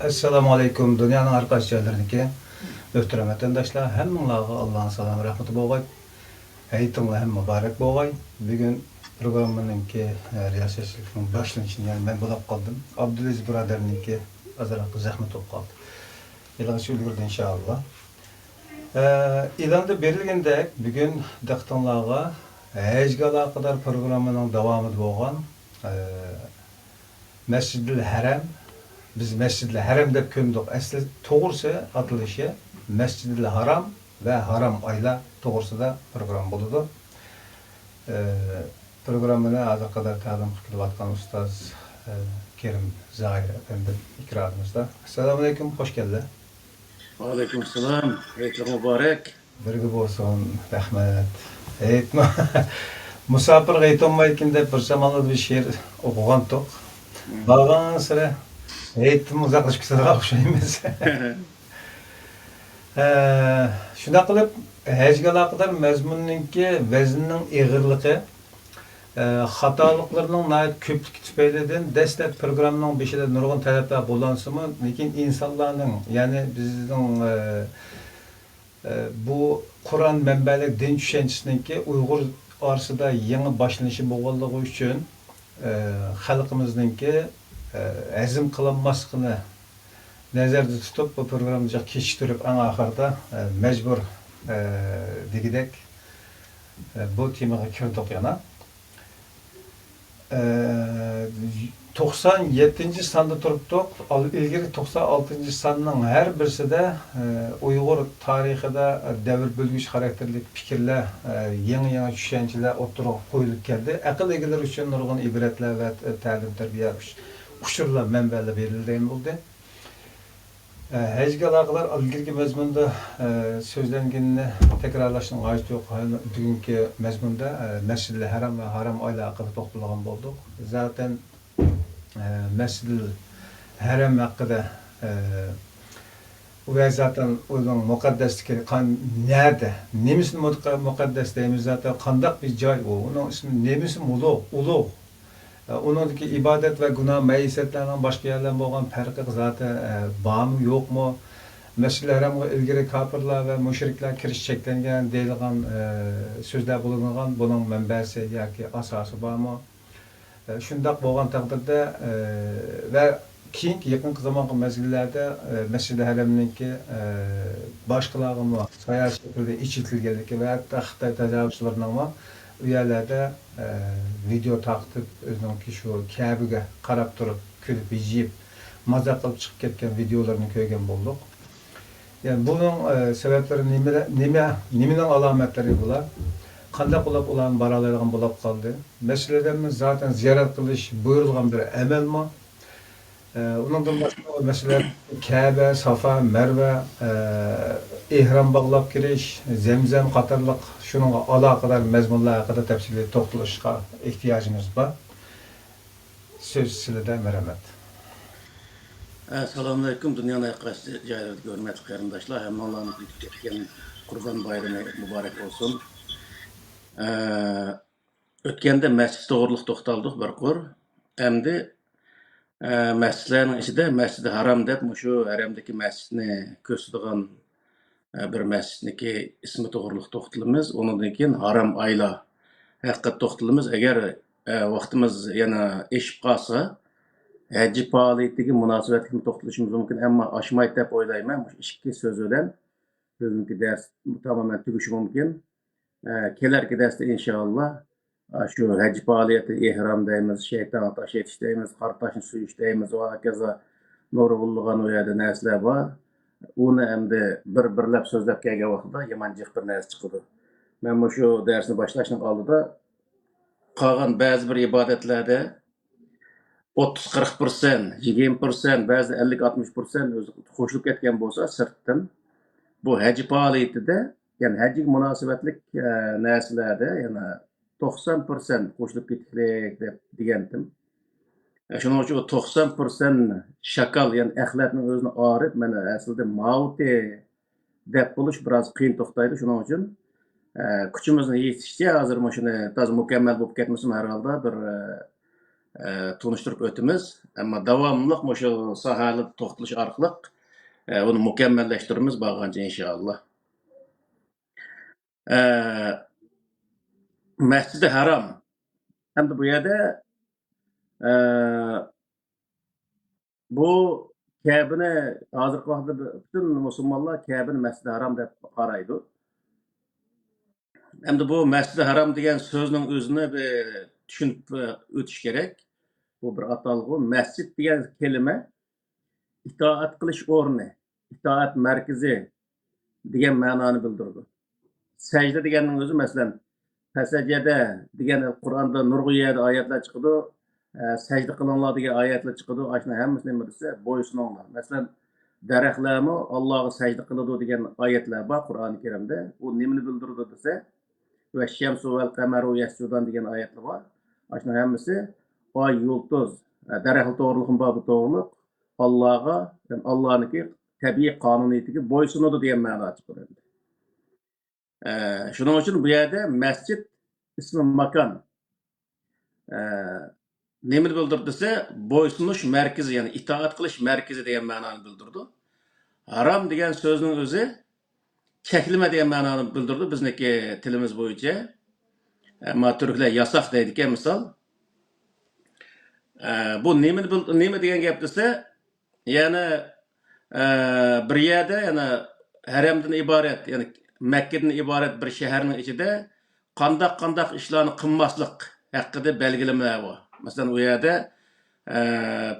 Assalamu alaikum. Dünyanın arkadaş yerleriniki. Möhtərəm vətəndaşlar, həmminlağı Allah'ın salamı, rəhməti boğay. Eğitimle hem mübarek boğay. Bugün programınınki riyasetçiliğinin başlanışını, yani ben bulap kaldım. Abdülaziz Birader'inki azalak zahmet olup kaldı. İlaç ülgürdü inşallah. İlanda berilgende bugün dağıtanlığa Ecgala kadar programının devamı boğan Mescid-i Haram. Biz Mescid-i Haram deb köndük. Asli to'g'risi atılışı Mescid-i Haram ve Haram ayla to'g'risida program bo'ladi. Programını azı kadar ta'lim qilib Ustaz Kerim Zahir efendi ikramımızda. Assalomu alaykum, hoş geldin. Aleyküm selam, hayırlı mübarek. Birgi bo'lsin, rahmat. Musafir qaytolmaykin deb bir zamonlarda bir she'r o'qigandik. Bargan sira eğitim uzaklaşıp gittiğine okşayımız. Şuna kılıp hecgala kadar mezmununki vezinin eğirliği hatalıklarının nayet köplük tüpeyleden destek programının beşide nurgun talepler bulansımı lekin insanların yani bizim bu Kur'an menbelik din düşüncesininki Uygur arsıda yeni başlanışı boğulduğu için halkımızınki azim kılanmasını nazarda tutup bu programda keçiştirip en ahırda mecbur digidek bu temaga kirdik yana. 97. sanda turuptuk. İlgiri 96. sanının her birisi de Uygur tarihida devir bölgüç karakterlik fikirler, yeni düşünceler oturup koyulup geldi. Akıl egiler için nurgun ibretler ve talim terbiye uçurlar, menbeler verildiğin oldu. Hecgalağlar ilgirki mezmunda sözlengenini tekrarlaştığın gayet yok. Bugünkü mezmunda Mescid-i Haram ve Haram ayla hakkında topluluğun bulduk. Zaten Mescid-i Haram hakkında ve zaten uygun mukaddeslik nerede? Nemisi mukaddes deyimiz zaten kandak bir cay o. Onun ismi nemisi ulu. Onundaki ibadet ve günah meyisetlerden başka yerlerden boğan farkı zaten var mı yok mu? Mescid-i Haram'a ilgili kapırlar ve müşrikler kiriş çeklengen deyilgen sözler bulungan bunun menbesi ya ki asası var mı? Şundak boğan takdirde ve keyinki yakın zamanki mezgillerde Mescid-i Haram'ınki başkaları mı sayar şekilde içiltilgenlik ve hatta Xitay tecavüzçülerinin mı u yerlerde video taqtib o'ziniki shu Kabe'ga qarab turib kulib yeyib maza qilib chiqib ketgan videolarini ko'rgan bo'ldik. Yani bunun sebepleri nimenin alametleri bular. Qanday qilib ularni baralaydigan bo'lib qoldi. Meselelerimiz zaten ziyorat qilish buyurilgan bir amal mı? Ondan başka mesela Kabe, Safa, Merve, ihram bağlap giriş, Zemzem qatarlıq şununla alakadar mezmunlar hakkında tefsirli toxtalışqa ihtiyacımız var. Söz sizlərdə merhamet. Assalamu alaikum, dünyanın ayakası cahil görmez kardeşler. Hem Allah'ın etken Kurban Bayramı mübarek olsun. Ötkende mescid doğruluk toxtaldık bir kur. Hem de mescidlerin içinde Mescid-i Haram deb şu haramdaki mescidini köstüğün bir mescidniki ismi doğruluk toxtalımız. Ondan keyin Haram ayla haqiqat toxtalımız. Eğer vaktimiz yana eşip qalsa hacı faaliyetdeki münasebetli toxtalışımız mümkün ama aşmaydı deb oylayman. Bu iki söz ölen bugünkü ders tamamen tügüşü mümkün. Kelerki derste inşallah şu hacı faaliyeti ihram deyimiz, şeytan taş yetişteyimiz, kartaşın suyu işteyimiz, o hakeza nurgulluğun o yerde nesler var. Onu hem de birlep sözlep kelgen vaqtida yamancık bir ners çıkıdı. Ben bu şu dersini başlaştım aldı da kalan bazı bir ibadetlerde 30-40%, 20%, bazı 50-60% özü hoşluk etken bolsa sırttan bu hacı faaliyeti de yani hacı münasebetlik nerslerde yani 90% hoşluk etkilik degendim. Şunun için o 90% şakal yani əxlətinin özünü ağrıb mənə əslində mauti dep buluş biraz kıyın toxtaydı. Şunun için küçümüzün yetişti hazır mı şunu taz mükemmel bulup ketmesin herhalde bir tunuşturup ötümüz. Ama davamlılık şu sahalı toxtuluş arqılıq onu mükemmelleştirimiz bağınca inşallah. E, Mescid-i Haram. Hem de bu yerde e, bu Kəbini hazırki vaxtda bütün Müslümanlar Kəbini Mescid-i Haram deb qaraydı. Hem de bu Mescid-i Haram degan so'zning o'zini bir tushunib o'tish kerak. Bu bir atalg'u. Masjid degan kelime itoat qilish o'rni, itoat markazi degan ma'noni bildirdi. Sajda deganning o'zi masalan fasajada degan Qur'onda nurg'un oyatlar chiqadi. Sajda qilinglar degan oyatlar chiqadi. Ashuna hammasi nima desa bo'ysuninglar. Masalan daraxtlarmi Allohga sajda qiladi degan oyatlar bor Qur'oni Karimda. U nimani bildirdi desa ve şemsu vel kameru yescudan degan oyatlar bor. Ashuna hammasi oy, yulduz, daraxt to'g'riliqin bor bu to'g'riliq Allohga, Allohniki tabiiy qonuniyatiga bo'ysunadi degan ma'no chiqadi. Shuning uchun bu yerda masjid ismi makon nimani bildirdi desa bo'ysunish markazi, ya'ni itoat qilish markazi degan ma'noni bildirdi. Haram degan so'zning o'zi cheklama degan ma'noni bildirdi bizniki tilimiz bo'yicha. Ama Türkler yasak deydiken misal. Bu nima degan gap desa, yani bir yerde yani haramdan ibaret, yani Mekke'den ibaret bir şehrin içinde qandaq ishlarni qilmaslik haqida belgilemeler var. Mesela o yerde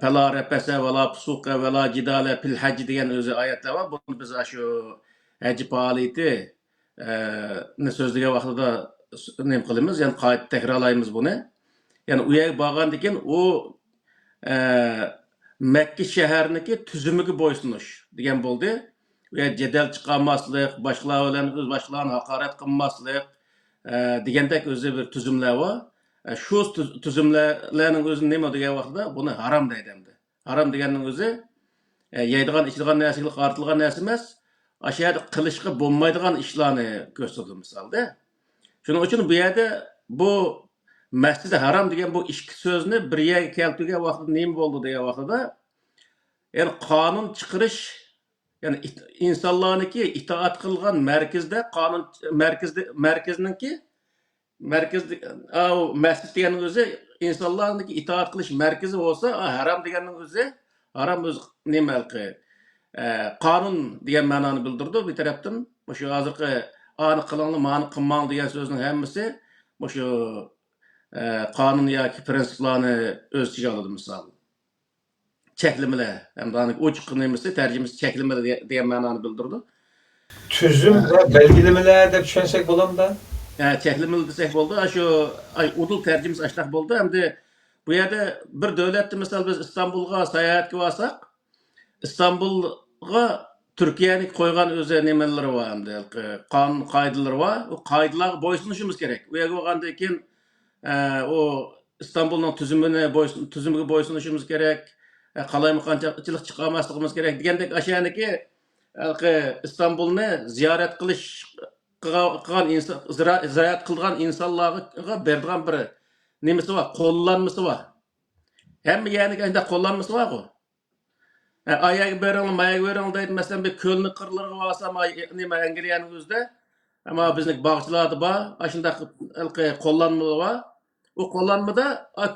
fela repese ve la fusuka ve la cidale fil hac degan o'zi oyatlar var. Bunu biz şu hac faoliyati ne so'zlagan vaqtida nima qilamiz, yani qayta takrorlaymiz buni. Yani u yerga borgandan keyin u Makka shahriniki tuzumiga bo'ysunish degan bo'ldi. U yer jadal chiqarmaslik, boshqalar bilan o'z boshqalarni haqorat qilmaslik degandek o'zi bir tuzumlar bor. Shu tuzumlarning o'zi nima degan vaqtda buni harom deydi endi. Harom deganning o'zi yeydigan, ichadigan narsaga qartilgan narsa emas, o'sha yerda qilishga bo'lmaydigan ishlarni ko'rsatdi misolda. Shuning uchun bu yerda bu Masjid-i Haram degan bu ikki so'zni bir yerga keltirgan vaqtda nima bo'ldi degan vaqtda, yani qonun chiqarish, yani insonlarniki itoat qilgan markazda qonun markazniki masjid deganning o'zi insonlarniki itoat qilish markazi bo'lsa, haram deganning o'zi haram o'zi nimalqi qonun degan ma'noni bildirdi. Bir tarafdan shu hozirgi ani qilinglar, ma'ni qilmang degan so'zning hammasi shu qonun yoki prinsiplarni o'z ichiga oladi misol. Cheklamalar, hamda ochiq nimasi tarjimasi cheklamalar degan ma'noni bildirdi. Tüzüm ve belgelemeler de düşünsek bulam da. Cheklamalar desak bo'ldi. Shu udul tarjimasi ashtaq bo'ldi. Hamda bu yerda bir davlatda misol biz Istanbulga sayohatga borsak, Istanbulga Turkiyaning qo'ygan o'zi nimalari bor, hamda qonun qoidalari bor. O qoidalarga bo'ysunishimiz kerak. U yerga borgandan keyin o İstanbul'un tüzümüne boysunuşumuz gerek, qalaymaqanchilik chiqarmasligimiz gerek degandek aşağıdaki İstanbul'ni ziyorat qilgan inson, ziyorat qilgan insonlarga berdigan bir nimasi bor, qo'llanmasi bor. Hamma yerga anda qo'llanmasi bor-ku. Ayaga beringlar, mayaga beringlar deydi. Masalan, bir ko'lni qirlarga borsam, nima Angliyaning o'zida, ama bizning bog'chilarda bor, shunday qo'llanmalar bor. O qo'llanmada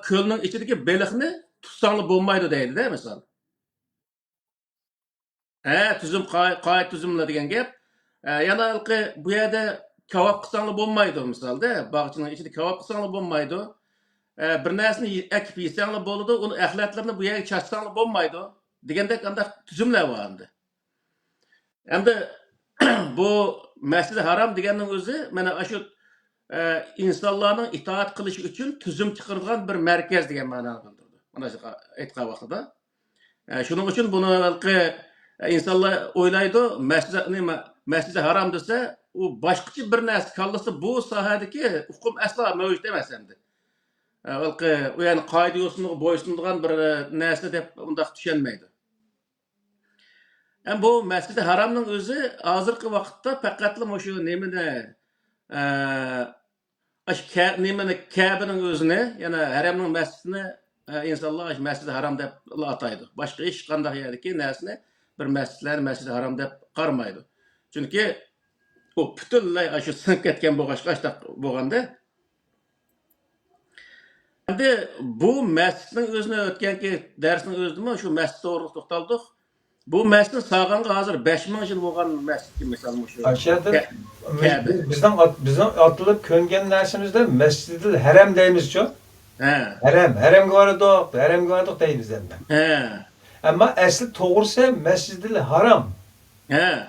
ko'lning ichidagi baliqni tutsanglar bo'lmaydi deydi-da, misol. Tuzum qoid tuzumlar degan gap. Yana bu yerda kavob qilsanglar bo'lmaydi misolda, bog'chining ichida kavob qilsanglar bo'lmaydi. Bir narsani ekib yesanglar bo'ladi, uni axlatlarini bu yerga chachsanglar bo'lmaydi degandek qanday tuzumlar bor endi. Endi bu Masjid-i Haram deganning o'zi mana shu insonlarning itoat qilishi uchun tuzum chiqargan bir markaz degan ma'noni bildirdi. Mana shu aytgan vaqtida. Shuning uchun buni insonlar o'ylaydi, Masjid-i Haram desa, u boshqacha bir narsa kallasi bu sohadagi hukm aslo mavjud emas endi. U yani qoida yo'siniga bo'ysunadigan bir narsa deb undaq tushunmaydi. Bu Masjid-i Haramning o'zi hozirgi vaqtda faqatla shu nimani nimani Kabe'nin özüne, yani haramning masjidini insonlar masjidi harom deb ataydi. Boshqa hech qanday yerdagi narsani bir masjidlarni masjidi harom deb qaramaydi. Chunki u butunlay shu sinib ketgan bo'lg'achqa bo'lganda endi bu masjidning o'zini o'tganki darsning o'zida shu masjid to'g'risida to'xtaldik. Bu masjid sağğanğa hozir 5000 yil bo'lgan masjid misol shu. Aşağıda bizden atılıp köngen dersimizde Mescid-i Harem deyimizço. He. Haremge vardık deyimiz hem de. He. Ama asli doğrusu Mescid-i Haram. He.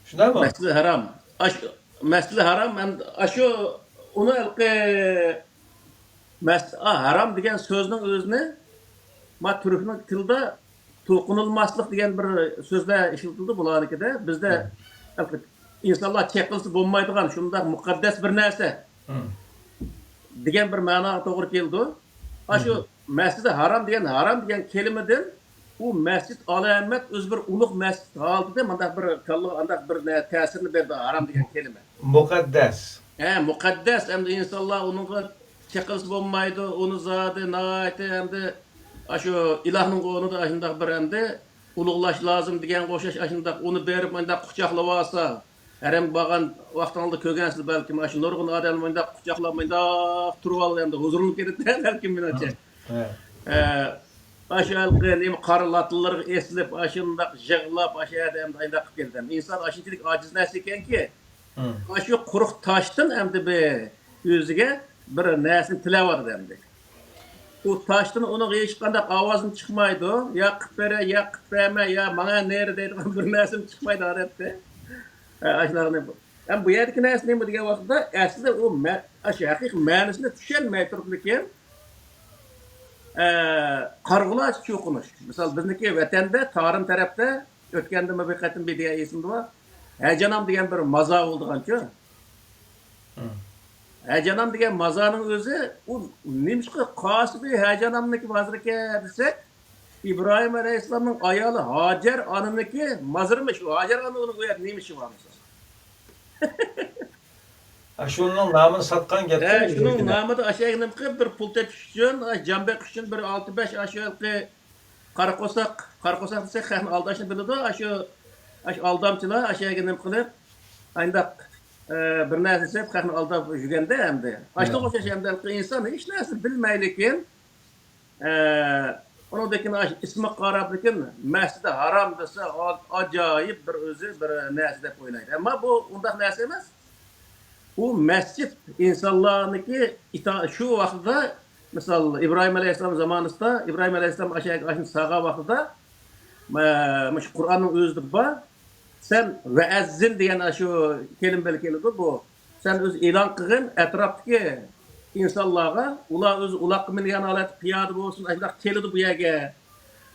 Şuna mı? Mescid-i Haram. Mescid-i Haram aşu onu haram degan so'zning o'zini ma turkning tilida to'qinilmaslik degan bir so'zlar ishlatildi bularnikida. Bizda insonlar chekilsa bo'lmaydigan shunday muqaddas bir narsa degan bir ma'noga to'g'ri keldi. Shu masjid haram degan kelimadan u masjid alamat o'z bir ulug' masjid holatida mandaq bir bir ta'sirini berdi haram degan kelima. Muqaddas. Muqaddas endi insonlar unga chekilsa bo'lmaydi, uni zoti naati endi shu ilohning o'rnida shunday bir endi ulug'lash lozim degan qo'shash shunday uni berib mandaq quchoqlab olsa, haram bo'lgan vaqtingizda ko'rgansiz balki mana shu nurg'un odam mandaq quchoqlab mandaq turib olib endi huzurlanib ketadi balki menimcha. Nima qarilatlarga eslib, shunday yig'lab, yerda endi ayndaq qilib keldi. Inson shunchalik ojiz narsa ekanki, shu quruq toshdan endi o'ziga bir narsani tilaverdi endi. U toshdan uning hech qanday ovozim chiqmaydi, ya qilib bera, ya qilib berma, ya menga neri deydigan bir narsam chiqmaydi odatda. Ashlarni bu yerdagi narsa nima degan vaqtda aslida u haqiqiy ma'nosini tushunmay turibdikan. Qarg'ulash cho'qinish. Misol bizniki vatanda, Tarim tarafda o'tganda bir qatim bir degan esimda bor. Hajanam degan bir mazo bo'ldigancha. Hajanam degan mazoning o'zi u nimishqa qosibi hajanamniki mazrika desak, İbrahim alayhissalomning ayoli Hajar onaniki mazrimish. Hajar ona uni qo'yadi nimishi bor misol. Şunun namını satkan getirdi. Şunun namı da aşağı nima qilib bir pul tepish uchun, jambaq uchun bir 6-5 aşağıqi qarqo'saq desak, xalqni aldashni biladi. Shu aldamchilar aşağı nima qilib, ayndaq bir narsa deb xalqni aldab yurganda endi. Ashta o'xshash endi inson hech narsa bilmaylikin, uningdagi ismi qarab lekin masjid harom desa ajoyib bir o'zi bir narsa deb o'ylaydi. Ammo bu undaq narsa emas. Bu masjid insonlarniki shu vaqtda misol İbrahim alayhissalom zamonida İbrahim alayhissalom ashuni sağ'a vaqtida shu Qur'onning o'zida bor. Sen va'azzin degan shu kelim keladi bu. Sen o'z e'lon qilgin atrofdagi insonlarga, ular o'z uloq milyon holat piyoda bo'lsin, shunday keladi bu yerga.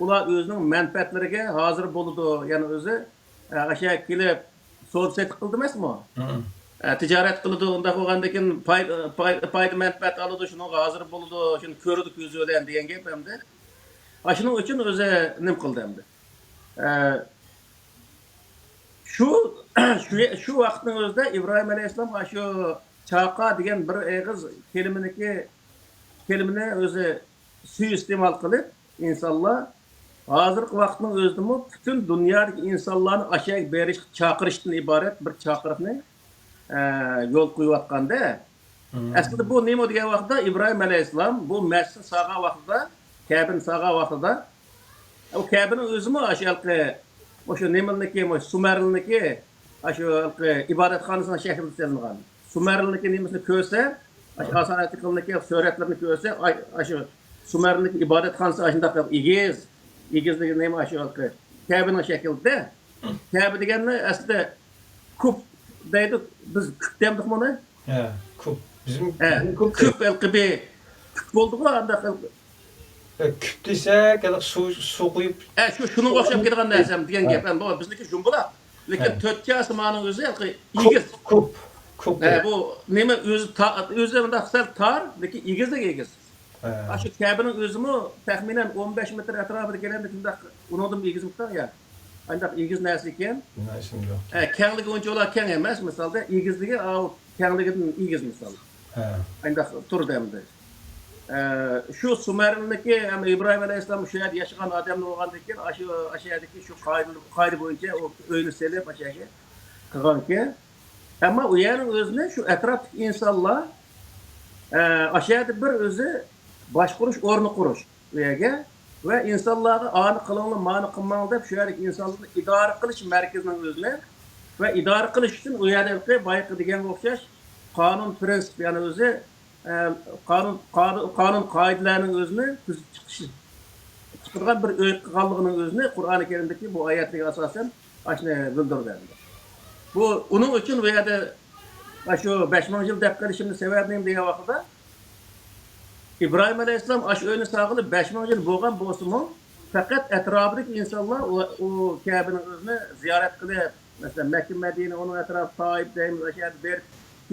Ular o'zining manfaatlariga hozir bo'ladi. Ya'ni o'zi ashya kelib so'z-set qildi emasmi? Ticaret qiladi, unda bo'lgandan keyin foyda manfaat oladi, shunga hozir bo'ladi, shuni ko'rdi ko'zi bilan degan gap hamda. Shuning uchun o'zi nim qildi hamda. Shu vaqtning o'zida İbrahim alayhissalom shu chaqa degan bir eg'iz kelimani o'zi suiiste'mol qilib, insonlar hozirgi vaqtning o'zida butun dunyodagi insonlarni ashak berish, chaqirishdan iborat bir chaqiriqni yo'l qo'yayotganda aslida bu nima degan vaqtda İbrahim alayhissalom bu masjid sağ'a vaqtida, Ka'bani sağ'a vaqtida o Ka'bani o'zimi o'sha nimalniki, Sumerlniki, shu ibodatxonasini shaklida so'ralgan. Sumerlniki nimasini ko'rsa, asonati qilniki suratlarni ko'rsa, shu Sumerlniki ibodatxonasi shunday qilib egizdagi nima shu Ka'bani shaklida. Ka'ba deganni aslida ko'p deydi, biz ko'p demdik buni. Ko'p. Bizim ko'p elqibi ko'p bo'ldi-ku, anda küp desek, su qo'yib. Shunga o'xshab ketgan narsam degan gap. Bizniki jumbuloq. Lekin to'rtga osmoning o'zi egiz. Ko'p. Bu nima o'zi bunday sal tor, lekin egizdek egiz. Shu Ka'baning o'zimi taxminan 15 metr atrofida keladi, shunday uningdan egizlikda ya. Andaq egiz narsa ekan. Kengligi unchalar keng emas, misolda egizligi kengligidan egiz misol. Andaq turdi endi. Şu Sumer'deki hem İbrahim Aleyhisselam şu yerde yaşayan adamlar olan ki aşağıdaki şu kaydı boyunca o öyle selip aşağıya kılan ki ama uyanın özüne şu etraftaki insanlar aşağıda bir özü baş kuruş, ornu kuruş ve insanlarda anı kılınlı, manı kılmalı deyip şu yerdeki insanları idare kılış merkezinin özüne ve idare kılış için uyanıklı bayıkı digen okşaş kanun prensip yani özü kanun kaidelerinin özüne çıkırgan bir öykü kallığının özüne Kur'an-ı Kerim'deki bu ayetliğe asasen aşını bildirdi. Bu onun için veya da şu 5. yıl dekkali sebebiyim diye vakitte İbrahim Aleyhisselam aş öyle sağlığı 5. yıl boğan bozumu fakat etrafındaki insanlar o Kabe'nin özüne ziyaret kılıyor. Mesela Mekke Medine onun etrafı Taif deyimiz aşağıda bir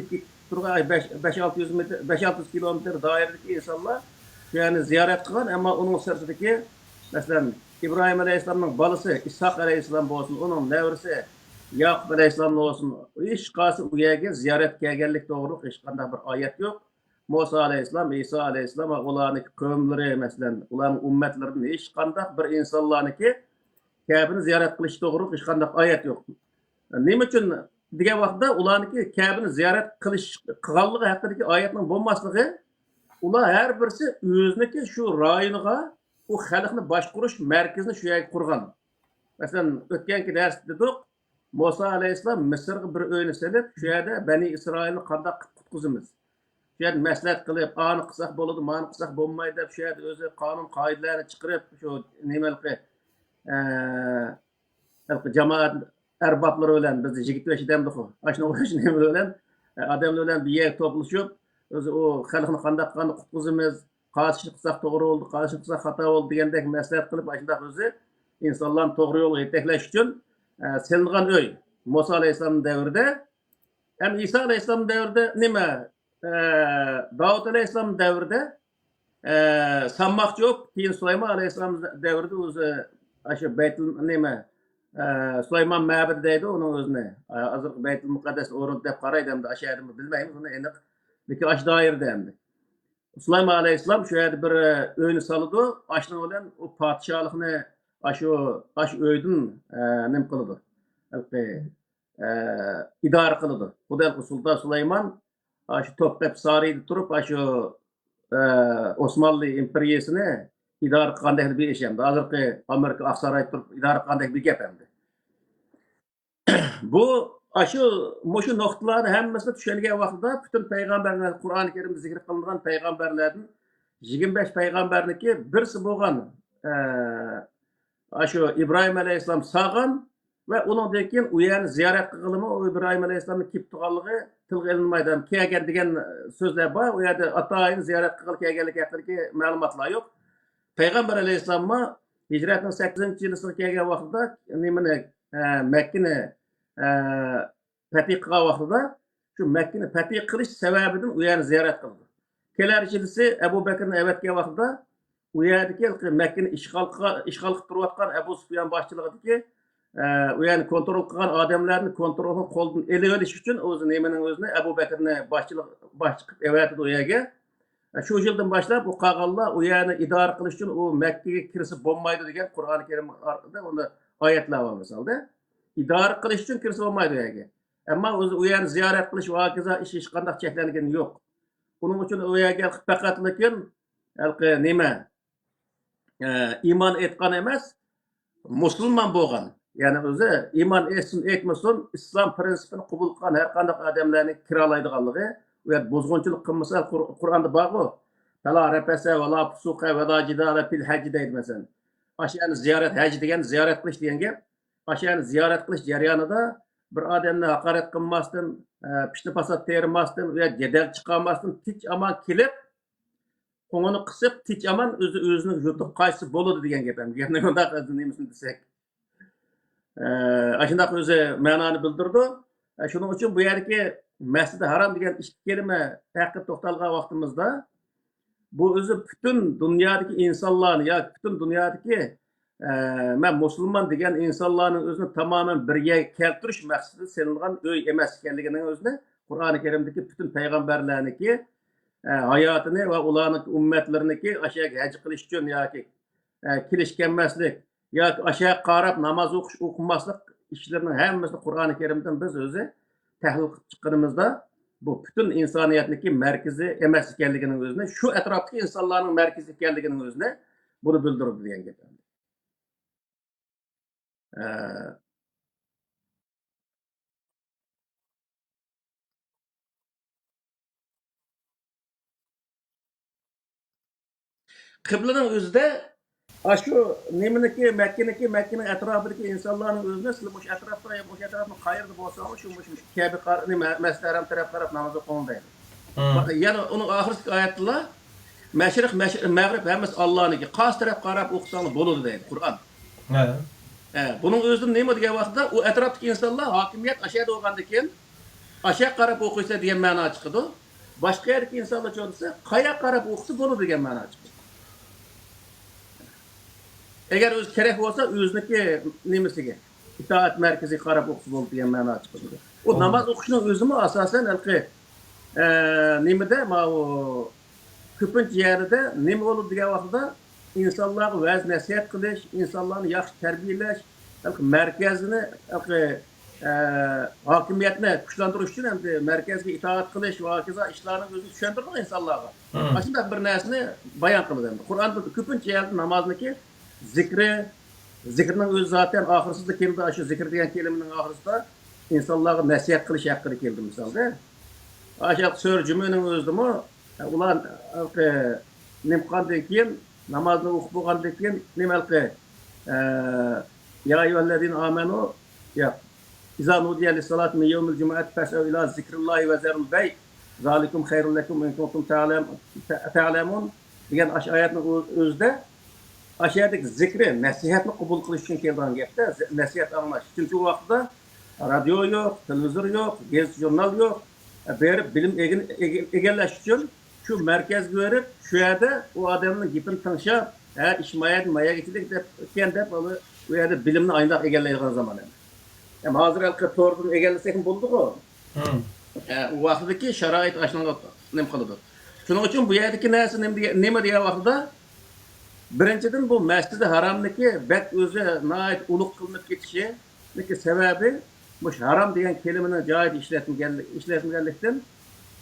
tip durga 5-600 metre 5-600 kilometre dairedeki insanlar yani ziyaret kılan ama onun sırtındaki mesela İbrahim Aleyhisselam'ın balısı İshak Aleyhisselam olsun onun nevrisi Yakup Aleyhisselam olsun hiç kalsı uyaga ziyaret gelgenlik doğru hiç kadar bir ayet yok. Musa Aleyhisselam, İsa Aleyhisselam ulanın kavimleri mesela ulanın ümmetlerinin hiç kadar bir insanların ki Kabe'ni ziyaret kılış doğru hiç kadar ayet yok. Nima için diye vakitte ulanın ki Kabe'ni ziyaret kılış kıgallığı hakkındaki ayetin bulmaslığı ular her birisi özündeki şu rayonuna o halkını başkuruş merkezini şu yerge kurgan. Mesela ötkenki ders dedik Musa Aleyhisselam Mısır'ı bir öyle selip şu yerde Beni İsrail'ni qanday tutkuzumuz. Şu yerde meslet kılıp anı kısak boludu, manı kısak bolmaydı dep şu yerde özü kanun kaidelerini çıkarıp şu nimelikle cemaat erbapları bilen biz 25 demdik o. Aşna olaş neme bilen adamlar bilen bir yer topluşup özü o halkını qanday tutkuzumuz, qarşı kısak doğru oldu, qarşı kısak hata oldu degендek meslet kılıp aşna özü insanların doğru yolu yetekleş için selingan öy. Musa Aleyhisselam'ın devrinde hem İsa Aleyhisselam'ın devrinde nime Davut Aleyhisselam'ın devrinde sanmak yok. Keyin Süleyman Aleyhisselam'ın devrinde o'zi aşı Beytul nime Süleyman mabedi deydi onun özüne. Hazır Beytul Muqaddas o'rin deb qaraydi endi aşağıda bilmaymiz uni aniq. Lekin aş dairde endi. Süleyman Aleyhisselam şu yerde bir öynü salıdı. Aşının bilen o padişahlıkni aş öydün nim kılıdı. İdare kılıdı. Bu da Sultan Süleyman aşı Topkapı Sarayı'da turup aşı Osmanlı İmperiyasını idare kılgandek bir iş hem. Hazırki Amerika Aksaray turup idare kılgandek bir gep hem. Bu aşı muşu noktaları hemmesini düşengen vakitte bütün peygamberler Kur'an-ı Kerim'de zikir kılınan peygamberlerden 25 peygamberniki birisi bolgan aşı İbrahim Aleyhisselam sağan ve onun dekin uyan ziyaret kılımı o İbrahim Aleyhisselam'ın kip tuğallığı tılgı elinmaydan kegen degen sözler var. O yerde atayın ziyaret kılık kegenlik hakkındaki malumatlar yok. Peygamber Aleyhisselam'a hicretin 8. yılı kegen vakitte nimene Mekke'ni fetih kılgan vakitte şu Mekke'ni fetih kılış sebebiden uyan ziyaret kıldı. Keler içilisi Ebu Bekir'in evetken vakitte u yerdeki Mekke'ni işgal qilib turayotgan Ebu Sufyan boshchiligidagi u yerni kontrol qilgan odamlarni kontrolni qo'ldan ele olish uchun o'zi nimaning o'zini Ebu Bekirni boshchi qilib evatdi u yerga. Shu yildan boshlab u qolganlar u yerni idora qilish uchun u Makkaga kirishib bo'lmaydi degan Qur'oni Karim orqada unda oyatlar bor misolda. Idora qilish uchun kirishib bo'lmaydi u yerga. Ammo o'zi u yerni ziyorat qilish va hokazo ish hech qanday cheklangani yo'q. Buning uchun u yerga faqat lekin nima iman etgan emas, musulmon bo'lgan. Ya'ni o'zi iman etsin, etmasin, islom prinsipini qabul qilgan har qanday odamlarni kira oladiganligi, u yer buzg'unchilik qilmasa Qur'onda bor-ku. Fala rafasa va la fusuqa va la jidala fil hajj deydi masalan. Ashani ziyorat haj degan ziyorat qilish degan gap. Ashani ziyorat qilish jarayonida bir odamni haqorat qilmasdan, pishni pasat termasdan, u yer jadal chiqarmasdan tinch aman kelib qo'ng'ini qisib tinch aman o'zini yutib qaysi bo'ladi degan gap ham. Gapni undaq nemisini desak. Ashundoq o'zi ma'noni bildirdi. Shuning uchun bu yerdagi Masjid Haram degan ikki kelima haqida to'xtalgan vaqtimizda bu o'zi butun dunyodagi insonlarni yoki butun dunyodagi men musulmon degan insonlarning o'zini tamoman birga keltirish maqsadida selingan uy emas ekanligining o'zini Qur'oni Karimdagi butun payg'ambarlarniki hayotini va ularning ummatlariniki ashaga haj qilish uchun yoki kelishganmaslik yoki ashaga qarab namoz o'qimaslik ishlarining hammasini Qur'oni Karimdan biz o'zi tahlil qilib chiqqanimizda bu butun insoniyatniki markazi emas ekanligining o'zini, shu atrofdagi insonlarning markazi ekanligining o'zini buni bildiradi degan gap. Qiblaning o'zida shu nimaniki Makkaning atrofidagi insonlarning o'zini sizlar o'sha atrofda o'sha atrofni qayerda bo'lsangiz shu Ka'ba Masjid Haram taraf qarab namoz o'qing deydi. Yana uning oxirgi oyatida mashriq mag'rib hammasi Allohniki. Qaysi taraf qarab o'qisangiz bo'ladi deydi Qur'on. Buning o'zida nima degan vaqtda u atrofdagi insonlar hokimiyat ashada bo'lgandan keyin ashaq qarab o'qisa degan ma'no chiqadi. Boshqa yerdagi insonlar cho'disa qayoqqa qarab o'qisa bo'ladi degan ma'no chiqadi. Eğer öz kerak olsa o'ziniki nimasiga itoat markaziga qarab o'qisa bo'ladi degan ma'no chiqadi. O namoz o'qishning o'zimi asosan nimada o ko'pincha yerida nima bo'ladi degan vaqtda insonlarga va'z nasihat qilish, insonlarni yaxshi tarbiyalash, markazini hokimiyatni kuchlantirish uchun ham markazga itoat qilish va hokazo ishlarni o'zi tushuntiradi insonlarga. Mana shunday bir narsani bayon qiladi. Qur'onda ko'pincha yerda namozniki zikrning o'zi zaten oxirsida keldi. Shu zikr degan kelimaning oxirisida insonlarga nasihat qilish haqida keldi misolda. Aşağı sör cümlenin özdümü, ulan nimqandan keyin namazını o'qib bo'lgandan keyin nimalqi ya eyyuhallazina amanu ya iza nudiya lis-salati min yawmil jumu'ati fas'au ila zikrillahi va zarul bay' zalikum khayrun lakum in kuntum ta'lamun degan oyatning o'zida aşağıdaki zikri, nasihatni qabul qilish uchun kelgan gapda nasihat anglash. Chunki u vaqtda radio yo'q, televizor yo'q, gazeta jurnal yo'q. Berip bilim egellash uchun shu markazga berib, shu yerda u odamning gapini tinglab, ishmaya geçilik deb u yerda bilimni aynoq egallaydigan zamon endi. Hozir to'g'ridan egallasak ham bo'ldi-ku. U vaqtdagi sharoit ashunga nima qiladi. Shuning uchun bu yerdagi narsa nima degan vaqtda birinchidan bu Masjid Haromniki bak o'zi nihoyat ulug' qilinib ketishining sababi bu haram degan kelimani joyida ishlatilganlikdan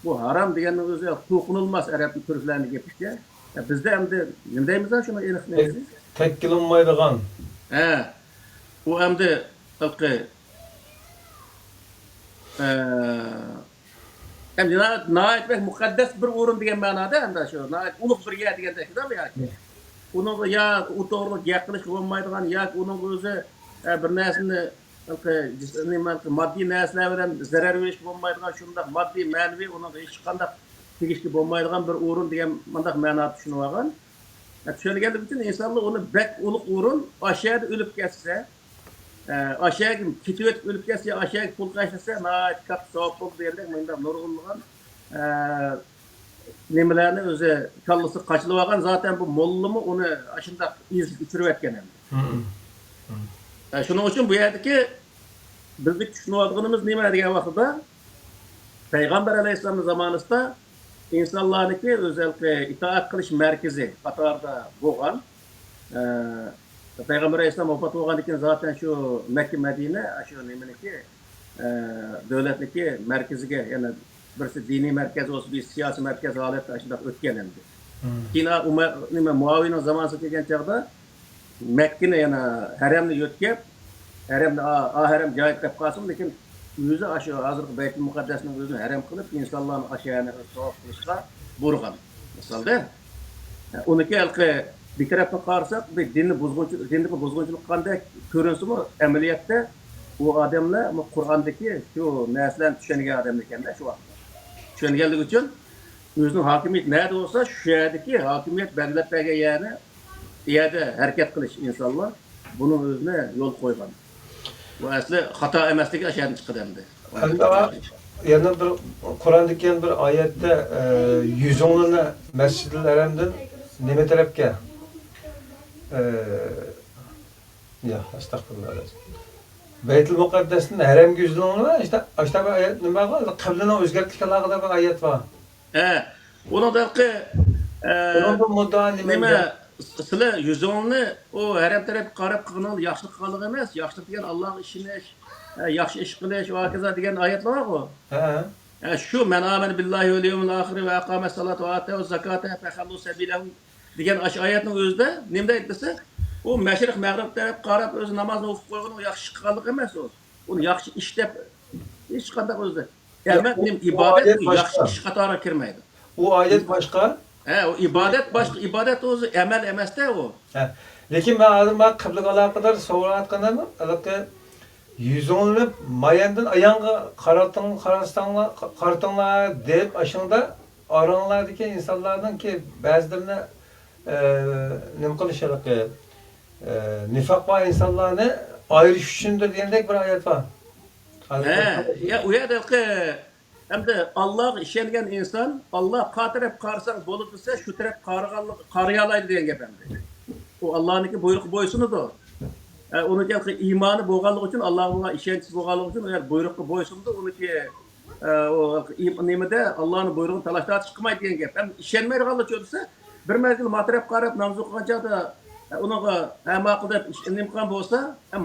bu haram deganning o'zi to'qinilmas arab turklarning gapiga. Bizda endi nima deymiz shuni aniqlaymiz. Tekkilinmaydigan. U endi endi nihoyat muqaddas bir o'rin degan ma'noda endi shu nihoyat ulug' bir yer degandekda yoki uning ya u to'g'ri gap qilish bo'lmaydigan yoki uning o'zi bir narsani maddi narsalar bilan zarar verish bo'lmaydigan shunday maddi ma'naviy uning hech qanday tegishli bo'lmaydigan bir o'rin degan bunday ma'no tushunib olgan. Tushunganlik uchun insonlar uni bak ulug' o'rin aşağıda o'lib ketsa, aşağıga ketib o'tib o'lib ketsa, aşağıga pul tashlasa, nihoyat katta savob bo'lib berdik. Menda nurg'unlagan nimalarni o'zi kallasi qochilib olgan zaten bu mollimi uni shunday iz uchirib o'tgan endi. Shuning uchun bu yerdagi bizni tushunib olganimiz nima degan vaqtda Payg'ambar alayhisolamning zamonasida insonlarniki o'zalqi itoat qilish markazi qatorda bo'lgan. Payg'ambar alayhisolam vafot bo'lgandan keyin zaten shu Makka Madina shu nimaniki davlatniki markaziga yana birisi diniy markaz olsa bir siyosiy markaz holatda shunday o'tgan endi. Keyin Umar Muaviyning zamonasiga kelgan chog'da Makkani yana haramni yo'tkab, haramni haram joy qilib qolsin, lekin o'zi shu hozirgi Baytul Muqaddasning o'zini haram qilib, insonlarni ashayani savob qilishga buyurgan. Misolda, uniki bir tarafdan qarsak, bir dinni buzg'unchilik qanday ko'rinsimi, amaliyotda u odamlar Qur'ondagi shu narsalarni tushungan odam ekanda shu vaqtda. Tushunganligi uchun o'zining hokimiyat nada bo'lsa, shu yerdagi hokimiyat belgilab bergan yerda harakat qilish insonlar buning o'zini yo'l qo'ygan. Bu asli xato emasligi ashaddan chiqadi endi. Yana bir Qur'ondagi bir oyatda yuzingni Masjidil Haramdan nima tarafga ya astagfirullah. Baytul Muqaddasning haramga yuzingni işte bu oyat nima qildi? Qiblani o'zgartirishga alohida bir oyat bor. Onundaki Bunun muddağı nima nimede? sizlar yuzingni u haram taraf qarab qilgan yaxshilik qilgan emas. Yaxshilik degan Allohga ishonish, yaxshi ish qilish va hokazo degan oyatlar bor. He. Shu men amana billahi vel yevmil ahir ve aqama salata ve ata zakata fe hallu sebilahum degan aş oyatning o'zida nima deydi desa, u mashriq mag'rib taraf qarab o'zi namozni o'qib qo'ygan u yaxshi qilganlik emas u. Uni yaxshi ish deb hech qanday o'zida. Ya, Albatta o ibodat ayet bu yaxshi başka. ish qatoriga kirmaydi. O ayet başka. O ibodat boshqa, ibodat o'zi amal emasda u. He. Lekin ben adım bak kıblık alakadar soğurat kanarım. Alakı yüzünü mayandan ayağına karatınla deyip aşında aranlardaki insanlardan ki bazılarına ne kılışarak nifak var insanlarını ayrış üçündür diyendek bir ayet var. Ya u yerdagi hamda Alloh ishongan inson Alloh qatirib qarsan bo'lib desa shu taraf qariyalaydi degan gap hamda. U Allohniki buyruq bo'ysunudu. Uniki iymoni bo'lganligi uchun Allohga ishonchsiz bo'lganligi uchun ular buyruqqa bo'ysundu. Uniki o nimada Allohning buyrug'ini talash tortish qilmaydi degan gap. Ham ishonmaydiganlar desa bir mazgil matrab qarab namzu qilganchada unaqa ma'qul deb nim qilgan bo'lsa,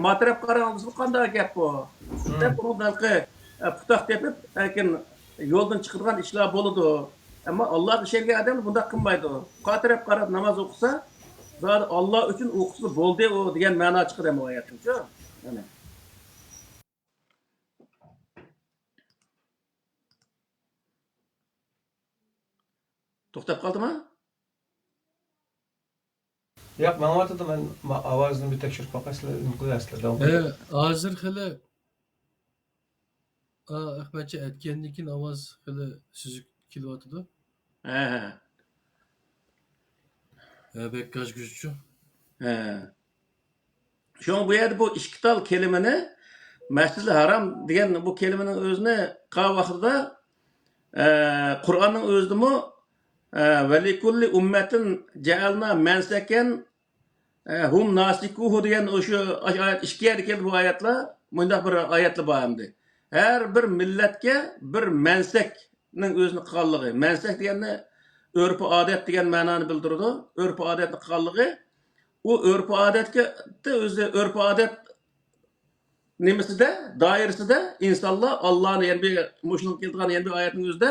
matrab qaragangiz bu qanday gap bu? Deb uniki putoq tepib, lekin yo'ldan chiqargan ishlar bo'ladi. Ammo Alloh ishongan odam bunday qilmaydi. Qatirib qarab namoz o'qisa, zot Alloh uchun o'qisi bo'ldi u degan ma'no chiqadi bu oyatdan-ku. Mana. To'xtab qoldimi? Yo'q, men aytdim, men ovozni bir tekshirib boqasizlar, nima qilasizlar? Hozir xili Ahmadcha aytgandan keyin ovoz xili suzuk kelyotidi. Ha. Bek g'ash-g'ushchu. Şu bu yerda bu ishqital kelimani Masjidil Haram degan bu kelimaning o'zini qal vaqtida Qur'onning o'zidami va likulli ummatin ja'alna mansakan hum nasikuhu degan o'sha oyat ikki yerda keldi bu oyatlar. Bunda bir oyatlar bor hamda. Har bir millatga bir mansakning o'zini qilganligi. Mansak degani urf odat degan ma'noni bildiradi. Urf odatni qilganligi u urf odatga o'zi urf odat nimasida doirasida insonlar Allohni yani bir mushuni keltirgan yani bir oyatning o'zida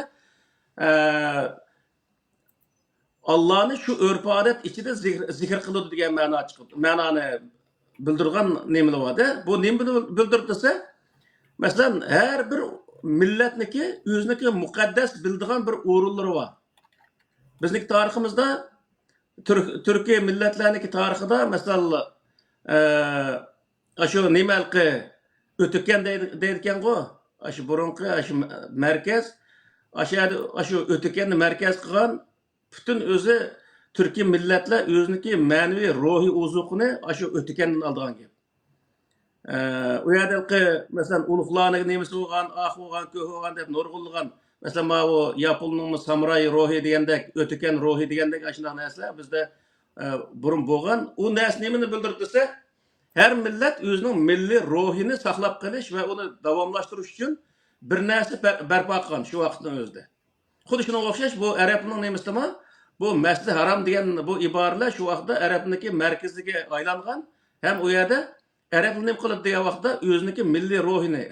Allohni shu urf odat ichida zikr qiladi degan ma'no chiqadi. Ma'noni bildirgan nimalar bor-da. Bu nimani bildirib desa, masalan, har bir millatniki o'ziniki muqaddas bildigan bir o'rinlari bor. Bizning tariximizda Türkiye milletlerindeki tarixida masalan şu nimalqi o'tgan deydigan go, şu burunqi şu merkez, şu o'tganni merkez qilgan bütün o'zi Türkiye milletler o'ziniki ma'naviy ruhiy ozuqini şu o'tgandan olgan gap. U yerdagi masalan ulug'larning nimasi bo'lgan, ah bo'lgan, ko'h bo'lgan deb nurg'ulgan mesela bu Yapıl'ın samuray ruhi degandek, o'tgan ruhi degandek ashunday narsalar bizda burun bo'lgan. U narsa nimani bildirib desa, har millat o'zining milliy ruhini saqlab qolish va uni davomlashtirish uchun bir narsa barpo qilgan shu vaqtning o'zida. Xuddi shunga o'xshash bu arabning nimasimi? Bu Masjid Haram degan bu iboralar shu vaqtda arabniki markaziga aylangan. Ham u yerda arab nima qilib degan vaqtda o'ziniki milliy ruhini,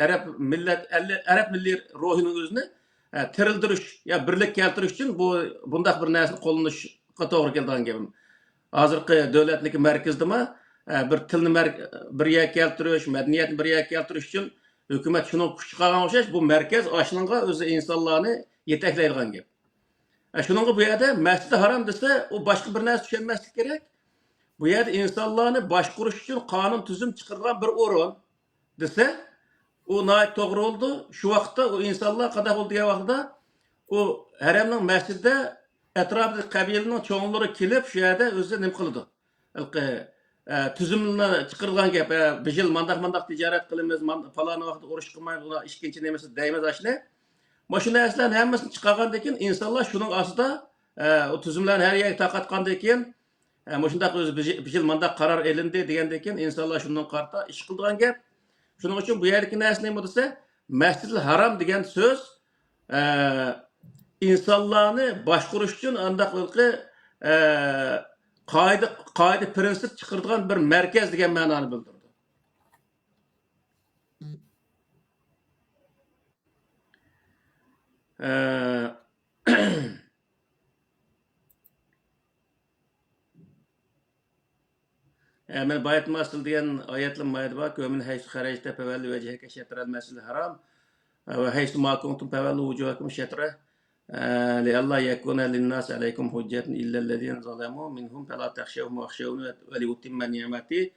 arab milliy ruhining o'zini tirildirish ya birlik keltirish uchun bu bundaq bir narsa qo'llanishga to'g'ri kelgan gapim. Hozirgi davlatniki markazdimi bir tilni bir yerga keltirish, madaniyatni bir yerga keltirish uchun hukumat shuni kuch chiqargan o'xshash bu markaz ashunga o'zi insonlarni yetaklaydigan gap. Shuningga bu yerda Masjid Haram desa, u boshqa bir narsa tushunmaslik kerak. Bu yerda insonlarni boshqarish uchun qonun tuzum chiqargan bir o'rin desa, u nayt to'g'ri bo'ldi. Shu vaqtda u insonlar qanday bo'ldi degan vaqtda u haramning masjidida atrofidagi qabilaning cho'nglari kelib shu yerda o'zi nima qildi? Tuzumni chiqargan gap, bir yil mandaq tijorat qilamiz, falon vaqtda urush qilmaymiz, ular ikkinchi nimasi deymiz ashni. Mana shu narsalarni hammasini chiqargandan keyin insonlar shuning ostida o tuzumlarni har yerga tarqatgandan keyin mana shunday o'zi bir yil mandaq qaror elindi degandan keyin insonlar shundan qarta ish qilgan gap. Shuning uchun bu yerdagi narsa nima desa, Masjidil Haram degan so'z insonlarni boshqarish uchun andaqilqi qoida prinsip chiqaradigan bir markaz degan ma'noni bildirdi. من باید ماسل دیگن آیت لماید با که من حیث خرجت فول وجهك شطر المسجد الحرام وحيث ما كنتم فولوا وجوهكم شطره لئلا يكون للناس عليكم حجة إلا الذين ظلموا منهم فلا تخشوهم واخشوني ولأتم نعمتي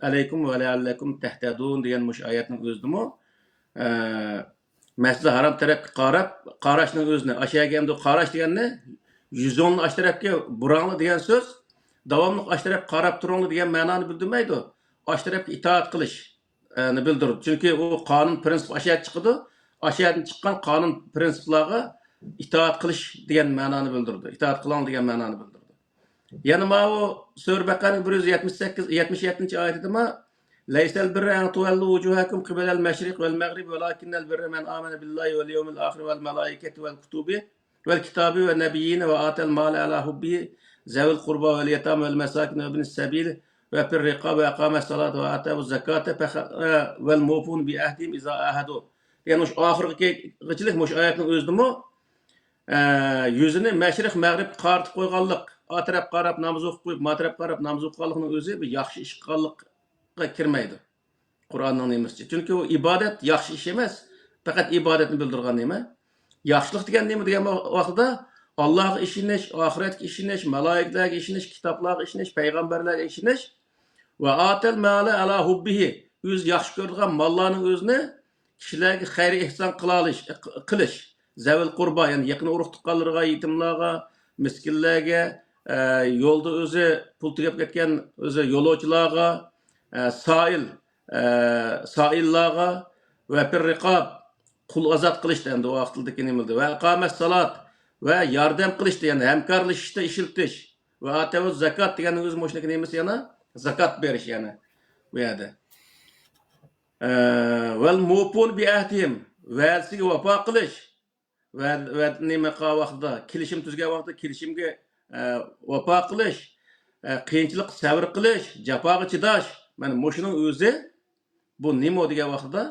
عليكم ولعلكم تهتدون degan mush oyatning o'zidimi Masjid Haram tarafga qarashning o'zini ashaga hamda qarash deganni yuzonni ash tarafga burangli degan so'z davomli ash tarafga qarab turingli degan ma'noni bildirmaydi. Ash tarafga itoat qilish ni bildirdi. Chunki u qonun prinsip ashad chiqdi. Ashaddan chiqqan qonun prinsiplarga itoat qilish degan ma'noni bildirdi. Itoat qiling degan ma'noni bildirdi. Yana ma o Sura Baqaraning 177 oyatida ليس البر أن تولوا وجوهكم قبل المشرق والمغرب ولكن البر من آمن بالله واليوم الآخر والملائكة والكتاب والنبيين وآتى المال على حبه ذوي القربى واليتامى والمساكين وابن السبيل وفي الرقاب وأقام الصلاة وآتى الزكاة والموفون بعهدهم إذا عاهدوا. Yani şu ahirgi gıçılık muş ayetinin özünü yüzünü meşrik mağrib qartib qo'yganlik, atraf qarab namoz o'qib qo'yib, matraf qarab namoz o'qiganlikning o'zi bir yaxshi ish qilganlikqa kirmaydi. Qur'onning nemasi. Chunki u ibodat yaxshi ish emas, faqat ibodatni bildirgan nima. Yaxshilik degan nima degan vaqtda Allohga ishonish, oxiratga ishonish, malaikalarga ishonish, kitoblarga ishonish, payg'ambarlarga ishonish va atal mala ala hubbihi. O'z yaxshi ko'rgan mollarning o'zini kishilarga xayr ihson qilish. Zavil qurba, yani yaqin urug' tuqqanlarga, yetimlarga, miskinlarga, yo'lda o'zi pul tugab ketgan o'zi yo'lovchilarga, saillarga va firriqob qul azod qilishdi endi u vaqtdagi nima va iqomat salat va yordam qilishdi, ya'ni hamkorlashishda ishiltish va atavuz zakot degan o'z mo'shniki nemasi yana zakot berish yana bu yerda. Val mupun bi ahdihim va'siga vafo qilish va nima qilgan vaqtda kelishim tuzgan vaqtda kelishimga vafo qilish, qiyinchilik sabr qilish, jafoga chidash. Mana mushuning o'zi bu nima degan vaqtda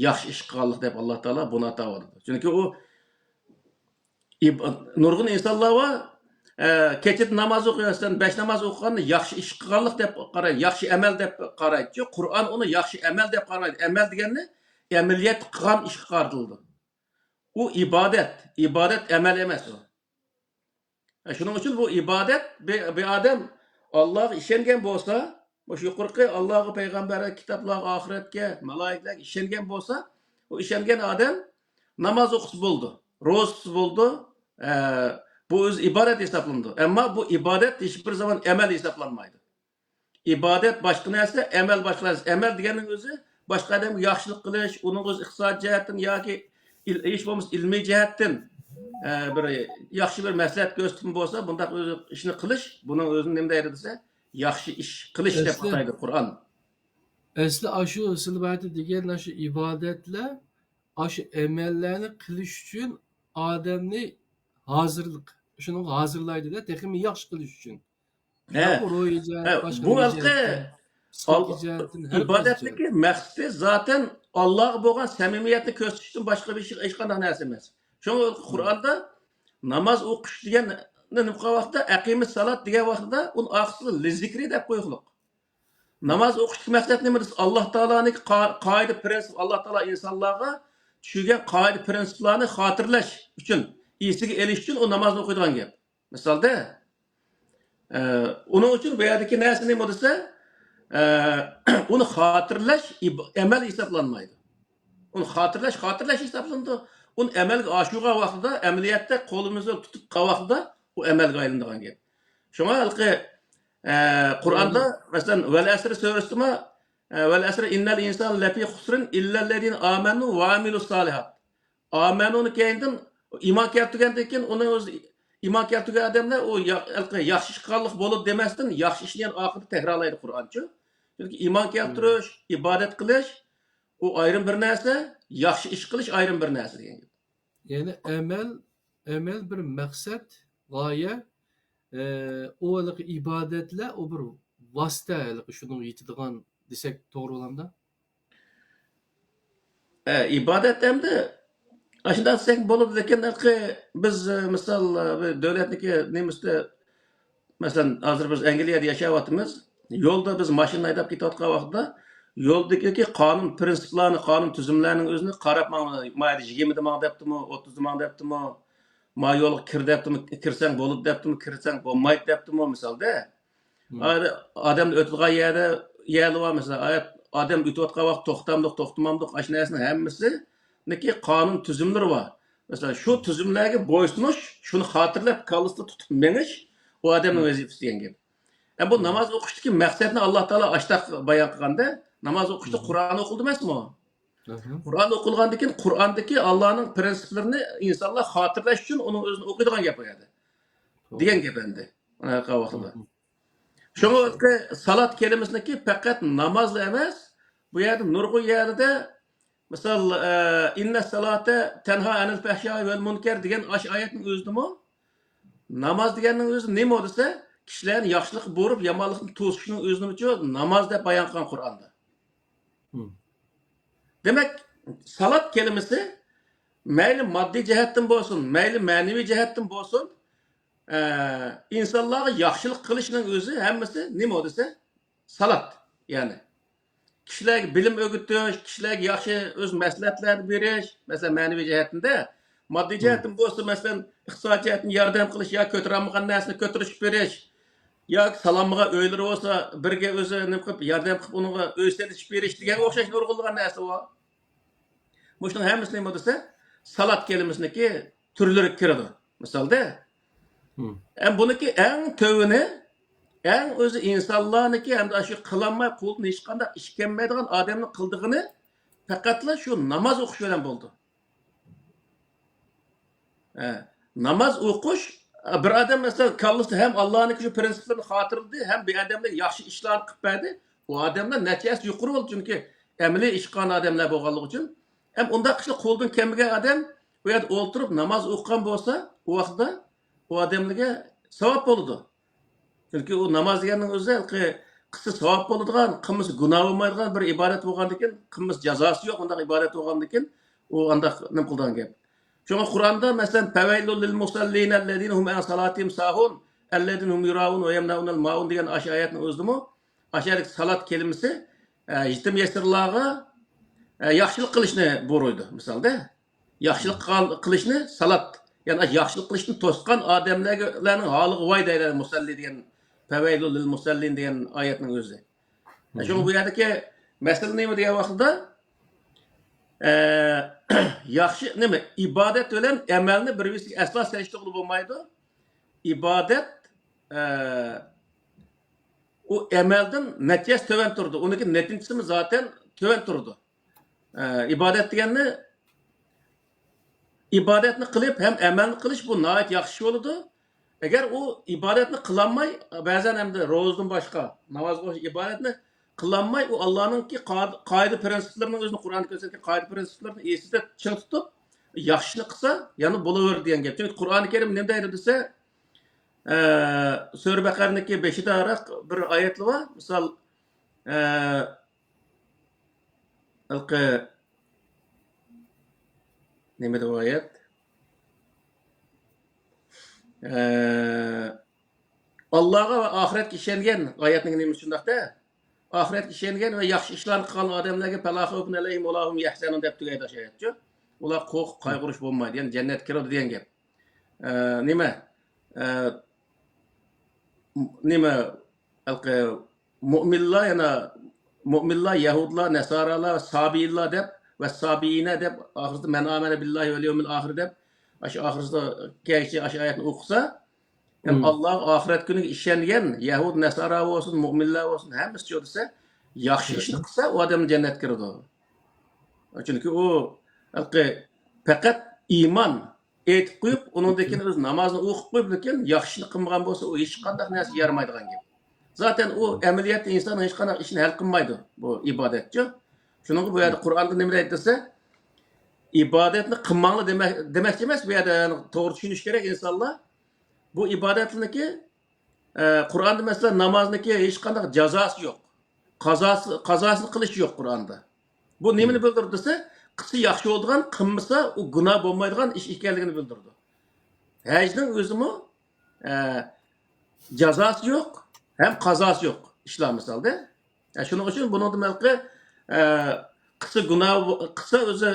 yaxshi ish qilganlik deb Alloh taolo buni atadi. Chunki u nurg'un insonlar va kechit namoz o'qiyotgan, 5 namoz o'qiganni yaxshi ish qilganlik deb qaraydi, yaxshi amal deb qaraydi. Qur'on uni yaxshi amal deb qaramaydi. Amal deganni amaliyat qilgan ish qartildi. U ibodat amal emas u. Shuning uchun bu ibodat bir odam Allohga ishongan bo'lsa, shu yuqorqi Allohga, payg'ambarga, kitoblarga, oxiratga, malaikalarga ishongan bo'lsa, u ishongan odam namoz o'qisa bo'ldi, ro'zasi bo'ldi, bu o'z ibodat hisoblanadi. Ammo bu ibodat hech bir zaman amal hisoblanmaydi. Ibodat boshqa narsa, amal boshqa narsa. Amal deganning o'zi boshqa odamga yaxshilik qilish, uning o'z iqtisodiy jihatdan yoki hech bo'lmasa ilmiy jihatdan bir yaxshi bir maslahat ko'rsatgan bo'lsa, bunday o'zi ishni qilish, buning o'zini nima deydi desa, yaxshi ish qilish deb ataydi Qur'on. Asli aşı silbati degan shu ibodatlar, aşı emellerini qilish uchun odamni hozirlik, shuni hozirlaydi-da, texmi yaxshi qilish uchun. Bu halqa ibodatdagi maqsadi zaten Allohga bo'lgan samimiyatni ko'rsatishdan boshqa bir hech qanday narsa emas. Shuning Qur'onda namoz o'qish degan nima vaqtda aqimis salat degan vaqtda uni oxirida lizikri deb qo'yilgan. Namoz o'qishning maqsadi nima desa, Alloh taolaning qoida prinsip, Alloh taolo insonlarga tushirgan qoida prinsiplarni xotirlash uchun, esiga elish uchun u namozni o'qiydigan gap. Misolda uning uchun bu yerdagi narsa nima desa, uni xotirlash amal hisoblanmaydi. Uni xotirlash hisoblanadi. Uni amalga oshirgan vaqtida, amaliyotda qo'limizni tutib qolgan vaqtida u amalga aylanadigan gap. Shunga halqi Qur'onda masalan val asr surasida val asr innal insana lafi khusrin illa allazina amanu va amilus solihat. Amanuni keyindan iymon keltirgandan keyin uni o'zi iymon keltirgan odamlar u yaxshi ish qilganlik bo'lib demasdan yaxshi ishni ham oxirida takrorlaydi Qur'onchi. Chunki iymon keltirish, ibodat qilish u ayrim bir narsa, yaxshi ish qilish ayrim bir narsa degan. Yani emel bir maksat, g'oya, o ibadetler o bir vasıta şunu yetadigan desek to'g'ri bo'lamda. İbadet hem de aşında desek bo'ladi lekin biz misol davlatniki nemisda masalan hozir biz Angliyada yashayapmiz. Yo'lda biz mashina haydab ketayotgan vaqtda yo'ldagi qonun prinsiplarini, qonun tuzumlarining o'zini qarab mayli 20 ming debdimi, 30 ming debdimi, ma yo'lga kir debdimi, kirsang bo'lib debdimi, kirsang bo'lmaydi debdimi misolda. Odam o'tgan yerda var mesela odam o'tayotgan vaqt to'xtamliq, to'xtamamliq ash narsaning hammasiniki qonun tuzumlari var. Mesela şu tuzumlarga bo'ysunish, shuni xotirlab kallasida tutib menish o odamning vazifasi degan gap. Bu namoz o'qishdagi maqsadni Alloh taolo ashtaq bayon qilganda, namoz o'qishda Qur'on o'qildi emasmi? Qur'on o'qilgandan keyin Qur'ondagi Allohning prinsiplarini insonlar xotirlash uchun uning o'zini o'qiydigan gap qo'yadi. Degan gap endi. Anaqa vaqtida. Şuna salat kelimesindeki fakat namazla emas, bu yerde nurgu yerde misal inne salate tenha anil fahşai vel munker degan aş ayetin özü mü? Namaz deganning o'zi nima desa, kishilarni yaxshilik bo'rib, yomonlikni to'sishning o'zini uchun namoz deb bayon qilgan Qur'onda. Demak, salat kelimasi mayli moddiy jihatdan bo'lsin, mayli ma'naviy jihatdan bo'lsin, insonlarga yaxshilik qilishning o'zi hammasi nima desa, salat. Ya'ni kishilarga bilim o'rgatish, kishilarga yaxshi o'z maslahatlar berish, masalan ma'naviy jihatda, moddiy jihatdan bo'lsa, masalan iqtisodiy jihatdan yordam qilish yoki ko'tarolmagan narsani ko'tarishib berish, yoki salomga o'ylari bo'lsa, birga o'zi nima qilib yordam qilib unga o'y setishib berish degan o'xshash nurg'ulgan narsa bor. Buning hammasi nima desa, salat kelimasiniki turlari kiradi. Misolda, buniki eng tövini, eng o'zi insonlarniki hamda shu qilolmay qo'lni hech qanday ish kelmaydigan odamning qildig'ini faqatla shu namoz o'qish bilan bo'ldi. Namoz o'qish bir odam masalan kallasida ham Allohning shu prinsiplarini xotirladi, ham bir odamga yaxshi ishlar qilib berdi. U odamlar natijasi yuqori bo'ldi chunki amaliy ish qilgan odamlar bo'lganligi uchun. Ham unda qishli qo'ldan kelmagan odam bu yerda o'tirib namoz o'qigan bo'lsa, u vaqtda o odamlarga savob bo'ladi. Chunki u namoz deganning o'zi qilsa savob bo'ladigan, qilmasa gunoh bo'lmaydigan bir ibodat bo'lgandan keyin, qilmasa jazosi yo'q undaq ibodat bo'lgandan keyin u undaq nima qilgan gap. Shunga Qur'onda masalan fawailul lil musallin alladina hum an salatihim sahun alladina hum yuraun va yamnaunal maun degan oyatning o'zimi ashalik salat kelimasi yetim yesirlarga yaxshilik qilishni buyurdi misolda. Yaxshilik qilishni salat, ya'ni yaxshilik qilishni to'sgan odamlarning holiga voy deydi musalli degan fawailul lil musallin degan oyatning o'zi. Shunga bu yerdagi masala nima degan vaqtda yaxshi nima ibodat bilan amalni bir-birisiga aslo solishtirib bo'lmaydi. Ibodat u amaldan natijasi to'van turdi. Uniki natijasi zaten to'van turdi. Ibodat deganni ibodatni qilib ham amalni qilish bu nihoyat yaxshi bo'ladi. Agar u ibodatni qilolmay, ba'zan hamda ro'zdan boshqa namoz o'qish ibodatni qilolmay, u Allohning qoida prinsiplarini o'zini Qur'onda ko'rsatgan qoida prinsiplarini esida ching tutib, yaxshini qilsa, yana bo'laver degan gap. Chunki Qur'oni Karim nima deydi desa, Sura Baqarniki 5-da bir oyatlar bor. Misol nima deb oyat? Allohga va oxiratga ishongan oyatning nimasi shundaqda? Oxiratga ishongan va yaxshi ishlarni qilgan odamlarga falahum alayhim va lahum yahsanun deb tugaydi oyatchi. Ular qo'rq qayg'urish bo'lmaydi, ya'ni jannatga kiradi degan gap. Nima mu'minlar yana mu'minlar, yahudlar, nasoralar, sabiylar deb va sabiyina deb oxirida man amana billahi val yawmil oxir deb shu oxirida kelchi shu oyatni o'qisa, ham Alloh oxirat kuniga ishongan yahud, nasora bo'lsin, mu'minlar bo'lsin, hammasi shu desa, yaxshi ishni qilsa, u odam jannatga kiradi. Chunki u faqat iymon aytib qo'yib, undan keyin o'z namozini o'qib qo'yib, lekin yaxshini qilmagan bo'lsa, u hech qanday narsa yaramaydigan gap. Zaten u amaliyotda inson hech qanday ishni hal qilmaydi bu ibodatchi. Shuning bu yerda Qur'onda nima deydi desa, ibodatni qilmanglar demoqchi emas. Bu yerda to'g'ri tushunish kerak insonlar. Bu ibodatniki Qur'onda masalan namozniki hech qanday jazosi yo'q. Qazosini qilish yo'q Qur'onda. Bu nimani bildirdi desa, qilsa yaxshi bo'ladigan, qilmasa u gunoh bo'lmaydigan ish ekanligini bildirdi. Hajning o'zimi jazosi yo'q, ham qazosi yo'q. İşler misalda. Shuning uchun buni demakki qilsa gunoh qilsa o'zi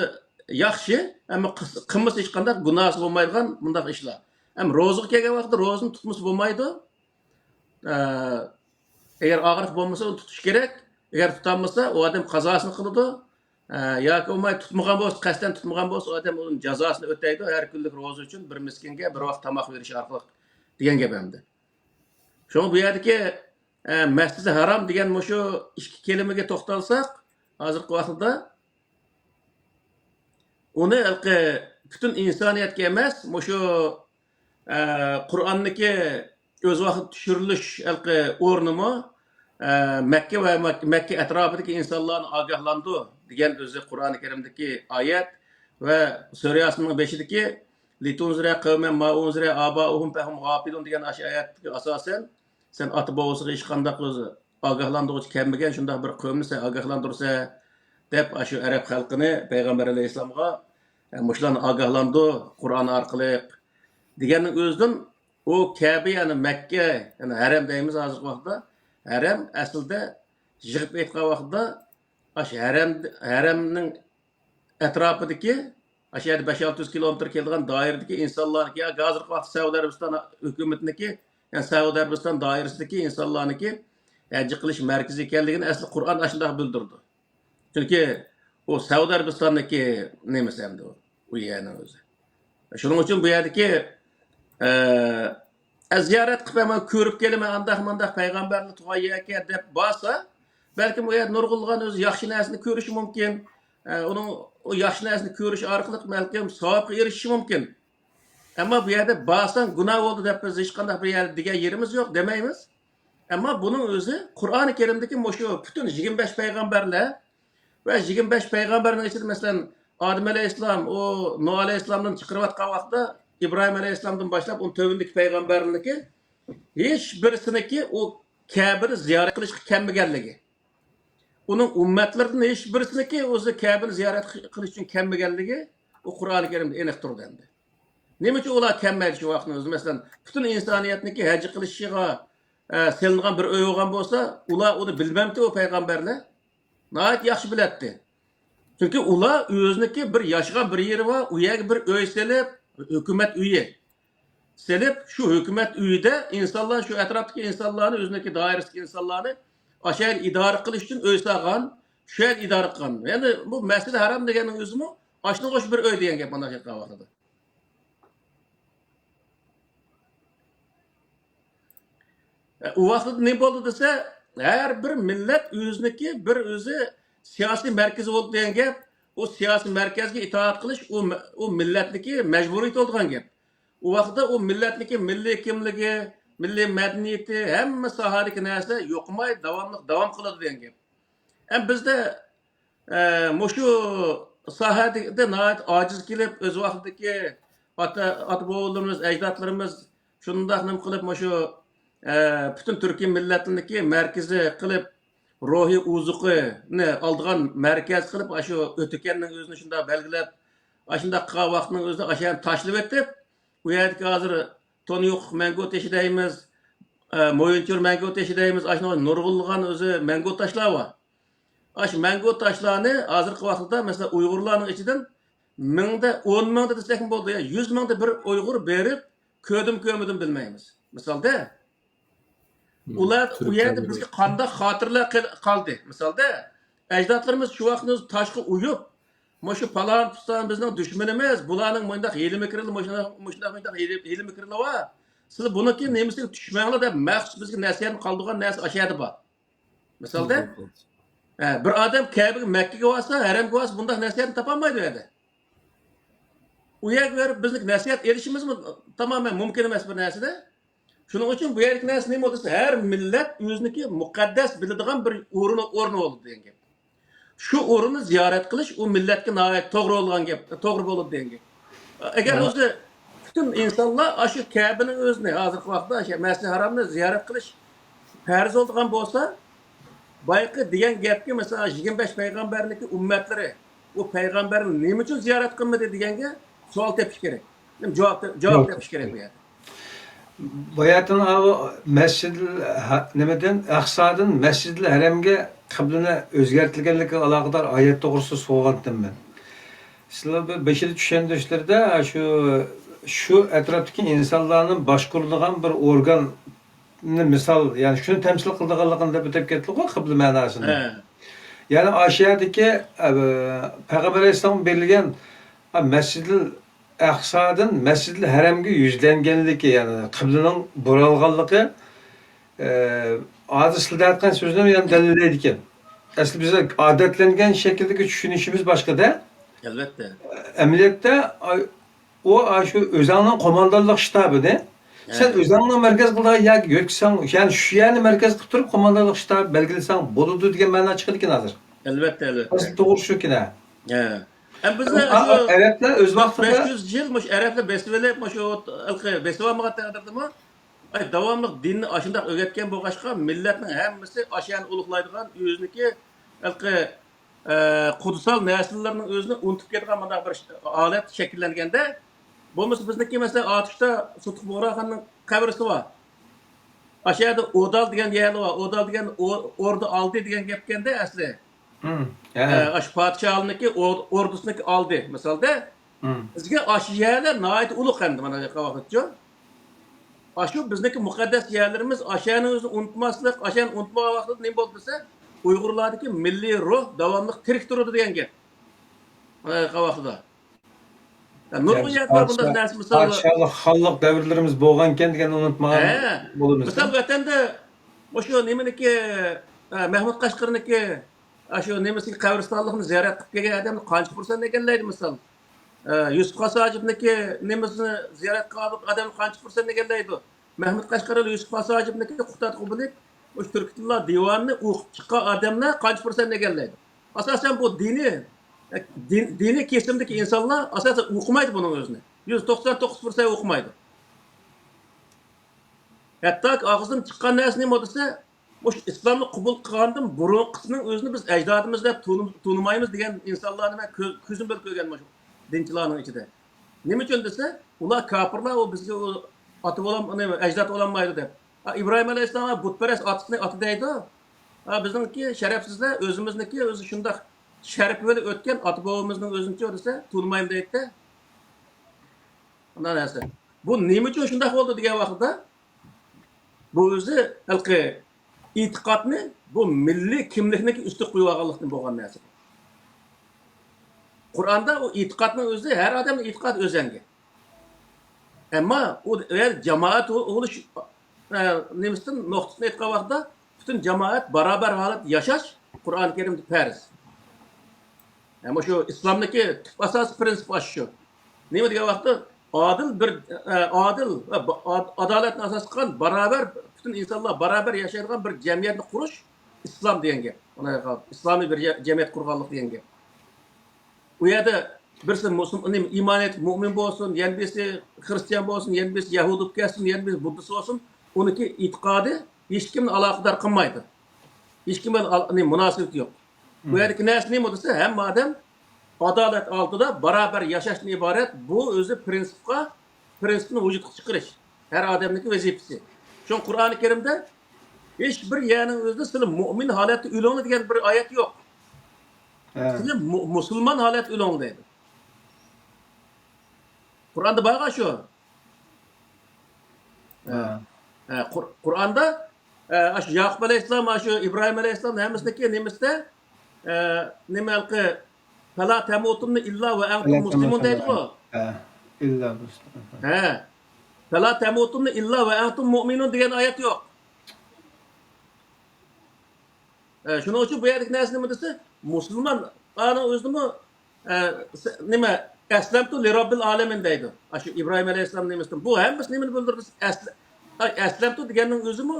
yaxshi, ammo qilmasa hech qanday gunohi bo'lmaydigan bunday ishlar. Ham ro'zaga kelgan vaqtda ro'zani tutmasa bo'lmaydi. Eğer og'riq bo'lmasa uni tutish kerak. Eğer tutamasa o odam qazosini qiladi. Yoki bo'lmay tutmagan bo'lsa, qasddan tutmagan bo'lsa, o odam uning jazosini o'taydi. Har kunlik ro'za uchun bir miskinga bir vaqt tomoq berish orqali degan gap hamda. Şoň bu yerdeki Mescid-i Haram degan şu ikki kelimaga to'xtalsak, hozirgi vaqtda uni bütün insoniyatga emas, şu Qur'onniki o'z vaqt tushirilish o'rnimi Makka va Makka atrofidagi insonlarni ogohlantirdi degan o'zi Qur'oni Karimdagi oyat va surasining 5idagi litunzira qawman ma unzira abauhum fahum ghafilun degan oyatga asosan sen ata bobosiga hech qanday o'zi ogohlantiruvchi kelmagan shunday bir qavmni sen ogohlantirsa deb shu arab xalqini payg'ambar alayhissalomga mushlarni ogohlantirdi Qur'on orqali deganning o'zidan o Kabe yani Mekke yani haram deymiz hozirgi vaqtda haram aslida yig'ib aytgan vaqtda shu haramning atrofidagi shu yerda 5-600 kilometr kelgan doiradagi insonlarniki hozirgi vaqt Saudiya Arabiston hukumatiniki yani Saudiya Arabiston doirasidagi insonlarniki hajji qilish markazi ekanligini asli Qur'on shunday bildirdi. Chunki o Saudiya Arabistonniki nemasi hamda u yerni o'zi. Shuning uchun bu yerdagi ziyorat qilib hemen ko'rib kelaman andaq payg'ambarni tug'ayga deb borsa, balkim u yer nurg'ulg'an o'zi yaxshi narsani ko'rishi mumkin. Uning o yaxshi narsani ko'rish orqali balkim savobga erishishi mumkin. Ama bu yerde bazen günah oldu deb biz hech qanday bir yer degan yerimiz yo'q demaymiz. Ama bunun o'zi Qur'oni Karimdagi şu bütün 25 payg'ambarlar va 25 payg'ambarning ichida masalan Adem alayhissalom, o Nuh alayhissalomdan chiqarayotgan vaqtda İbrahim alayhissalomdan boshlab uni tövündeki payg'ambarniki hech birisiniki o Ka'bani ziyorat qilishga kelmaganligi. Uning ummatlaridan hech birisiniki o'zi Ka'bani ziyorat qilish uchun kelmaganligi o Qur'oni Karimda aniq turdi endi. Nima uchun ular kelmaydi shu vaqtni o'zi? Masalan, butun insoniyatniki haj qilishiga selingan bir o'y bo'lgan bo'lsa, ular uni bilmamdi o payg'ambarlar. Nəhayət yaxshi biladi. Çünki ular o'ziniki bir yashagan bir yeri var, u yerga bir o'y selib, hukumat uyi. Selib şu hukumat uyida insonlar şu atrofdagi insonlarni o'ziniki doirasidagi insonlarni ashar idora qilish uchun o'y solgan, shu yer idora qilgan. Ya'ni bu Masjid-i Haram deganing o'zimi ashuna qo'sh bir o'y degan gap mana shu vaqtda. U vaqtda ne bo'ldi desa, her bir millet o'ziniki bir o'zi siyosiy markazi bo'ldi degan gap, o siyosiy markazga itoat qilish o millatniki majburiyat bo'lgan gap. U vaqtda o millatniki milliy kimligi, milliy madaniyati, hamma sohadagi narsa yo'qmay davom qiladi degan gap. Ham bizda shu sohada nihoyat ojiz kelib, o'z vaqtidagi ota bobolarimiz, ajdodlarimiz shundoq nim qilib shu bütün Türkiye milletindeki merkezi kılıp ruhi uzuqini aldığan merkez kılıp şu ötekeninin özünü şunda belgilep aşında qığa vaxtının özünü aşağıya taşlıp etip bu yerdeki hazır tonu yok mango teşideyimiz moyunçur mango teşideyimiz aşında nurgulluğun özü mango taşlar var. Aş mango taşlarını hazırki vaxtında mesela Uygurlarının içinden 10 mingde desek mi oldu ya 100 mingde bir Uygur berip kömüdüm bilmeyimiz. Misalda ular u yerda bizga qanday xotirlar qoldi. Misalda ajdodlarimiz shu vaqtni tashqi uyib, shu palon piston bizning dushmanimiz, bularning mundaq hili mikrli, mundaq hili mikrli va siz buniki nemisiga tushmanglar deb maxsus bizga nasihat qoldirgan narsa ashadi bor. Misalda bir odam Ka'baga Makkaga borsa, haramga borsa bundaq nasihatni topolmaydi edi. U yerga berib bizning nasihat erishimiz tamoman mumkin emas bir narsada. Şunun için bu yerlik neresi neyim olursa her millet özüneki mukaddes bildiğin bir uğrunu oldu deyen gap. shu o'rinni ziyorat qilish u millatga nihoyat to'g'ri bo'lgan gap, to'g'ri bo'ladi degan gap. Agar o'zi bütün insonlar shu Kabe'nin o'zini hozirgi vaqtda shu Masjid Haromni ziyorat qilish farz bo'lgan bo'lsa, bayqi degan gapga masalan 25 payg'ambarniki ummatlari u payg'ambarni nima uchun ziyorat qilmadi deganga savol tepish kerak. Javob tepish kerak bu yerda. Bayatın abi nimadan Aqsadan Mescid-i Haramga qiblini o'zgartirilganligiga aloqador oyat to'g'risida so'ragandim men. Sizlar bu 5-tushuntirishlarda shu atrofdagi insonlarning boshqarilgan bir organni misol, ya'ni shuni temsil qildiganligini deb o'tib ketdik-ku qibla ma'nosini. Ya'ni Oshiyadagi Payg'ambar alayhisalom berilgan Mescid-i Aqsadan Mescid-i Haramga yuzlanganligi, ya'ni qiblaning buralganligi hozir sizlar aytgan so'zni ham dalillaydi ekan. Asli biz odatlangan shakldagi tushunishimiz boshqada. Albatta. Amaliyotda o shu o'zingning qo'mondonlik shtabini sen o'zingning markaz qilgan yoki yo'ksang, ya'ni shu yerni markaz qilib turib qo'mondonlik shtabi belgilasang bo'ladi degan ma'no chiqadi ekan hozir. Albatta. To'g'ri shukina. Bizda Arablar o'z vaqtida 500 yil mush arablar besvelab mush besvamaga taqdirdimi? Davomli dinni ashundaq o'rgatgan bo'lg'achqa millatning hammasi ashani ulug'laydigan o'ziniki qudsal narsalarning o'zini unutib ketgan bunday bir holat shakllanganda bo'lmasa bizniki masalan otishda Sutq Bo'raxonning qabrisi bor. Ashada O'dal degan yer bor. O'dal degan ordu oldi degan gap kelganda asli. Ash podshohniki ordusiniki oldi. Misolda bizga ash yerlar nihoyat ulug' endi mana bu vaqtda. Ashu bizniki muqaddas yerlarimiz ashani o'zini unutmaslik, ashani unutmagan vaqtda nima bo'ldi desa, Uyg'urlardagi milliy ruh davomli tirik turadi degan gap. Mana bu vaqtda. Nurg'un yerlar bunday narsa misol xalq davrlarimiz bo'lgan ekan deganni unutmagan bo'lamiz. Misol vatanda o'sha nimaniki Mahmud Qashqarniki shu nemisiki qabristonlikni ziyorat qilib kelgan odamni qancha xursand ekanlaydi misol. Yusuf Qasojibniki nemisini ziyorat qilib odamni qancha xursand ekanlaydi. Mahmud Qashqarli Yusuf Qasojibniki Qutat Qubilik o'sha Turktillo divanini o'qib chiqqan odamlar qancha xursand ekanlaydi. Asosan bu diniy kesimdagi insonlar asosan o'qimaydi buning o'zini. 199% o'qimaydi. Hatto og'zidan chiqqan narsa nima desa, o'sha islomni qabul qilgandan burunqisining o'zini biz ajdodimiz deb tunimaymiz degan insonlarni men ko'zim bilib ko'rganman shu dinchilarning ichida. Nima uchun desa, ular kofirlar u bizga oti bo'lam, ajdod bo'lanmaydi deb. İbrahim Aleyhisselam butparast otisini oti deydi. Bizniki sharafsizlar o'zimizniki o'zi shunday sharaf bo'lib o'tgan ota bobomizning o'zincha desa, tunimaymiz deydi. Ana narsa. Bu nima uchun shunday bo'ldi degan vaqtda bu o'zi e'tiqodni, bu milliy kimlikniki usti qo'yib olganlikdan bo'lgan narsa. Qur'onda o e'tiqodning o'zi har odamning e'tiqodi o'zanga. Ammo u jamoat bo'lish nemisdan nuqtasini aytgan vaqtda butun jamoat barobar holat yashash Qur'oni Karimda farz. Ammo shu islomniki asosiy prinsip shu. Nima degan vaqtda adil adolatni asos qilgan barobar bütün insonlar barobar yashaydigan bir jamiyatni qurish islom degan gap. Mana islomiy bir jamiyat qurganlik degan gap. U yerda birisi musulmon iymon etib mu'min bo'lsin, yana birisi xristian bo'lsin, yana birisi yahudi bo'lsin, yana birisi buddist bo'lsin, uniki e'tiqodi hech kimni aloqador qilmaydi. Hech kim bilan munosabat yo'q. Bu yerdagi narsa nima desa, hamma odam adolat oldida barobar yashashdan iborat. Bu o'zi prinsipni vujudga chiqarish. Har odamning vazifasi. Shu Qur'oni Karimda hech bir yerning o'zida sizlar mu'min holatda o'linglar degan bir oyat yo'q. Sizlar musulmon holat o'linglar deydi. Qur'onda bor shu. Qur'onda shu Yaqub alayhissalom, shu İbrahim alayhissalom hammasiniki nemisda nimalqi fala tamutunna illa va antum muslimun deydi-ku. İlla muslimun. Fala tamutunna illa va antum mu'minun degan oyat yo'q. Shuning uchun bu yerdagi narsa nima desa, musulmon ana o'zini nima aslamtu li robbil alamin deydi. Shu İbrahim alayhissalom nemisdan bu hammasi nimani bildirdi? Aslamtu deganning o'zimi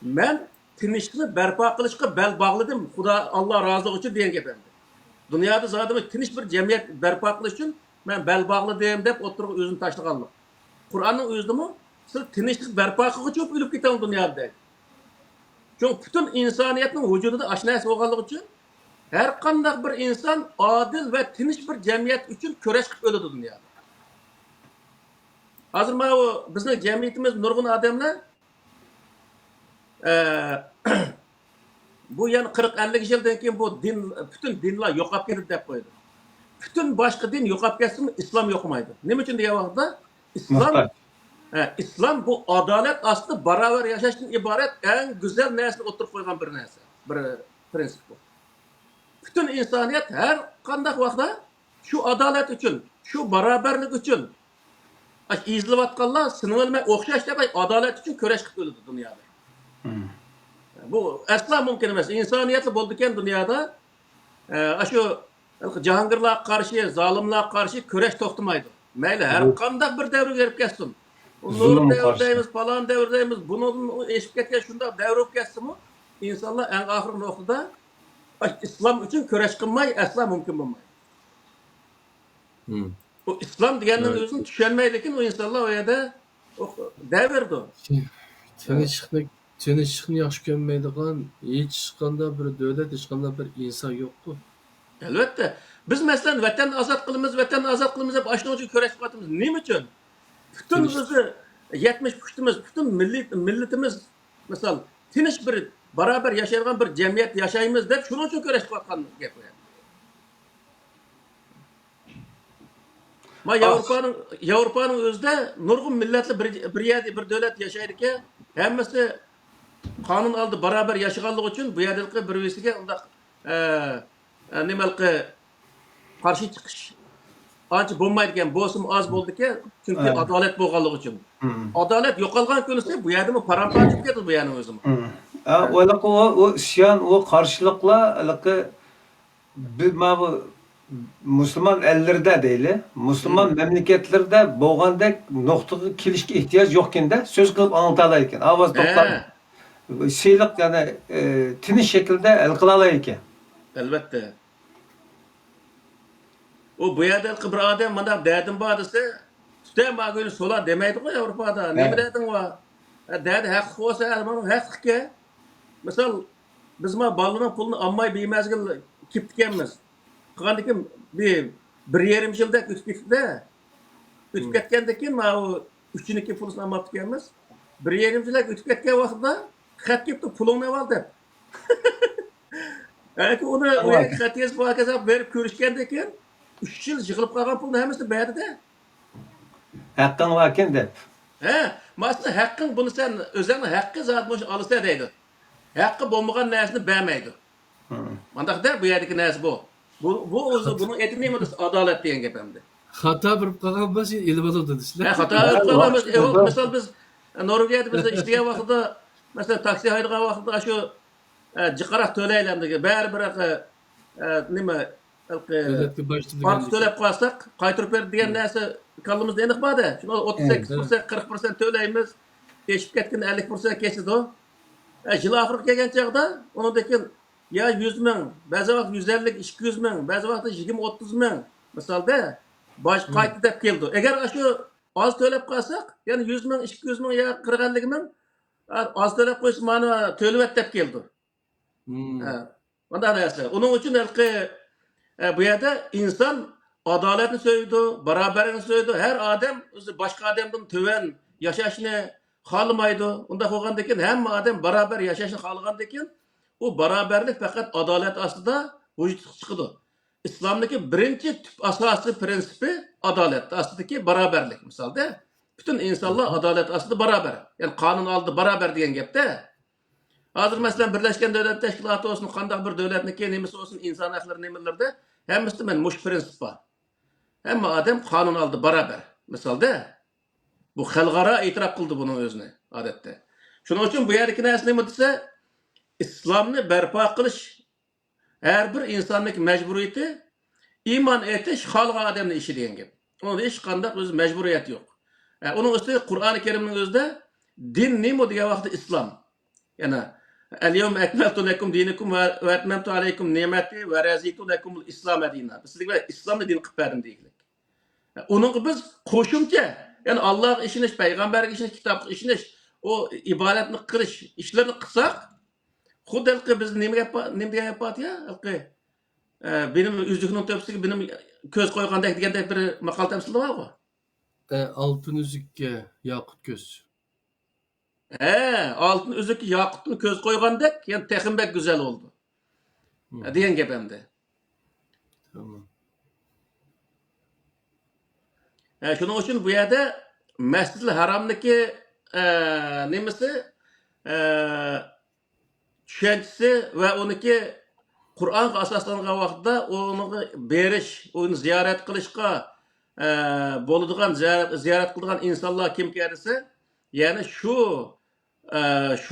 men tinchlikni barpo qilishga bel bog'ladim. Xudo Alloh roziligi uchun degan gap endi. Dünyada zaten tinch bir jamiyat barpo qilish uchun men bel bog'ladim deb o'tirib o'zini tashlaganlik. Qur'onning o'zidami siz tinchlik barpo qilg'uchi o'lib ketadi dunyoda. Çünkü bütün insaniyetin vücudunda aşinası bo'lganligi uchun her qanday bir insan adil ve tinch bir jamiyat uchun kurash qilib o'ladi dunyoda. Hozir mana bu bizning jamiyatimiz nurg'un odamlar bu yani 40-50 yıldan keyin bu din, bütün dinler yo'qolib ketdi deb qo'ydi. Bütün başka din yo'qolib ketsin, İslam yo'qolmaydi. Nima uchun degan vaqtda İslam bu adalet aslında beraber yaşashdan ibaret en güzel narsa o'tirib qo'ygan bir narsa, bir prinsip bu. Bütün insaniyet her qanday vaqtda şu adalet için, şu beraberlik için izleyotganlar sinilmay o'xshash deb adalet için kurash qilib o'ladi dunyoda. Bu asla mümkün emas. İnsaniyetli bo'ldikan dunyoda şu Cahangirlarga qarshi, zolimlarga qarshi kurash to'xtamaydi. Mayli har qanday bir davr kelib ketsin. Nur devrdeyiz, falan devrdeyiz. Bunu eşip ketken şunda devre kesimi insanlar en ahir noktada İslam için kurash qilmay asla mümkün bo'lmaydi. Bu İslam deganning o'zini tushunmaydikin o insanlar o yerda davrdi. Tinchlikni yaxshi ko'rmaydigan hech qanday bir davlat, hech qanday bir inson yo'qku. Elbette. Biz mesela vatanni azod qilamiz deb ashuna uchun kurash qilyapmiz. Nima uchun? Bütün bizi 70 kuştumuz, bütün milletimiz mesela tinch bir beraber yaşayan bir cemiyet yaşayımız deb şunun için kurash qilayotgan gap. Ma Avrupa'nın özde nurg'un milletli bir yerde bir devlet yaşayırken hemmesi kanun aldı beraber yaşaganlık için bu yerdeki bir birisiga unda nimalqi qarshi chiqish ancha bo'lmaydigan bosim az bo'ldiki chunki adolat bo'lganligi uchun. Adolat yo'qolgan kunisi bu yerdami paramparcha chiqib ketdi bu yerning o'zimi. O isyon, o qarşılıkla bu Müslüman ellerinde değil, Müslüman memleketlerde boğandek noktaya kilişki ihtiyaç yokken de söz kılıp anlatalayken, avaz toplar, şeylik yani tiniş şekilde el kılalayken. Elbette. O bu yerda bir odam mana derdim bor desa, tutayım bag'ini sola demaydi qo'y Avrupa'da. Nima derding va? Derdi haq bo'lsa, mana haqqa. Misol biz ma bolaning pulini olmay bemazgil ketganmiz. Qilgandikim bir yarim yilda o'tib ketdi. O'tib ketgandan keyin ma u 3-2 pulini olmab ketganmiz. Bir yarim yil o'tib ketgan vaqtda xat kelibdi, pulingni ol deb. Belki onu xat yozib pakazab berib ko'rishgandan keyin 3 yil yig'ilib qolgan pulni hammasini berdi-da. Haqqing varken deb. Masna haqqing buni sen o'zingning haqqi zot bo'sh olsa deydi. Haqqi bo'lmagan narsani bermaydi. Mandaqda bu yerdagi narsa bu. Bu o'zi buni aytmaymi adolat degan gap hamda. Xato birib qolgan bo'lsa ilib oladi sizlar. Xato birib qolganmiz. Misol biz Norvegiyada biz ishlagan vaqtda, masalan taksi haydagan vaqtda shu jiqaroq to'laylar degan baribir nima Parti to'lab qo'ysak, qaytarib ber degan narsa kallimizda aniq borda. Shuni 38%, 40% to'laymiz. Teshib ketgan 50% kesidi. Yil oxiriga kelgan chaqda undan keyin ya 100 ming, ba'zi vaqt 150, 200 ming, ba'zi vaqt 20-30 ming misolda bosh qaytdi deb keldi. Agar shu oz to'lab qolsak, ya'ni 100 ming, 200 ming ya 40 ming oz to'lab qo'ysa mana to'lab deb keldi. Bunday narsa. Uning uchun bu yerda inson adolatni so'ydi, barobarlikni so'ydi. Har odam o'zi boshqa odamdan to'van yashashni xohlamaydi. Unda bo'lgandan keyin hamma odam barobar yashashni xohlagandan keyin u barobarlik faqat adolat ostida vujudga chiqadi. Islomdagi birinchi asosiy prinsipi adolat, ostidagi barobarlik. Misolda bütün insonlar adolat ostida barobar. Ya'ni qonun oldida barobar degan gapda. Hozir masalan Birlashgan Davlatlar Tashkiloti olsun, qanday bir davlatniki nimasi olsun, inson haqlari nimalarda hammasida men mush prinsip bor. Hamma odam qonun oldida barobar. Misolda bu xalqaro e'tirof qildi buni o'zini odatda. Shuning uchun bu yerdagi narsa nima desa, islomni barpo qilish har bir insonning majburiyati, iymon etish xalqaro odamning ishi degan gap. Unda hech qanday o'z majburiyati yo'q. Uning ustiga Qur'oni Karimning o'zida din nima degan vaqtda islom. Yana El-yevme ekmeltu lekum dinikum ve etmemtu aleykum nimeti ve rezitu lekumul İslam dina. Sizlarga İslam dinini qilib berdim deylik. Onun biz qo'shimcha, ya'ni Allohga ishonish, payg'ambarga ishonish, kitobga ishonish, o ibodatni qilish ishlarini qilsak, xuddi biz nima deyapti ya? Benim üzükünün tepsisi benim köz koygandek degandek bir maqal temsili var-ku. Altın üzükке yakut göz. Altın üzük yakutun köz koygandek, yani texim bek güzel oldu. Diyen gep endi. Tamam. Şunun için bu yerde Mescid-i Haram'daki nemesi tushunchisi ve oniki Qur'onga asoslangan vaqtda onu berish, onu ziyorat qilishga bo'ladigan ziyorat qiladigan insonlar kimki desa, ya'ni shu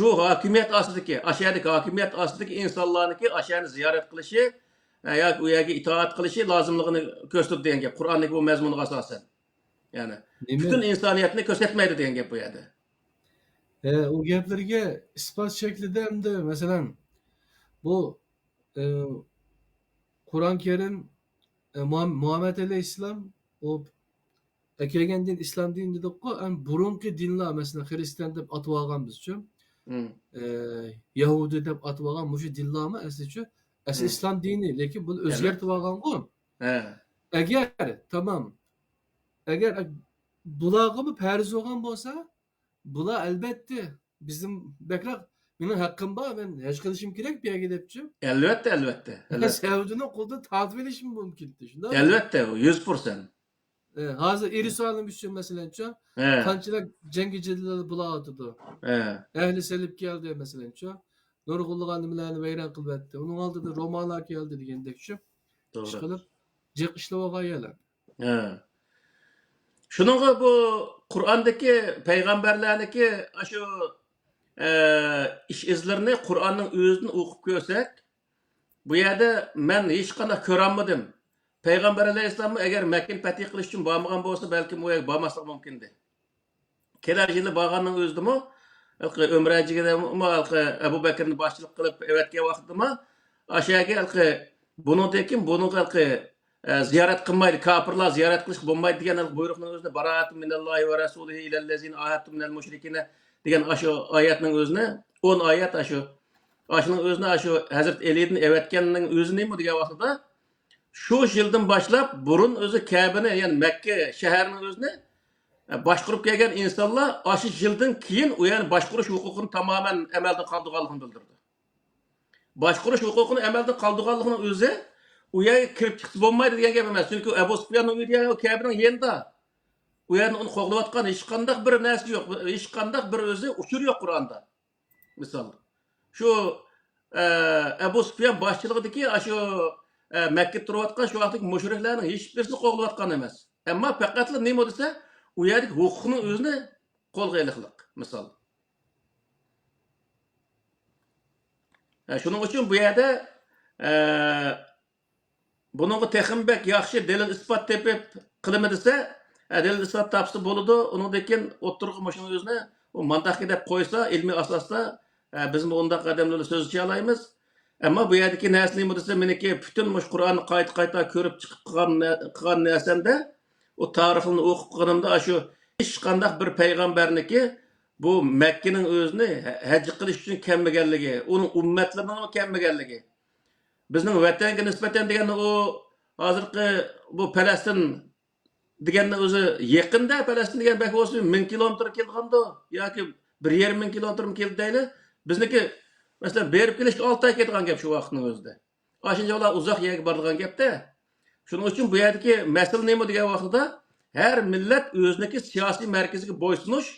hokimiyat ostidagi, ashadagi hokimiyat ostidagi insonlarniki ashani ziyorat qilishi yoki u yerga itoat qilishi lozimligini ko'rsatib degan gap. Qur'ondagi bu mazmunga asosan. Ya'ni bütün insoniyatni ko'rsatmaydi degan gap bu yerda. O gaplarga isbot shaklida hamda masalan bu Kur'an-ı Kerim Muhammed Aleyhisselam o kelgan din İslam dini dedik-ku, burunki dinlar mesela Hristiyan deb atib olgan bizcha, Yahudi deb atib olgan mushu dinlarmi aslicha? Asli İslam dini, lekin buni o'zgartib olgan-ku. Agar tamam. Agar bularga farz bo'lgan bo'lsa, bular albatta bizim bekrak mening haqqim bor, men haj qilishim kerak bu yerga debchi. Albatta. Saudini qo'lda tortib olishim mumkin. Shunday. Albatta, 100%. Hozir Yerusalim uchun masalancha qanchalar jangi jadallar bulardi. Ahli salib keldi masalancha. Nurg'ulg'an nimalarni vayron qilibdi. Uning oldida romanlar keldi degandekchi. To'g'ri. Qilib jiq ishlab olganlar. Şununla bu Kur'an'daki peygamberlerdeki şu iş izlerini Kur'an'ın özünü okup görsek, bu yerde ben hiç kadar köremmedim. Peygamber Aleyhisselam'ı eğer Mekke'ni fethi kılış için bağmagan olsa belki bu yer bağmasak mümkündü. Keler yılı bağanın özü mü? Ömreci'de Ebu Bekir'in başçılık kılıp evetke vakti mi? Aşağıya bunu dekim, bunu ziyaret kılmaydı, kafirler ziyaret kılış bulmaydı diyen buyruğunun özüne baraatun minallahi ve rasulihi ilellezine ahadtum minel müşrikine diyen aşı ayetinin özüne 10 ayet aşının özüne Hazreti Ali'nin evetkeninin özüne mi diye vaxtıda şu yıldan başlap burun özü Kabe'ne yani Mekke şehrinin özüne başkurup gelgen insanlar aşı yıldan keyin o yani başkuruş hukukunu tamamen emelden kaldırganlığını bildirdi. Başkuruş hukukunu emelden kaldırganlığının özü o yer kirip çıkısı bulmaydı diye gelmemez. Çünkü Ebu Sufyan'ın ürüye o Kabe'nin yanında. O yerin onu qoğluvatkan hiç kandak bir nesli yok. Hiç kandak bir özü uçur yok Kur'an'da. Misal. Şu Ebu Sufyan başçılığındaki şu Mekke duruvatkan şu vaxtaki müşriklerin hiçbirisini qoğluvatkan emez. Ama faqatla neymi dese o yerdeki hukukunun özünü qol qeyliqlik. Misal. Şunun için bu yerde bunun texim bek yaxşı delil ispat tepip qılımı dese, delil ispat tapsı boludu. Onun dekin oturğu maşının özüne o mantak edip koysa, ilmi asasda bizim onda qademleri söz çalayımız. Ama bu yerdeki nesli dese, meneki bütün muş Kur'an'ı qayta körüp çıkıp qıgan nesemde o tarixini okup qınımda şu hiç qandaq bir peygamberniki bu Mekke'nin özünü hacı qilish üçün kemmegenligi, onun ümmetlerinin kemmegenligi. Bizning vatanga nisbatan degan o hozirgi bu Falastin deganning o'zi yaqinda Falastin degan bak bo'lsa 1000 kilometr kelganda yoki 1,5 kilometr keldi deyli. Bizniki masalan berib kelishga 6 oy ketgan gap shu vaqtning o'zida. Ashuncha ular uzoq yerga boradigan gapda. Shuning uchun bu yerdagi masala nima degan vaqtda har millat o'ziniki siyosiy markaziga bo'ysunish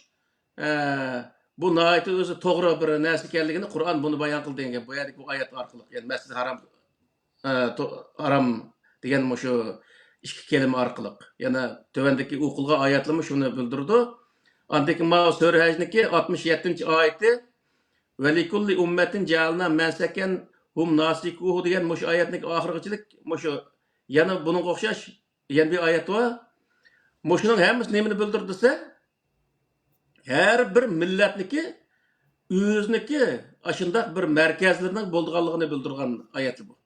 bu nihoyatda o'zi to'g'ri bir narsa ekanligini Qur'on buni bayon qildi degan gap. Bu yerdagi bu oyat orqali, ya'ni Masjid Haram degan shu ikki kelima orqali. Yana tövendeki o'qilgan oyatlarni shuni bildirdi. Andaki ma sura Hajniki 67-oyati ve likulli ummetin ja'alna mansakan hum nasikuhu degan shu oyatning oxirgichilik shu yana bunga o'xshash yana bir oyat var. Shuning hammasi nimani bildirdi desa, her bir millatniki o'ziniki aşındaq bir mərkəzlərinin bolduğanlığını bildirgan ayet bu.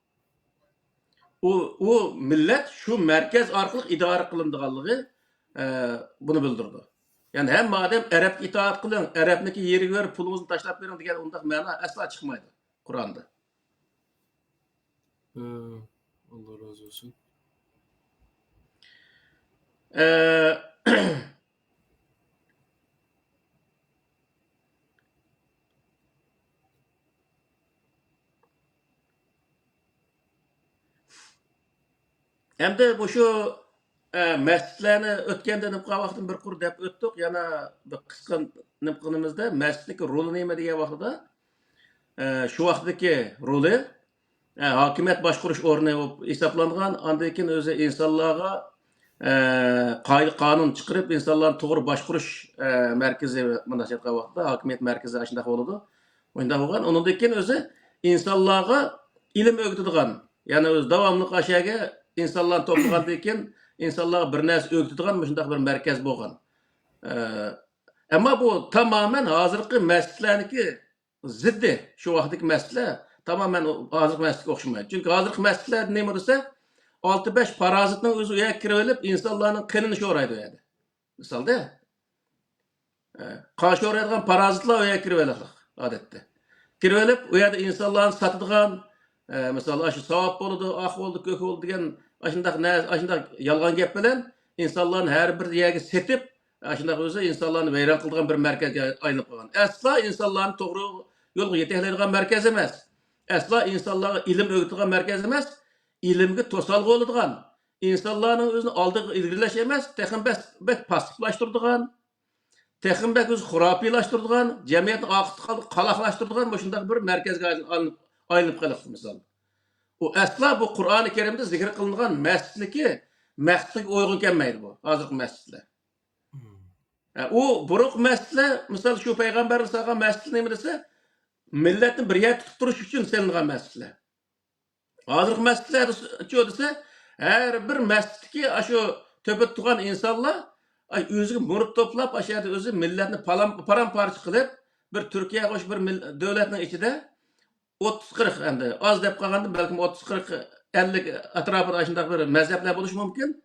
O millet şu mərkəz arqılıq idare qılındıqanlığı bunu bildirdi. Yani hem madem Arap itaat qılın, Arapniki yeri görüp pulunuzu taşlap verin degan undaq məna asla çıkmaydı Kur'an'da. Allah razı olsun. Hem de bu şu mescidlerini ötkende nipqa vaqtin bir kur dep öttük. Yana bir kısqa nipqinimizde mescidlik rolü neyme diye vaqtida şu vaqtdaki rolü hakimiyet başkuruş ornu hesaplangan. Andakin özü insanlarga kanun çıkarıp insanların toğru başkuruş merkezi münasebetga vaqtida hakimiyet merkezi aşındaq boludu. Onda bolgan. Onundakin özü insanlarga ilim öğütüdügan. Yani öz davamlıq aşağı insanlar toplagandan keyin insanlarga bir narsa öğütüdügan şundaq bir merkez bolgan. Ama bu tamamen hazırkı mescidlerniki ziddi. Şu vaqtdaki mescidler tamamen hazırkı mescidga o'xshamaydi. Çünkü hazırkı mescidler nima desa 6-5 parazitning o'zi uyaga kirib olib insonlarning qinini sho'raydi u yerda. Misolda qon sho'raydigan parazitlar uyaga kirib oladi odatda. Kirib olib u yerda insonlarni sotadigan mesela şu savap bo'ldi, oq bo'ldi, ko'k bo'ldi degan ashundaq yolg'on gap bilan insonlarni har bir yerga setib, ashundaq o'zi insonlarni vayron qiladigan bir markazga aylanib qolgan. Asla insonlarni to'g'ri yo'lga yetaklaydigan markaz emas. Asla insonlarga ilm o'rgatadigan markaz emas. İlimge tosalgı oladigan, insonlarning o'zini oldiga ilgirlash emas, texin bek pasiflashtiradigan, texin bek o'zi xurofiylaştiradigan, jamiyatni qalaqlashtiradigan shunday bir markazga aylanib qoladi misol. U asla bu Qur'oni Karimda zikr qilingan masjidniki maqsadga uyg'un kelmaydi bu, hozirgi masjidlar. U buruq masjidlar, misol shu payg'ambar salgan masjid nima desa, millatni bir yerda tutib turish uchun selingan masjidlar. Hazırki mescidler dese her bir mescidki şu töbet tuğan insanlar özü murit toplap aşağıda özü milletini paramparça kılıp bir Türkiye hoş bir devletin içinde 30-40 hem de az dep kalgandı belki 30-40-50 atrafında aşındaki bir mezhepler buluş mümkün.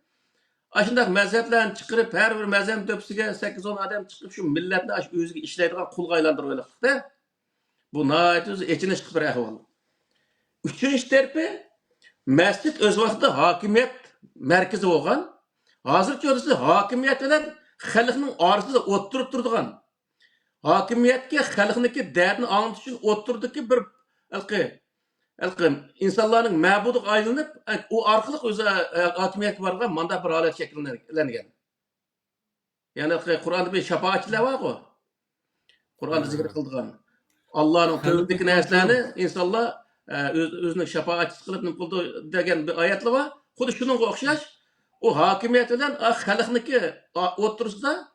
Aşındaki mezheplerini çıkarıp her bir mezhep töpsüge 8-10 adam çıkıp şu milletini özü işleydiğen kulga aylandırıyorlar da. Bu nahayet özü içine çıkıp bir ahval. Üçüncü terpi, mescid öz vaqtida hakimiyet merkezi bo'lgan. Hozircha o'zi hakimiyet bilan xalqning orasida o'tirib turadigan. Hakimiyetga xalqniki dardini anglatish uchun o'tirdiki bir insonlarning ma'budiga aylanib, u orqali o'zi hakimiyetga borgan manda bir holat shakllangan. Ya'ni Qur'onda bir shafoatchilar bor-ku. Qur'onda zikr qildigan. Allohning tövbedeki narsalarni insonlar özünü şefaatçisi kılıp ne kıldı degen bir ayetli var. Kudu şunun okşaş. O hakimiyet bilen halkniki otursa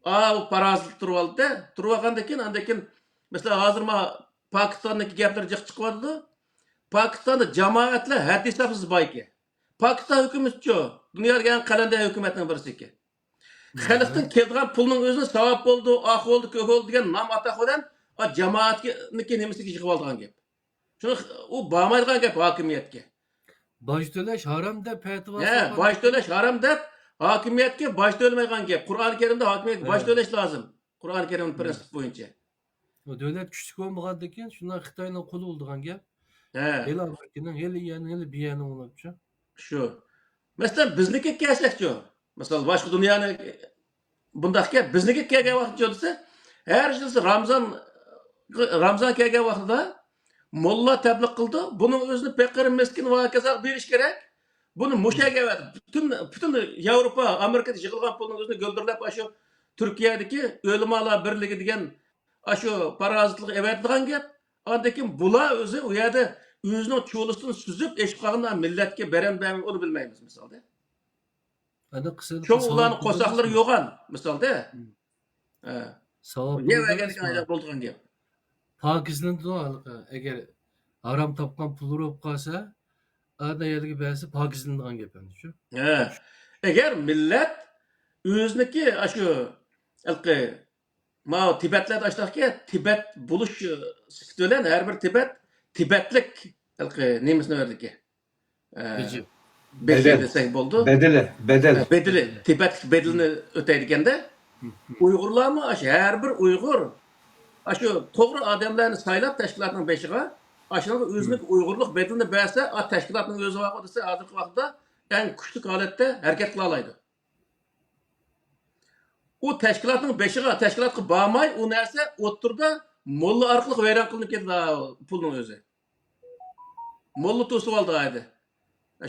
o parazit turvaldı. Turvagandakin andakin mesela hazır ma Pakistan'daki gaplar çıkmadı. Pakistan'da cemaatler hadisafsız bayki. Pakistan hükümeti dünyada gelen kalender hükümetinin birisi ki. Halkın keldiğen pulunun özüne savap oldu, ak oldu, kök oldu degen nam atak olan o cemaatniki nemisi ki çıkıp aldığın gibi. Şunu o bağmaydigan gap hakimiyetke. Baş töleş haram dep petva. Baş töleş haram dep hakimiyetke baş tölemeyen gap. Kur'an-ı Kerim'de hakimiyet baş töleş lazım. Kur'an-ı Kerim'in prensip boyunca. O devlet küçük olmagandan keyin şundan Xitoyning quli bo'ldigan gap. He. Amerikaning heli biyani olapça. Şu. Mesela bizniki kelsek mesela başka dünyanın bundaq gap bizniki kelgan vaqt desa her yıl Ramazan kelgan vaqtida Molla tebliğ kıldı. Bunun özünü Pekker'in meskin vakıza bir iş gerek. Bunu muşaga verdi. Bütün Avrupa, Amerika'da yığılgan pulun özünü göldürülüp aşı Türkiye'deki ölümalar birliği degen aşı parazitlik everdigan gap. Andakin bula özü o yerde özünün çoğulusunu süzüp eşip kalganda milletke beren onu bilmeyimiz misalda. Çok ulanın kosakları yoğan misalda. Ne vergelik ancak bolduğun gap. Pakistan'da eğer haram tapkan pulur olup kalsa ada yergi belsi Pakistan'dan gepen şu. Eğer millet özüneki aşı Ma Tibetler açtaki Tibet buluş sıfatı bilen her bir Tibetlik nemisini verdi ki. Beci. Beji Bedel. desek buldu. Bedel. Bedeli, Tibet bedelini öteydigende Uygurlar mı? Her bir Uygur şu toğru adamlarını saylap teşkilatının beşiğe aşağıda özünün Uygurluk bedelini verse o teşkilatının özü vakı dese hazırki vakıda en küçük halette hareket kılalaydı. O teşkilatın beşiğe teşkilatı bağmay o nerse oturda molla arkalık veren kılınıp ketdi pulun özü. Molla tosu aldı haydi.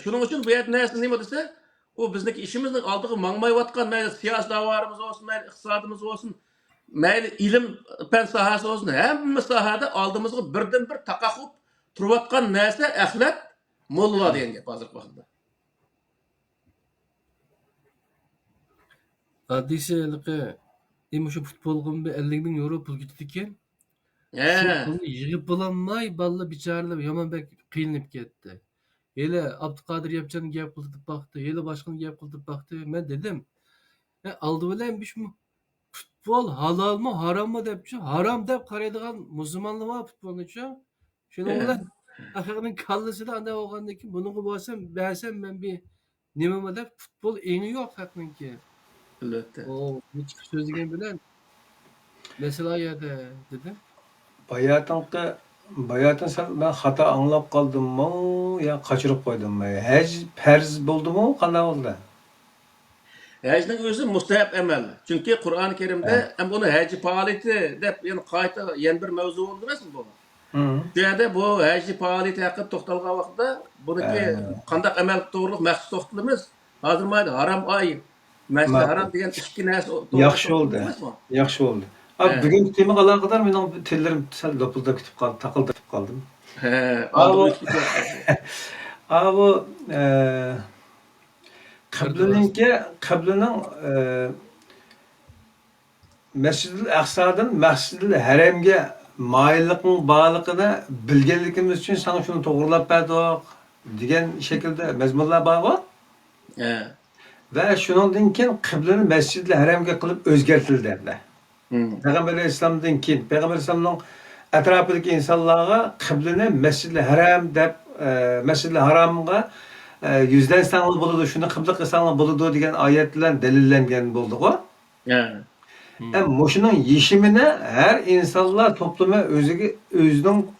Şunun için bu yer neresi neyim dese o bizdeki işimizin aldığı mangmay vatkan mayli siyasi davarımız olsun, mayli iktisadımız olsun, mayli ilim pen sahası olsun, hem sahada aldığımızı birden bir takakup turvatkan nerse ahlak molla diyen gap hazır vakıda. Hadiseliqi endi shu futbolga 50 ming euro pul ketdikan. Shu He. pulni yig'ib bo'lolmay balla bichoralar yomon bek qiynalib ketdi. Hele Abdulqodir Yapchanni gap qildirib boqdi, hele boshqani gap qildirib boqdi. Men dedim, aldi bilan bu futbol halalmi, harommi debchi, harom deb qaraydigan musulmonlar bor futbolnichi. Shuning bilan axirning kallasida anda bo'lgandan keyin bunga bersam men bir nima deb futbol eni yo'q haqninki. Elbette. O bu chiqish so'zlagan bilan mesela yerde dedim. Bayatın sen ben hata anlap kaldım mı ya kaçırıp koydum mu? Hec perz buldu mu? Kanal oldu. Hec'nin özü mustahap emel. Çünkü Kur'an-ı Kerim'de hem bunu hec faaliyeti dep yani kayta yeni bir mevzu oldu mi bu? Hı. Şöyle bu hec faaliyeti hakkında toxtalgan vaqtda buniki qandaq amal to'g'riliq maxsus to'xtalamiz. Hozir mayli haram ay, masjid haram degan ikki narsa Yaxşı oldu. Yaxşı oldu. Abi Evet. bugün tema alakadar benim tellerim sel doppelda kütüp kaldı, takıldı kaldım. He, Abi aldım bu Kıble'nin Mescid-i Aksa'dan Mescid-i Harem'ge maillikin bağlılıkını bilgelikimiz için sana şunu doğrulap verdik degan şekilde mezmunlar var. He. Ve şundan keyin Kıble'ni Mescid-i Harem'ge kılıp özgertildi derler. Peygamber İslam'dan keyin Peygamber İslam'ın etrafındaki insanlara Kıble'ni Mescid-i Harem deb Mescid-i Haram'a yüzden sanlı buludu, şunu Kıble kısanlı buludu degan ayet bilen delillengen bulduk o. He. Hem şunun yeşimine her insanlar toplumu özünün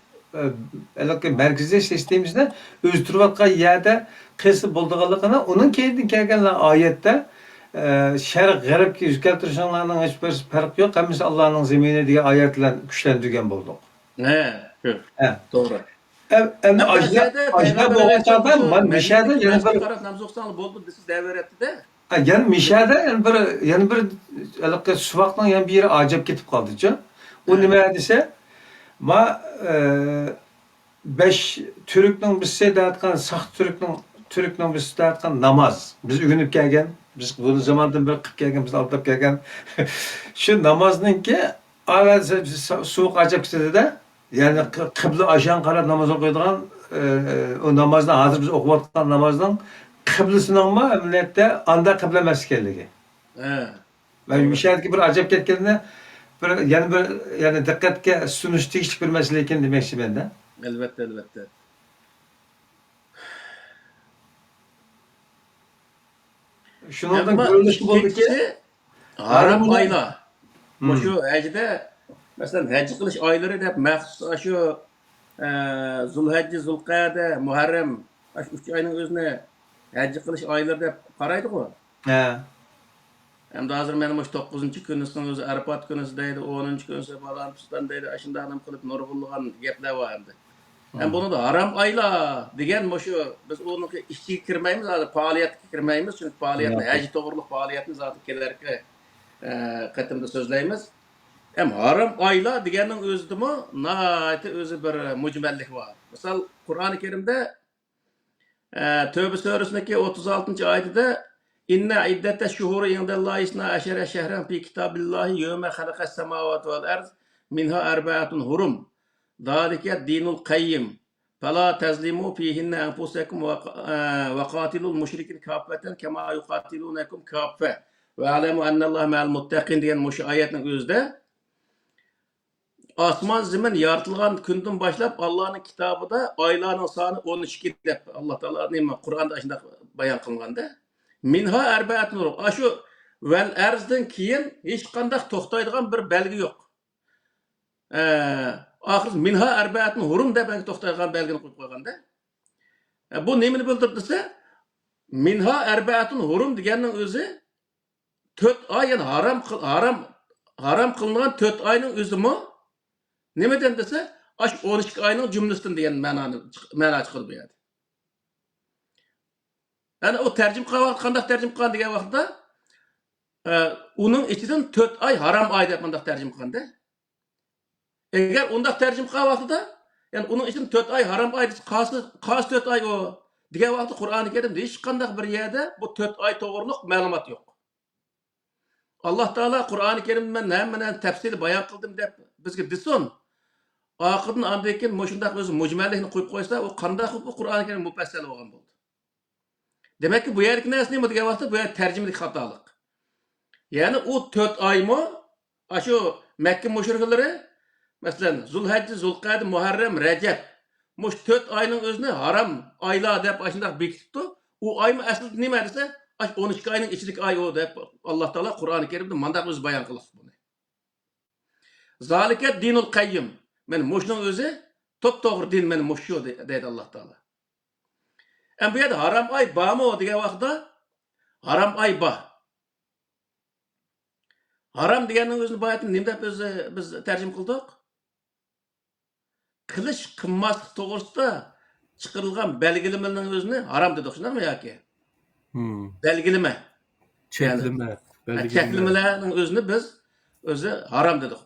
merkezi seçtiğimizde öz turvatqa yerde kısı bulduğalıqına onun kendin kelgen ayette şerq garip ki yüzkeltirişanlarının hiçbir fark yok. Hemisi Allah'ın zemine diye ayetler güçlendirgen bulduk. He. He. Doğru. Hem ajda bu ortada man mişada yani bir taraf namzoksanlı boldu siz dever etti de. yani mişada yani bir alakka suvaqdan yani bir yere acayip ketip kaldıca. O nima dese ma 5 Türk'nün biz deyatkan saq Türk'nün biz deyatkan namaz. Biz ügünüp kelgen, biz bu zamandan beri qilib kelgen, biz aldap kelgen. Şu namazninki avval sovuq acayip ketdi de yani qibla aşan qarab namoz o'qiydigan o namazdan hozir biz o'qiyotgan namazdan qiblasining amaliyotda anda qibla emas ekanligi. He. Ben müşahideki bir acayip ketganida yani diqqatga sunish tegishli bir masala ekan demoqchi menda. Elbette. Shundan Ama ko'rinishi bo'ldiki, ikkinchisi haram Haram aylar. Şu hecde mesela hec kılış ayları dep maxsus şu Zulhecce, Zulqa'da, Muharrem şu 3 ayının özüne hec kılış ayları dep qaraydık o. he. Hem de hazır benim 9. günüsünün özü Arafat günüsü deydi, 10. günüsü falan pistan deydi, aşında hanım kılıp nurgulluğun gepler var hem de. Hem bunu da haram ayla degen şu biz onu işçi kirmeyimiz zaten faaliyet kirmeyimiz çünkü faaliyetine hec doğruluk faaliyetini zaten kelerke katımda sözleyimiz. Hem haram ayla degenin özü mü nahayeti özü bir mücmellik var. Mesela Kur'an-ı Kerim'de Tövbe suresindeki 36. ayette İnne iddete şuhuru indallahi isna aşere şehren fi kitabillahi yevme halakas semavati vel arz minha erbaatun hurum. Zalike dinul kayyim. Fela tezlimu fihinne enfusekum ve qatilul müşrikin kaffeten kema yuqatilunekum kaffe. Ve alemu ennallah me'al muttaqin diyen ayetin özde osmon zamin yaratilgan kundan boshlab Allohning kitobida oylarning soni 12 deb Alloh taolo nima Qur'onda shunday bayon qilganda minha arbaatun hurum. Shu val arzdan keyin hech qanday to'xtaydigan bir belgi yo'q. Oxir minha arbaatun hurum deb to'xtaydigan belgini qo'yib qo'yganda bu nimani bildirib desa minha arbaatun hurum deganning o'zi 4 oy yani haram qilingan 4 oyning o'zimi nimadan desa 12 oyning jumlasidan degan ma'no chiqadi bu yerda. Yani o tercüm qilgan qanday tercüm qilgan degan vaqtda uning ichidan 4 oy haram oy deb bunday tercüm qilganda agar unday tercüm qilgan vaqtida yani uning ichidan 4 oy haram oy qasi 4 oy o degan vaqtda Qur'oni Karimda hech qanday bir yerda bu 4 oy to'g'riliq ma'lumot yo'q. Alloh taolo Qur'oni Karimda men hammadan tafsil bayon qildim deb bizga desin. Oxirdan andan keyin mushundaq o'zi mujmallikni qo'yib qo'ysa, u qanday bu Qur'oni Karim mufassal bo'lgan bo'ldi. Demek ki bu yerdeki neresi neymi diye vakti bu yer tercümelik hatalık. Yani o 4 ay mı? Şu Mekke müşrikleri mesela Zulhecce, Zulqa'de, Muharrem, Recep. Muş 4 ayının özünü haram aylar deyip aşındak bekitipti. O ay mı aslında neymi dese 12 ayının içilik ay o deyip Allah Teala Kur'an-ı Kerim'de mandak özü bayan kılık bunu. Zalike dinul kayyum. Men muşnun özü top doğru din men muşu dedi Allah Teala. Bu yerda haram ay bağmı o degan vaqtda haram ay ba. Haram deganning o'zini bayatini nima deb biz tarjima qildik? Qilish qilmaslik to'g'risida chiqarilgan belgilamaning o'zini haram dedik, shundaymi yoki? Belgilama. Cheklama. Cheklamalarning o'zini biz o'zi haram dedik.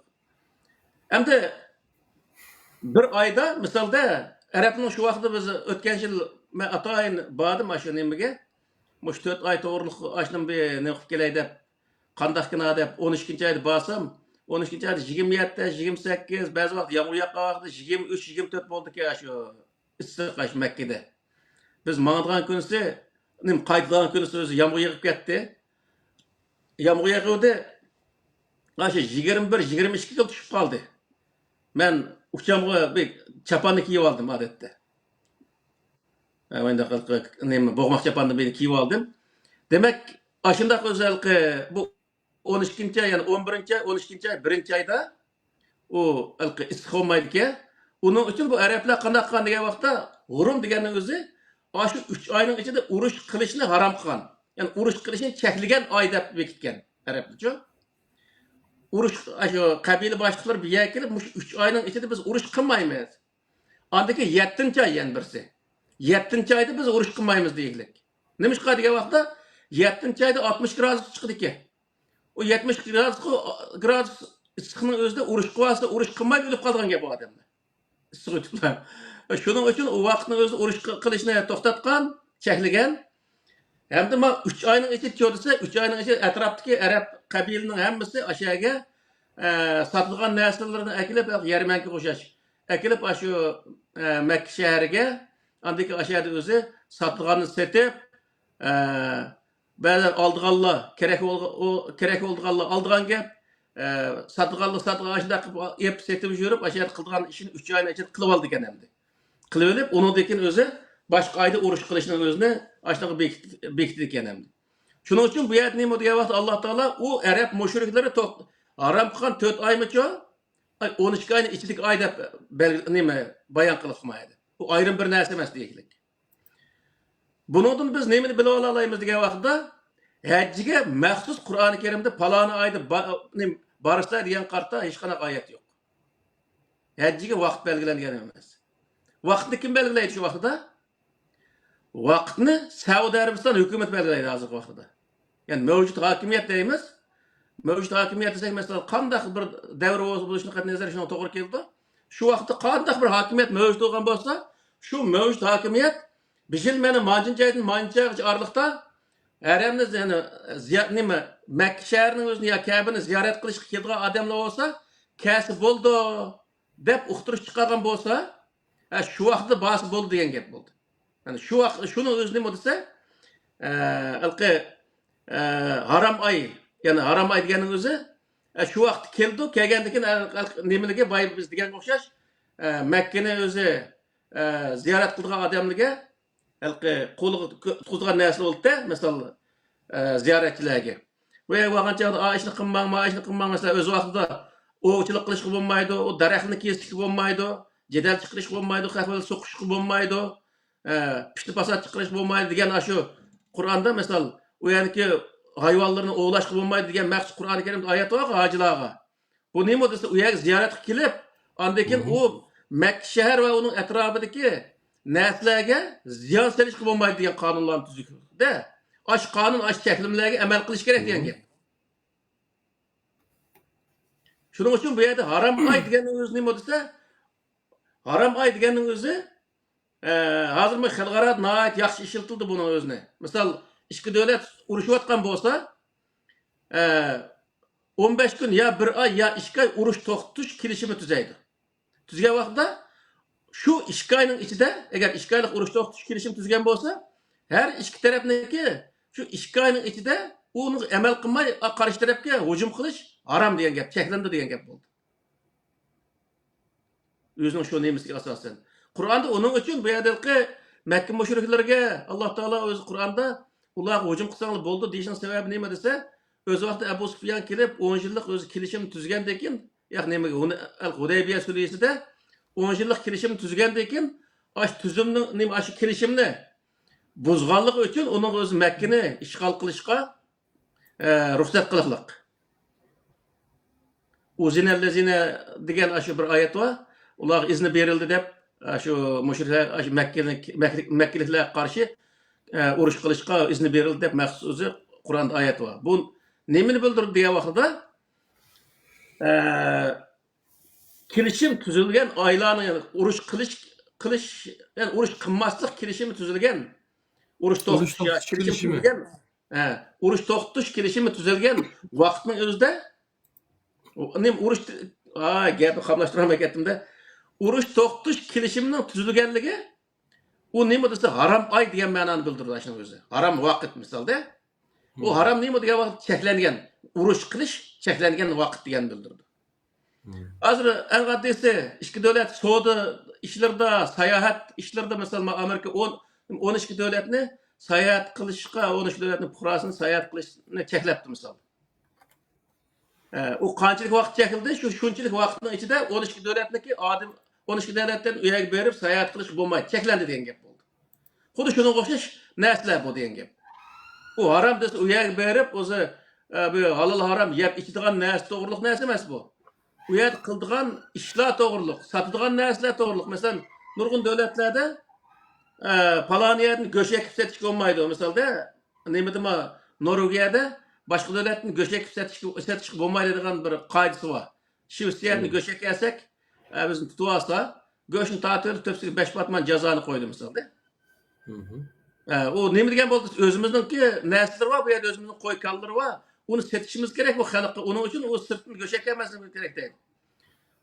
Endi bir oyda misolda Arabning shu vaqtda biz o'tgan yil men atayin bordim shu nimaga. Mush 4 oy to'g'riliq ashnim bir ne qilib kelay deb qandaqkina deb 12-oyda borsam 12-oyda 27, 28, ba'zi vaqt yomg'ir yoqqan vaqtda 23, 24 bo'ldi-ki shu issiq ash Makkada. Biz mang'adigan kunisi, nim qaytadigan kunisi o'zi yomg'ir yog'ib ketdi. Yomg'ir yog'di. Shu 21, 22 ga tushib qoldi. Men uçamga bir çapanı kiyip aldım adette. Ben de boğmak çapanını beni kiyip aldım. Demek aşında özellikle bu 12. ay yani 11. ay, 12. ay, 1. ayda o istiq olmaydı ki onun için bu Araplar qanday qilgan degan vaqtda hurum deganning o'zi shu 3 oyning ichida urush qilishni harom qilgan. Yani urush qilishni cheklagan oy deb bekitgan Araplar. Urush şu qabila boshliqlari bir yerga kelib, 3 oyning ichida biz urush qilmaymiz. Andaki 7. ay yani birisi. 7. ayda biz urush qilmaymiz deylik. Nima chiqadi degan vaqtda 7. ayda 60 gradus chiqdi ki. O 70 gradus issiqning o'zida urush qilsa, urush qilmay o'lib qolgan gap bu odamlar. Issiq o'tiblar. Shuning uchun u vaqtning o'zi urush qilishni to'xtatgan, cheklagan. Hamda men 3 oyning ichida ko'rsa, 3 oyning ichida atrofdagi Arab qabilaning hammasi aşağıya satilgan narsalarni akilib yarmanka qo'shash. Akilib shu Makka shahriga, andiki aşağıda o'zi satilganni setib, ba'zi oldiganlar kerak bo'lganlar oldigan gap, satilganlar shunday qilib ep setib yurib, aşağıda qilgan ishini 3 oyning ichida qilib oldi ekan endi. Qilib olib, uningdan o'zi boshqa oyda urush qilishning o'zini ashtaga bekitdi ekan endi. Şunun için bu yer neymi diye vakti Allah Teala o Arap müşrikleri haram kılan 4 ay mı ki 12 ayın içilik ayda neymi bayan kılıkmaydı. Bu ayrım bir nersi emez diyekilik. Bunun biz neymi bile olayımız diye vakti hacciga məxsus Kur'an-ı Kerim'de palanı ayda barışlar diyen kartta hiç kanak ayet yok. Hacciga vakt belgilengen emez. Vaktini kim belgileydi şu vakti? Vaktini Saudi Arabistan hükümet belgileydi hazır vaxtida. Yani mevcut hakimiyet deyimiz. Mevcut hakimiyet desek mesela qandaq bir davr bo'lishini qat nazar shuna to'g'ri keldi. Shu vaqtda qandaq bir hakimiyet mevcut bo'lgan bo'lsa, shu mevcut hakimiyet bijil meni manjinchaydan manjinchaygacha orliqda haramni yani nima Makka shahrining o'zini yo Ka'bani ziyorat qilishga kelgan odamlar bo'lsa, kasb bo'ldi deb uqtirish chiqargan bo'lsa, shu vaqtda bas bo'ldi degan gap bo'ldi. Yani şu şunu özlem odisa haram ay yani haram ay deganing o'zi Shu vaqt keldi, kelgandan keyin nimalarga boy biz deganga o'xshash Makkani o'zi ziyorat qilgan odamlarga qo'liga tutqizgan narsa bo'ldi-da, masalan, ziyoratchilarga. Ve vaqancha ishni qilmang, ishni qilmang, masalan, o'z vaqtida ovchilik qilishga bo'lmaydi, o daraxtni kesishga bo'lmaydi, jadal chiqarishga bo'lmaydi, qahval so'qishga bo'lmaydi, pishti pasat chiqarishga bo'lmaydi degan shu Qur'onda masalan, u yanki hayvonlarni ovlashga bo'lmaydi degan maqsad Qur'oni Karimda oyat bor hojilarga. Bu nima desa, u yerga ziyoratga kelib, ondan keyin u Makka shahar va uning atrofidagi narsalarga ziyon solishga bo'lmaydi degan qonunlarni tuzdi. Ash qonun, ash cheklimlarga amal qilish kerak degan gap. Shuning uchun bu yerda harom oy deganning o'zi nima desa, harom oy deganning o'zi hozir bu xalqaro nihoyat yaxshi ishlatildi buning o'zini. Misol, ikki davlat urushayotgan bo'lsa, 15 kun ya 1 oy ya 2 oy urush to'xtatish kelishimi tuzaydi. Tuzgan vaqtda shu 2 oyning ichida, agar 2 oylik urush to'xtatish kelishimi tuzgan bo'lsa, her ikki tarafniki shu 2 oyning ichida uni amal qilmay qarshi tarafga hujum qilish harom degan gap, cheklandi degan gap bo'ldi. O'zining shu nemasiga asosan. Qur'onda uning uchun bu yerdagi Makka mushriklarga Alloh taolo o'zi Qur'onda ularga hujum qilsanglar bo'ldi deyishning sababi nima desa, o'z vaqtida Abu Sufyan kelib 10 yillik o'zi kelishim tuzgandan keyin, ya'ni nimaga uni Al-Hudaybiya sulhida 10 yillik kelishim tuzgandan keyin ash tuzumning nima ash kelishimni buzganligi uchun uning o'zi Makkani ishg'ol qilishga ruxsat qiliqliq. Uzinallazina degan shu bir oyat bor. Ular izni berildi deb shu mushriklar Makkaliklarga qarshi urush qilishga izni berildi deb maxsus o'zi Qur'onda oyat bor. Bu nimani bildirdi degan vaqtda kelishim tuzilgan oylarni urush qilish yani urush qilmaslik kelishimi tuzilgan urush to'xtatish kelishimi urush to'xtatish kelishimi tuzilgan vaqtning o'zida nim urush gapni qamlashtirmay ketdimda urush to'xtatish kelishimining tuzilganligi u nima desa harom oy degan ma'noni bildirdi shuni o'zi. Harom vaqt misolda. U harom nima degan vaqt cheklangan, urush qilish cheklangan vaqt degan bildirdi. Hozir eng oddiysi ikki davlat savdo ishlarida, sayohat ishlarida masalan Amerika 12 davlatni sayohat qilishga, 13 davlatni fuqarosini sayohat qilishni cheklabdi misol. O qanchalik vaqt chekildi? Shunchalik vaqtning ichida 12 davlatniki odam 12 davlatdan u yerga berib sayohat qilish bo'lmaydi, cheklandi degan gap bo'ldi. Xuddi shunga o'xshash narsalar bu degan gap. U harom desa u yerga berib o'zi bu halol harom yeb ichadigan narsa to'g'riliq narsa emas bu. U yerda qildigan ishlar to'g'riliq, sotadigan narsalar to'g'riliq. Masalan, nurg'un davlatlarda falon yerni go'sht ekib sotishga bo'lmaydi. Misolda, nima deyman, Norvegiyada boshqa davlatni go'sht ekib sotishga bo'lmaydi degan bir qoidasi bor. Shveysariyani go'sht eksak, bizni tutib olsa, go'shtni tatib tepsiga 5 batman jazoni qo'ydi misolda. O nima degan bo'ldi? O'zimizningki narsalar bor, bu yerda o'zimizning qo'y kallar bor. Uni setishimiz kerak bu xalqqa. Uning uchun u sirtni go'shak emasligimiz kerak deydi.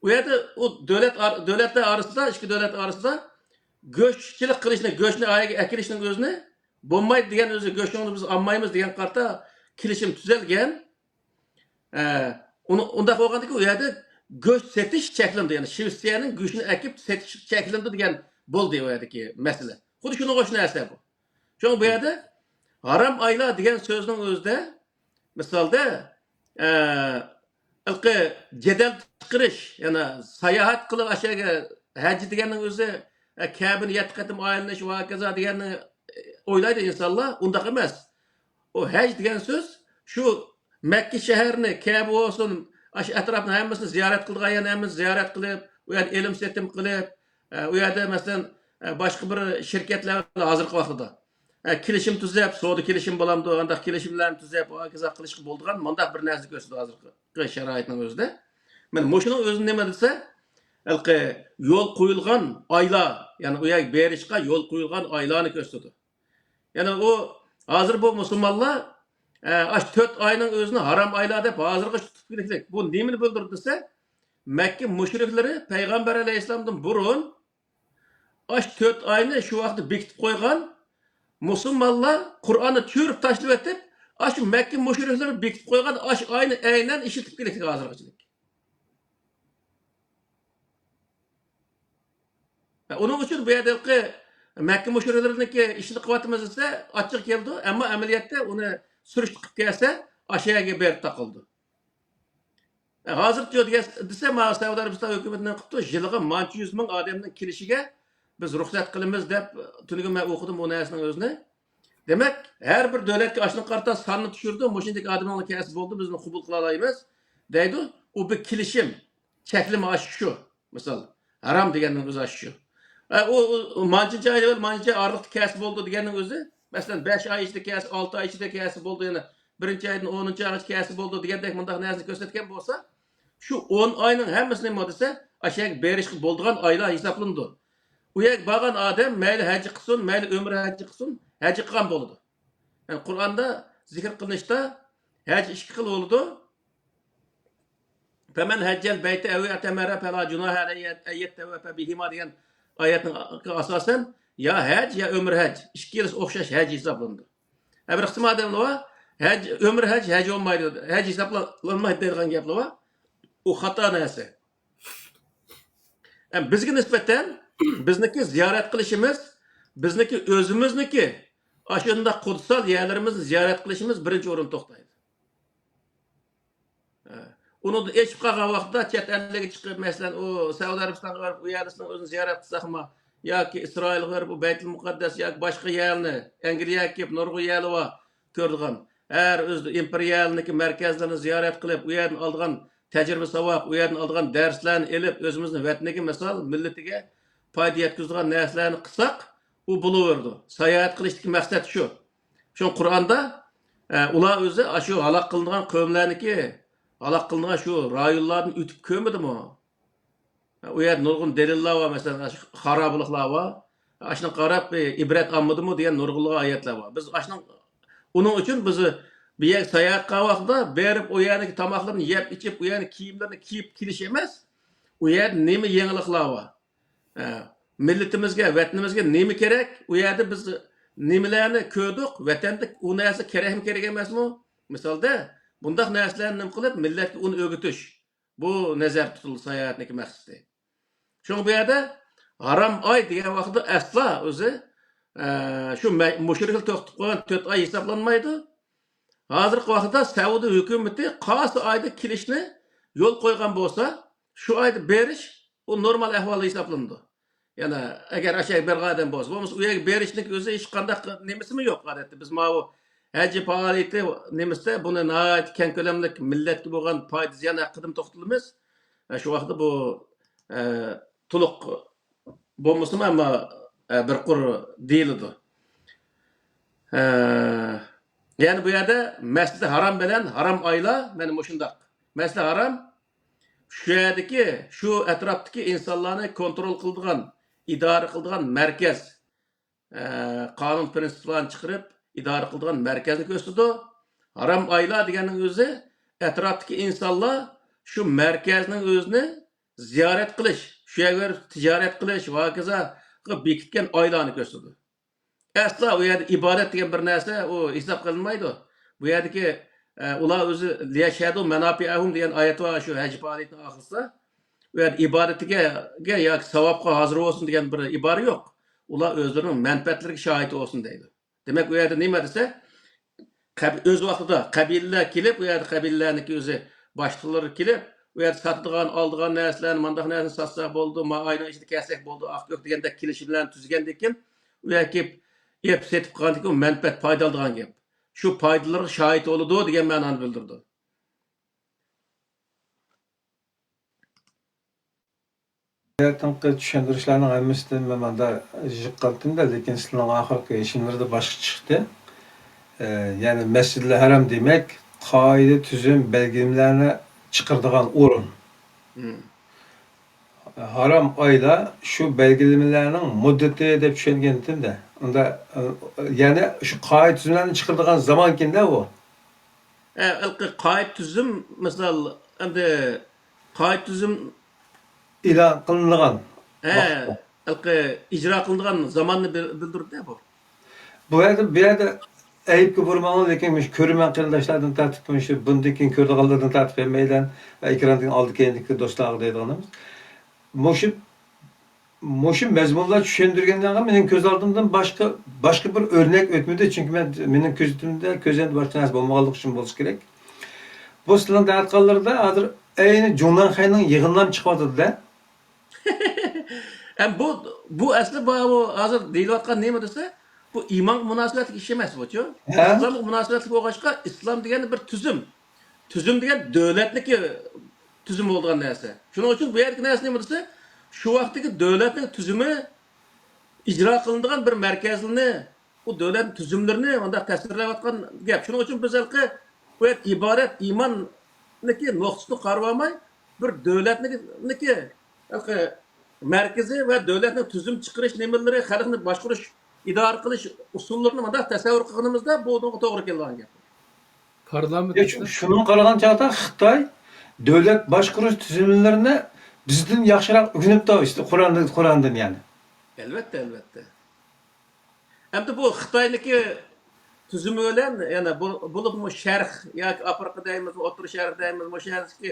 U yerda u davlatlar orasida, ikki davlat orasida go'shtchilik qilishni, go'shtni ayaga akirishning o'zini bo'lmaydi degan o'zi go'shtni biz olmaymiz degan qarta kelishim tuzilgan. Unda qo'ygandiki u yerda go'sht setish cheklandi, ya'ni Shveysariyaning go'shtini akib setish cheklandi degan bo'ldi u yerdagi masala. Xuddi shunga o'xshash narsa bu. Çünkü bu yerda harom oylar degan so'zning o'zida misolda jadal chiqarish, ya'ni sayohat qilib ashaga haj deganning o'zi Ka'bani 7 qatim aylanish va kaza deganni o'ylaydi insonlar, undaq emas. O haj degan so'z shu Makka shaharni, Ka'ba olsun, ash atrofni hammasini ziyorat qilgan, yana hammasini ziyorat qilib, u yerda ilm setim qilib, u yerda masalan boshqa bir shirkatlar hozirgi vaqtda kelishim tuzab, savdo kelishim bo'lamdi, undaq kelishimlarni tuzab, kaza qilishga bo'ldigan, mundaq bir narsa ko'rsatdi hozirgi sharoitning o'zida. Mana mushuning o'zini nima desa, yo'l qo'yilgan oylar, ya'ni u yerga berishga yo'l qo'yilgan oylarni ko'rsatdi. Ya'ni u hozir bu musulmonlar ash 4 oyning o'zini harom oylar deb hozirga tutib keraklik. Bu nimani bildirdi desa, Makka mushriklari payg'ambar alayhisolamdan burun ash 4 oyni shu vaqtda bekitib qo'ygan musulmonlar Qur'onni cho'rib tashlab etib, Aş Mekke müşrikleri bekitip koygan aş aynen işitip kelektik hazırgıçılık. Onun için bu yerdeki Mekke müşriklerindeki işçilik kuvvetimiz ise açık geldi ama ameliyatda onu sürüştürüp gelse aşağıya bir takıldı. Hazır diyor dese ma Saudiya Arabistan hükümetinden qıptı yılға mançı 100 ming adamның kelişiga biz ruxsat qilamiz deb tuniga men o'qidim o narsaning o'zini. Demek her bir devletke aşını karta sanını düşürdü. Moşindeki adamın kesip oldu. Biz bunu kubul kılalayımız. Deydi. O bir kilişim. Çeklim aş şu. Misal. Haram diyenin özü aş şu. O mancıca ayı mancıca ağırlıkta kesip oldu diyenin özü. Mesela 5 ay içinde kesip, 6 ay içinde kesip oldu. Yani 1. ayın 10. ayın kesip oldu diyendek mındak neresini gösterken olsa şu 10 ayının hemesine mi dese aşağı berişki bolduğun aylar hesaplandı. Uyak bağan adam meyli hacı kılsın, meyli ömrü hacı kılsın, hacı kılgan boludu. Yani Kur'an'da zikir kılınışta hacı 2 kıl oldu. Femen haccel beyti evi etemere fela cunaha aleyyettevvefe bihima diyen ayetin asasen ya hac ya ömrü hac. 2 yıl okşaş hacı hesaplandı. Bir kısım adamlı var, ömrü hac olmaydı. Hac hesaplanmaydı dediğin gepli var. O hata neyse. Yani bizge nispeten bizniki ziyaret kılışımız, bizniki özümüzniki aşında kutsal yerlerimizi ziyaret kılışımız birinci orun toktaydı. Onu da eşip kalkan vakitte çet elleri çıkıp mesela o Saudiya Arabistan'a varıp o yerlisinin özünü ziyaret kılsak mı ya ki İsrail'e varıp o Beytül Mukaddes ya ki başka yerini Angliya kip Norgu yeri var gördüğün her özü imperialniki merkezlerini ziyaret kılıp o yerini aldığın tecrübe savak, o yerden aldığın derslerini elip özümüzün vatniki misal milletiga fayda yetkizdiğin derslerini kısak o buluverdi. Seyahat kılıştaki maksat şu. Şu Kur'an'da ular özü şu halak kılınan kavimlerniki halak kılınan şu rayullardan ütüp kömedi mi o? O yer nurgun deliller var mesela harabılıklar var. Aşının qarab ibret almadı mı diyen nurgulluğa ayetler var. Biz aşının onun için bizi bir yer seyahat kavakda berip o yerdeki tamaklarını yiyip içip o yerin kiyimlerini kiyip kiliş emez. O yerde nemi yenilikler var. Milletimizge, vatanimizge nemi gerek? O yerde biz nemilerini kördük, vatandık o nersi gerek mi gerek emez mi? Misalda bundak nerslerini nem kılıp milletke onu ögütüş. Bu nazar tutuldu seyahatniki maksidi. Çünkü bu yerde haram ay diye vakitte asla özü şu müşrikler to'xtatib qo'ygan 4 ay hesaplanmaydı. Hazırki vakitte Saudi hükümeti qaysi ayda kilishni yo'l qo'ygan bo'lsa, shu ayda berish o normal ahvolda hesaplandı. Yani eğer aşağı bir adam bo'lsa, bo'lmasa u yerga berishning o'zi hech qanday nemisimi yo'q odatda. Biz mana hacı faoliyati nemisda buni nihoyat keng ko'lamli millatga bo'lgan foyda ziyon haqida to'xtalamiz. Shu vaqtda bu to'liq bo'lmasam ama bir qur deyildi. Yani bu yerde Mescid-i Haram bilen haram ayla benim hoşundak. Mescid-i Haram şu yerdeki, şu etraftaki insanlarını kontrol kıldığın, idare kıldığın merkez. Kanun prensiplerini çıkarıp idare kıldığın merkezini gösterdi. Haram ayla diyenin özü etraftaki insanlar şu merkezinin özünü ziyaret kılış, şu yer ticaret kılış, vakiza bekitken aylarını gösterdi. Asla o yerde ibadet diyen bir narsa o hesap kılınmaydı. Bu yerdeki ular özü liyeşhedû menafi'ahum diyen ayet var şu hac faaliyetinin ahırsa. O yerde ibadetine ya savapka hazır olsun diyen bir ibare yok. Ular özlerinin menfaatlerine şahit olsun deydi. Demek o yerde ne dese öz vaxtida kabileler kelip o yerde kabilelerniki özü başlıkları kelip o yerde satıdığan, aldığan narsalarni, mandaq narsani satsak bo'ldi, ma ayning ichida kelsak bo'ldi, aqyoq deganda kelishimlarni tuzgandekin u yerga ep setip qandik menfaat foydalanadigan gap. Shu foydalarga shohid bo'ladi degan ma'noni bildirdi. Hayatımda düşündürüşlerinin hammasidan men manda jiqqandim-da, lekin sizlarning oxirgi ishinglarda boshqa chiqdi. Yani Mescid-i Haram demek qoida tuzum belgilemelerini çıkardıgan o'rin. Haram ayda şu belgelemelerinin muddeti deb tushungandim-da. Unda yani şu qoida tuzumlarni çıkardıgan zaman kimde o? Qoida tuzum misal endi qoida tuzum e'lon qilingan ijro qilingan zamanni bildirdi bu. Bu yerde ayıpga vurmağın, lekin müş körümen kırındaşlardan tartip, müş bundakin kördiğanlardan tartip vermeyden, ekrandan aldı kendiki dostlar deydiğimiz. Moşu mezmunlar düşündürgenden sonra menin göz aldımdan başka bir örnek ötmedi, çünkü menin gözümde közende başka narsa bolmaganlık üçün bolsa kerak. Bu sizlarning dayatqanlarda hozir ayni Jonlan Xayning yig'indan chiqyapti da. Bu asli bu hozir deyilayotgan nima desa, bu iymon munosabatli ish emas bu-chu. Ha? Islomga munosabatli bo'lg'achqa, islom degani bir tuzum. Tuzum degan davlatniki tuzum bo'lgan narsa. Shuning uchun bu yergi narsa nima desa, shu vaqtdagi davlatning tuzumi ijro qilinadigan bir markazini, bu davlat tuzumlarini unda tasvirlayotgan gap. Shuning uchun biz halqi bu yer iborat iymonniki nuqtasini qarab olmay, bir davlatniki halqi markazi va davlatning tuzum chiqarish nimalari, xalqni boshqarish, idora qilish usullarini bunda tasavvur qilganimizda bu to'g'ri kelgan gap. Parlamentda Şunun qaragan chaqda Xitoy davlat boshqarish tuzumlarini bizdan yaxshiroq o'rganibdi, işte Qur'ondan yani. Albatta. Endi bu Xitoyniki tuzumi bilan yana bo'lib sharq yoki Afrika deymiz, O'rta Sharq deymiz, bu sharqdagi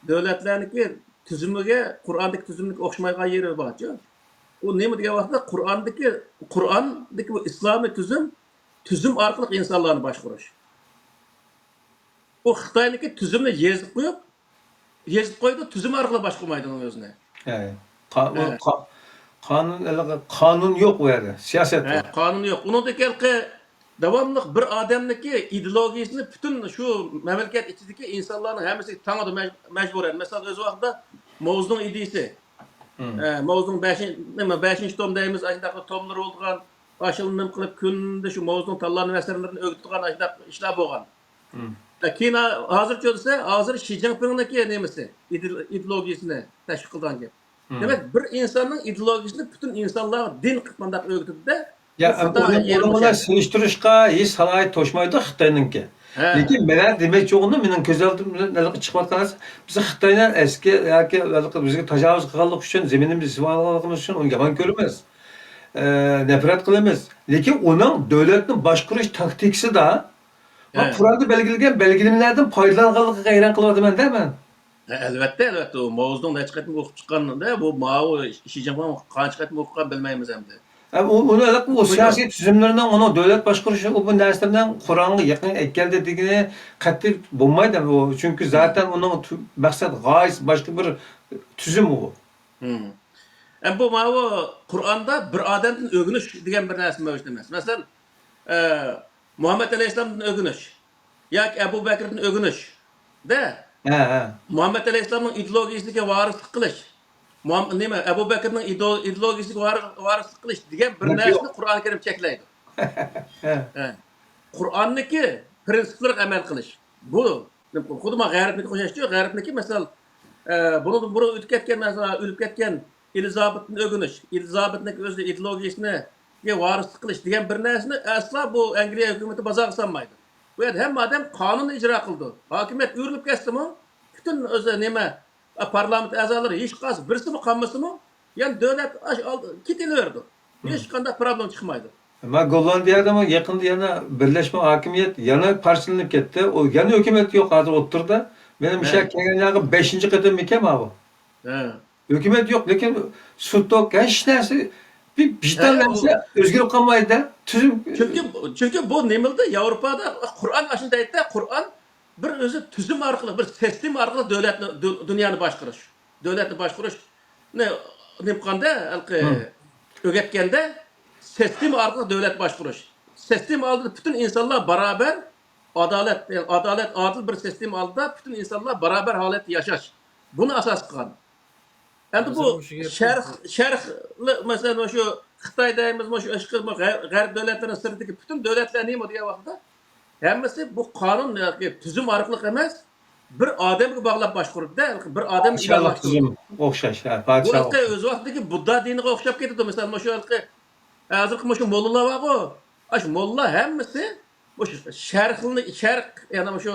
davlatlarniki tuzumiga Qur'ondagi tuzumga o'xshamaydigan yeri bor-ku. U nima degan vaqtda Qur'ondagi bu islomiy tuzum orqali insonlarni boshqarish. O Xitoyniki tuzumni yezib qo'ydi, tuzum orqali boshqarmaydi uni o'zini. Yani, qonun yo'q bu yerda, siyosat bor. Qonun yo'q. Uningdagi davomli bir odamniki ideologiyasini butun shu mamlakat ichidagi insonlarning hammasi tanidi majburan. Masalan, o'z vaqtida Mavzuning ideyasi. Mavzuning 5-tom deymiz, ashunday tomlar bo'lgan, ashulni qilib kunda shu mavzuning tanlangan asarlarini o'qitgan ashunday ishlar bo'lgan. Keyin hozircha desa, hozir Xi Jinpingniki nemasi, ideologiyasini tashkil qilgan gap. Demak, bir insonning ideologiyasini butun insonlar din qilib o'qitdi-da. Ya onu silishtirishga hech salohiyat to'shmaydi Xitoyninki. Lekin men demoqchi o'g'lim, mening ko'z oldimdan chiqayotgan narsa, biz Xitoydan eski yoki bizga tajovuz qilganlik uchun, zaminimizni sivag'anligimiz uchun uni yomon ko'ramiz. Nafrat qilamiz. Lekin uning davlatni boshqarish taktikasida Qur'onda belgilangan belgilimlardan foydalanganligiga hayron qilyapman-da men. Albatta. O Mavzuning necha qatim o'qib chiqqanda, bu Mao Xi Jinping qancha qatim o'qigan bilmaymiz endi. O siyosiy tuzumlarning uni davlat boshqarishi bu narsalardan Qur'onga yaqin etkildi degani qat'iy bo'lmaydi. Chunki zaten uning maqsad g'oyasi boshqa bir tuzum u. Bu Mao Qur'onda bir odamdan o'g'inish degan bir narsa mavjud emas. Masalan, Muhammed Aleyhisselam'dan o'g'inish yoki Abu Bakrdan o'g'inish da. Muhammed Aleyhisselam'ın ideologiyasiga varislik qilish. Abu Bakrning ideologiyasiga varislik qilish degan bir narsani Qur'oni Karim cheklaydi. Qur'onniki prinsiplariga amal qilish. Bu xuddi g'arbniki qo'shishchi, g'arbniki masalan, buni o'tib ketgan, masalan, o'lib ketgan Elizabetni o'g'inish, Elizabetning o'z ideologiyasini varislik qilish degan bir narsani asla bu Angliya hukumati bazaga solmaydi. Bu yerda hamma odam qonun ijro qildi. Hokimiyat o'rilib ketdimi, butun o'zi parlament a'zolari hech qaysi birisimi qolmasimi, ya'ni davlat ketilaverdi. Hech qanday problem chiqmaydi. Men Gollandiyada yaqinda yana birlashma hokimiyat yana parchalanib ketdi. O yana hukumat yo'q hozir o'tirdi. Mening ishga kelganlarga 5-qatim ekan bu. Hukumat yo'q, lekin sudda hech narsa bir narsa o'zgarib qolmaydi. Çünkü bu nemildi Yevropada Kur'an aşında aytdi, Kur'an bir o'zi tuzum orqali, bir sistem orqali davlatni, dunyoni boshqarish. Davlatni boshqarish ne qilganda, o'rgatganda sistem orqali davlat boshqarish. Sistem oldida butun insonlar barobar adolat, adil bir sistem oldida butun insonlar barobar holatda yashash. Buni asos qilgan. Endi bu sharq masalan shu Xitoy deymiz, shu g'arb davlatlarining sirdagi butun davlatlar nima degan vaqtda hammasi bu qonun yoki tuzum orqali emas, bir odamga bog'lab boshqardi, bir odam o'xshash. Bu o'z vaqtidagi Budda diniga o'xshab ketdi. Masalan, hozirgi shu mollalar bor-ku, shu molla hammasi sharq, ya'ni shu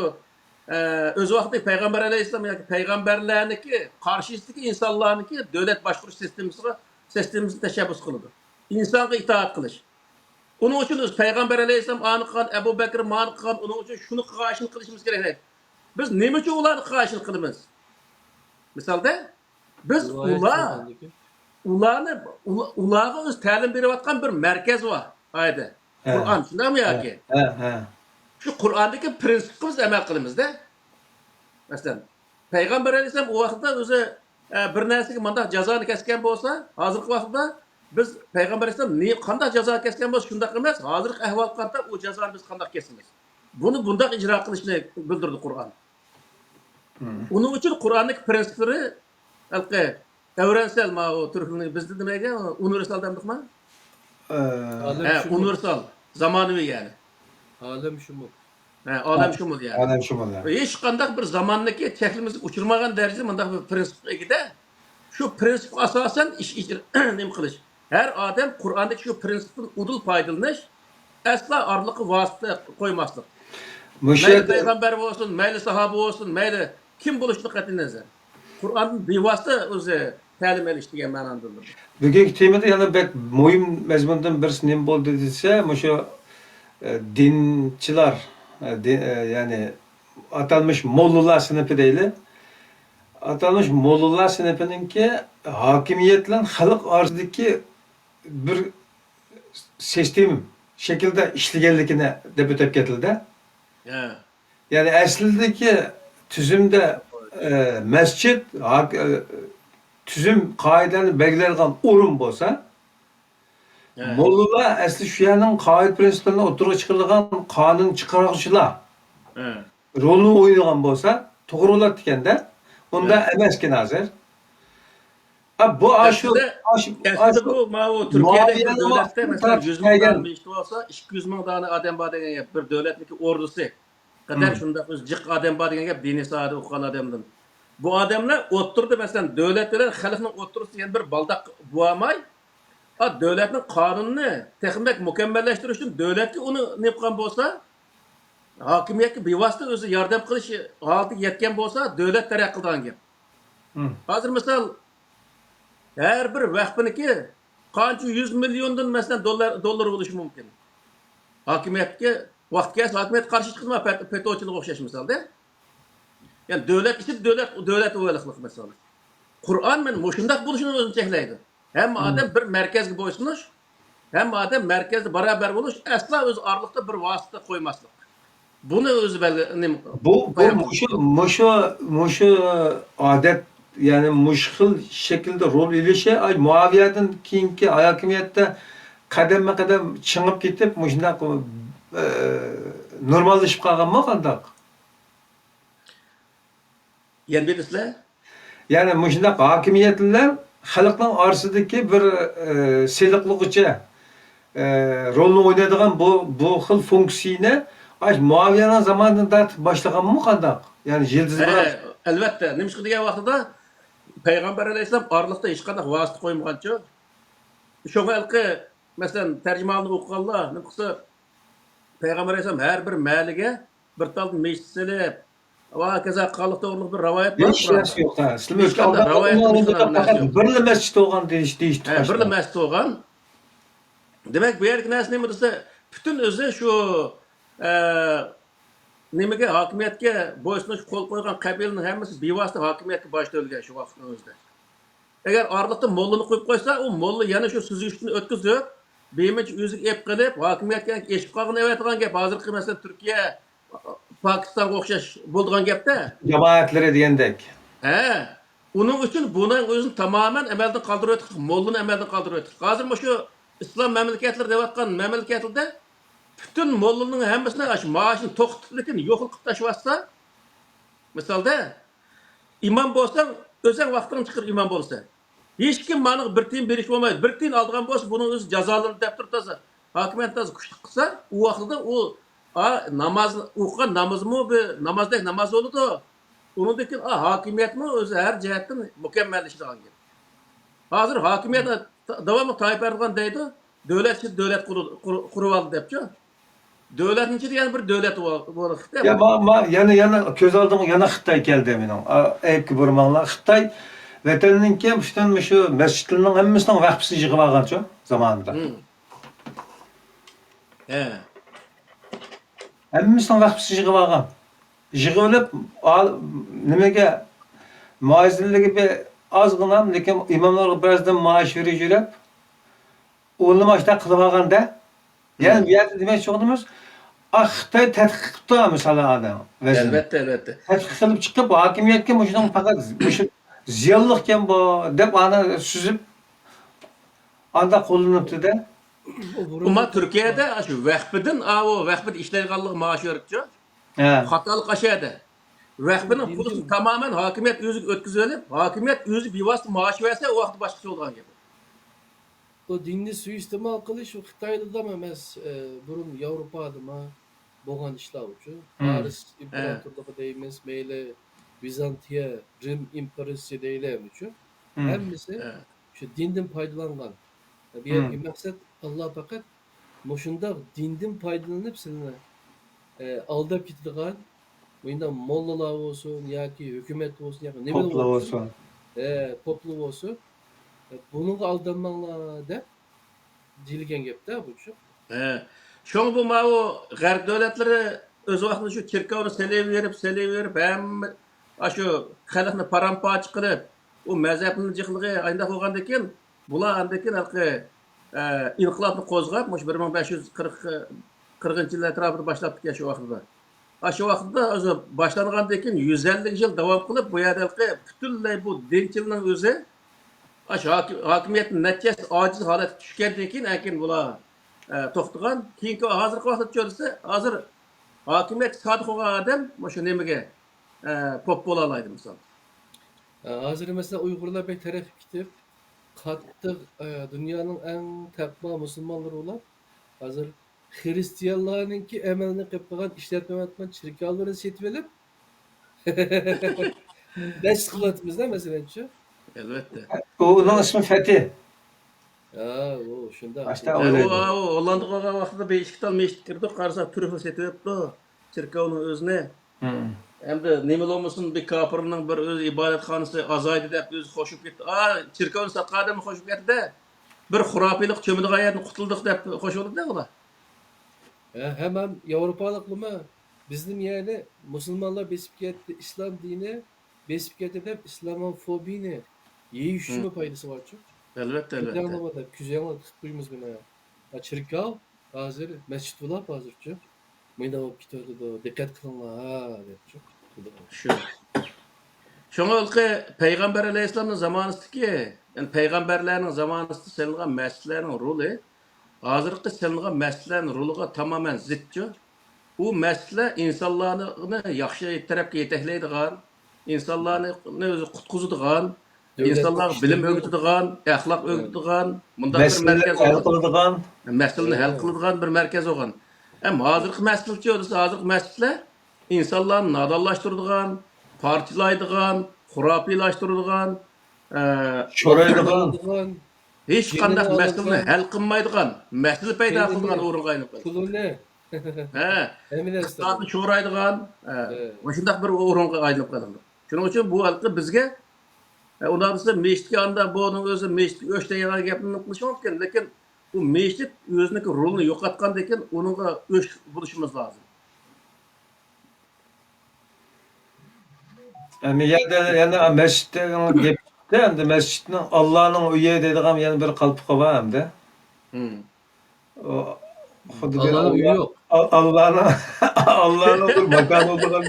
o'z vaqtidagi payg'ambar alayhissalom yoki payg'ambarlarniki qarshisidagi insonlarniki davlat boshqarish sistemasini tashabbus qildi. İnsonga itoat qilish. Onun için biz Peygamber Aleyhisselam anı kılgan, Ebu Bekir manı kılgan, onun için şunu karşın kılışımız gerek. Biz ne için ularni karşın kılımız? Misalda biz Rivayet Kur'an'daki. ularga öz ta'lim berayotgan bir merkez var. Haydi. He. Kur'an shundaymi yoki? He. Shu Qur'ondagi prinsipga biz amal qilamizda. Masalan, Payg'ambar alayhisalom u vaqtda o'zi bir narsaga mundaq jazoni kesgan bo'lsa, hozirgi vaqtda biz Payg'ambar alayhisalom qanday jazo kesgan bo'lsa, shundaq emas. Hozirgi ahvol qarata u jazoni biz qanday kesamiz. Buni bundaq ijro qilishni bildirdi Qur'on. Uning uchun Qur'onning prinsiplari halqi evrensel ma o Türk'ün bizde demek ya universal demekmi? Universal, zamonaviy yani. Alem shumul. Olam shumul yani. Alem shumul yani. Hech qanday bir zamondagi teklimiz uchirmagan darajada bunday bir prinsip egida. Shu prinsip asosan ish nima qilish. Har odam Qur'ondagi shu prinsipdan udul foydalanish, asla orliqqa vosita qo'ymaslik. Mayli payg'ambar bo'lsin, mayli sahoba bo'lsin, mayli kim bo'lishini qat'iy nazar. Qur'onning bevosita o'zi ta'lim olish degan ma'noni bildirdi. Bugungi temada yana bir muhim mazmundan birisi nima bo'ldi desa, o'sha dinchilar, yani atalmış mollalar sınıfı değil. Atalmış mollalar sınıfınınki hakimiyetle halk arasındaki bir sistem şekilde işleyenlikine de bütüp getildi. Yani aslındaki tüzümde mescit tüzüm kaidelerini belirleyen urun bolsa, mollalar asli şu yanın kaid prensiplerine oturuğa çıkarılan kanun çıkarıcılar rolünü oynayan bolsa, to'g'ri bo'lar deganda, unda emasken hazır. Bu bu Türkiye'deki devlette mesela 100 mingdan işte olsa 200 ming tane adam var degan gap, bir devletniki ordusu kadar shunda jiq adam var degan gap, diniy sohada o'qigan odamdan. Bu adamlar o'tirdi mesela devletler xalqning o'tirisi yani bir baldaq bo'lmay, devletning qonunini texnik mukammallashtirish uchun devletga uni ne qilgan bo'lsa, hokimiyatga bevosita o'zi yordam qilish holatiga yetgan bo'lsa, devlet taraqqiy qilgan gap. Hozir misol her bir vaqtniki qancha 100 milliondan mesela dollar bo'lishi mumkin. Hokimiyatga vaqt kelsa hokimiyat qarshi chiqma petochilik o'xshash misolda. Yani devlet için devlet o'yliqlik mesela. Qur'on men shundoq bo'lishini o'zini cheklaydi. Hamma odam bir merkezga bo'ysunish, hamma odam merkezda barobar bo'lish, asla o'z orliqda bir vosita qo'ymaslik. Bunu o'zi şu adet yani muşkil şekilde rol ilişe Muaviye'den keyinki hakimiyette kademe kadem çıngıp gitip muşundak normalleşip kalgan mı kandak? Yani birisler? Yani muşundak hakimiyetliler halkın arasındaki bir seyliklikçe rolünü oynadığın bu hıl fonksiyonu Muaviye'nin zamanında başlayan mı kandak? Yani yıldızlar. Elbette. Neymiş ki diye vaxtıda Peygamber Aleyhisselam arlıqda hiç kadar vasıta koymagancha. Şoňa ilki mesela tercümanını okuganlar, nima qilsa Peygamber Aleyhisselam her bir mälige bir tal meclis silip, va kaza qanlıq to'g'riliq bir rivoyat bor. Hiç narsa yo'q. Birli mescid bo'lgan deyishdi. Birli mescid bo'lgan. Demek bu yerki narsa nima desa, bütün o'zi shu nimaga hokimiyatga bo'ysunish qo'l qo'ygan qabilaning hammasi bevosita hokimiyatga boshda o'lgan shu vaqtning o'zida. Agar orliqda mollani qo'yib qo'ysa, u molla yana shu suzishni o'tkazib, beminch o'ziga ep qilib, hokimiyatga eshib qolgan aytgan gap, hozirgi masalan Turkiya, Pokistonga o'xshash bo'lgan gapda. Jamoatlari degandek. Uning uchun buning o'zini tamoman amaldan qoldirib o'tdik, mollani amaldan qoldirib o'tdik. Hozir shu islom mamlakatlari deyotgan mamlakatlarda bütün mollalarning hammasini maaşını to'xtatib lekin yo'q qilib tashlasa, misolda imom bo'lsang, o'zing vaqtini chiqir imom bo'lsa. Hech kim meni bir tiyin berish bo'lmaydi. Bir tiyin olgan bo'lsa, buni o'zi jazolanib deb turtasa, hokimiyat to'g'ri kuchli qilsa, u vaqtda u namoz o'qigan namozmi bu namozdek namoz bo'ladi. Uningdek hokimiyatmi o'zi har jihatdan mukammallashtirgan gap. Hozir hokimiyat davomli Tayyip Erdo'g'an deydi, davlat qurib oldi debchi. Devletin içinde yani bir devlet var. Ya yana köz aldığım yana Xitay geldi benim. Eyki burmanlar Xitay vatanının ki şu mescitlerinin hemmisinin vakfısı yığıp algan şu zamanında. He. Hammasini vaqtisi yig'ib olgan. Yig'ilib, nimaga muazzinligi bir ozgina, lekin imomlarga birazdan maosh berib yurib, o'g'lim ashta qilib olganda, yani bu yerda demoqchi bo'lganimiz, Xitoy tadqiq qilibdi masalan adam. Elbette, elbette. Tadqiq qilib chiqib, hokimiyatga shuning faqat shu ziyonliqkan bu deb ana suzib anda qo'llanibdi-da. Ama Türkiye'de şu vahbidin, o vahbid işleyganlık maaşı veripçi. Ha. Hatalık aşağıda. Vahbinin pulunu tamamen hakimiyet özü ötküzülüp, hakimiyet özü bir vasıta maaşı verse o vakti başkası olgan gibi. O dinni suiistemal qilish u Xitoyda ham emas, burun Yevropada bo'lgan ishlar uchun. Paris imperatorligi deymiz, mayli Vizantiya, Rim imperiyasi deyiladi uchun. Hammasi shu dindan foydalangan. Bu yergi maqsad Alloh faqat mushundoq dindan foydalanib sizlarni aldab ketadigan, bunda mollalar bo'lsin yoki hukumat bo'lsin yoki nima bo'lsin, poplar bo'lsin. Bunun aldanmanglar deb deyilgan gapda bu şu. Şoň bu o garp döwletleri öz wagtynda şu çirkawny selewip hem şu halykny paramparça qılıp, o mezhepni jykylygy aýda bolganda eken, bular andakin halky inqilapny qozgap, 1540-njy ýyl etrafynda başlapdyk şu wagtda. Şu wagtda özü başlangandan eken 150 ýyl dowam kılıp, bu ýerde halky bütünlei bu dinçiliniň özü hakimiyetin neticesi aciz halet düşkendiği için ekin bula toxtugan. Kiyinki hazır vaxtda görürse hazır hakimiyet sadık olan adam şu nemege pop bola alaydı misal. Hazır mesela Uygurlar pek taraf gidip kattık dünyanın en takva Müslümanları olan hazır Hristiyanlarınki emelini kıpkıgan işletmemetmen çirkalları setvelip beş kılatımızda mesela şu. Elbette. Onun ismi Fethi. Ya o şunda. Başta O öyle. Hollandaga wagtda beşiktal meşit girdik, qarasa türüfü setipdi. Çirkawnyň özüne. Hem de neme olmasın bir kapırının bir öz ibadethanesi azaydı dep öz hoşup gitti. Çirkawny satgan adam hoşup gitti de. Bir hurapilik çömüdü gaýatyn qutuldyk dep hoş boldy da ola. Hemen Avrupalıklama bizim yani Müslümanlar besip gitti İslam dini besip gitti dep İslamofobini yeyişme faydası var çok. Elbette, elbette. Küzyanlamada, küzyanlamada tıkbıyımız bina. Çirkav hazır mescid bulap hazır çok. Mıyda olup gidiyordu da dikkat kılınla dep çok. Şu. Şoňa ilki Peygamber Aleyhisselam'ın zamanıstaki, yani peygamberlerin zamanısında selingan mescidlerin rolü, hazırkı selingan mescidlerin roluga tamamen zıtçı. Bu mescidler insanlarını yaxşı tarafga yetekleydigan, insanlarını özü qutquzudigan, insanlar bilim öğütüdigan, ahlak öğütüdigan, mundaq bir merkez qiladigan, meseleni hal qiladigan bir merkez olgan. Hem hazırkı mescidler olsa hazırkı mescidler insanlarını nadallaştırdigan, partilaydigan, hurapilaştırdigan, çoraydigan, hiç qandaq meseleni hal qılmaydigan, mesele payda qıldigan orunga aýlyp Pulu ne? Emine iqtisatni çoğraydigan, şundaq bir orunga aýlyp galdy. Şuning üçin bu halky bizge ondan sonra meşitke anda bunun özü meşit öşleýän gepini kılışy mümkin, lekin bu meşit özüniki rolunu ýokatgan eken onunga öş buluşymyz lazım. Yani yani mescitte gepde endi mescitning Allah'ın üye dediğim yani bir kalpığı var hem de. Allah'ın üye yok. Allah'ın bir makamı olduğundan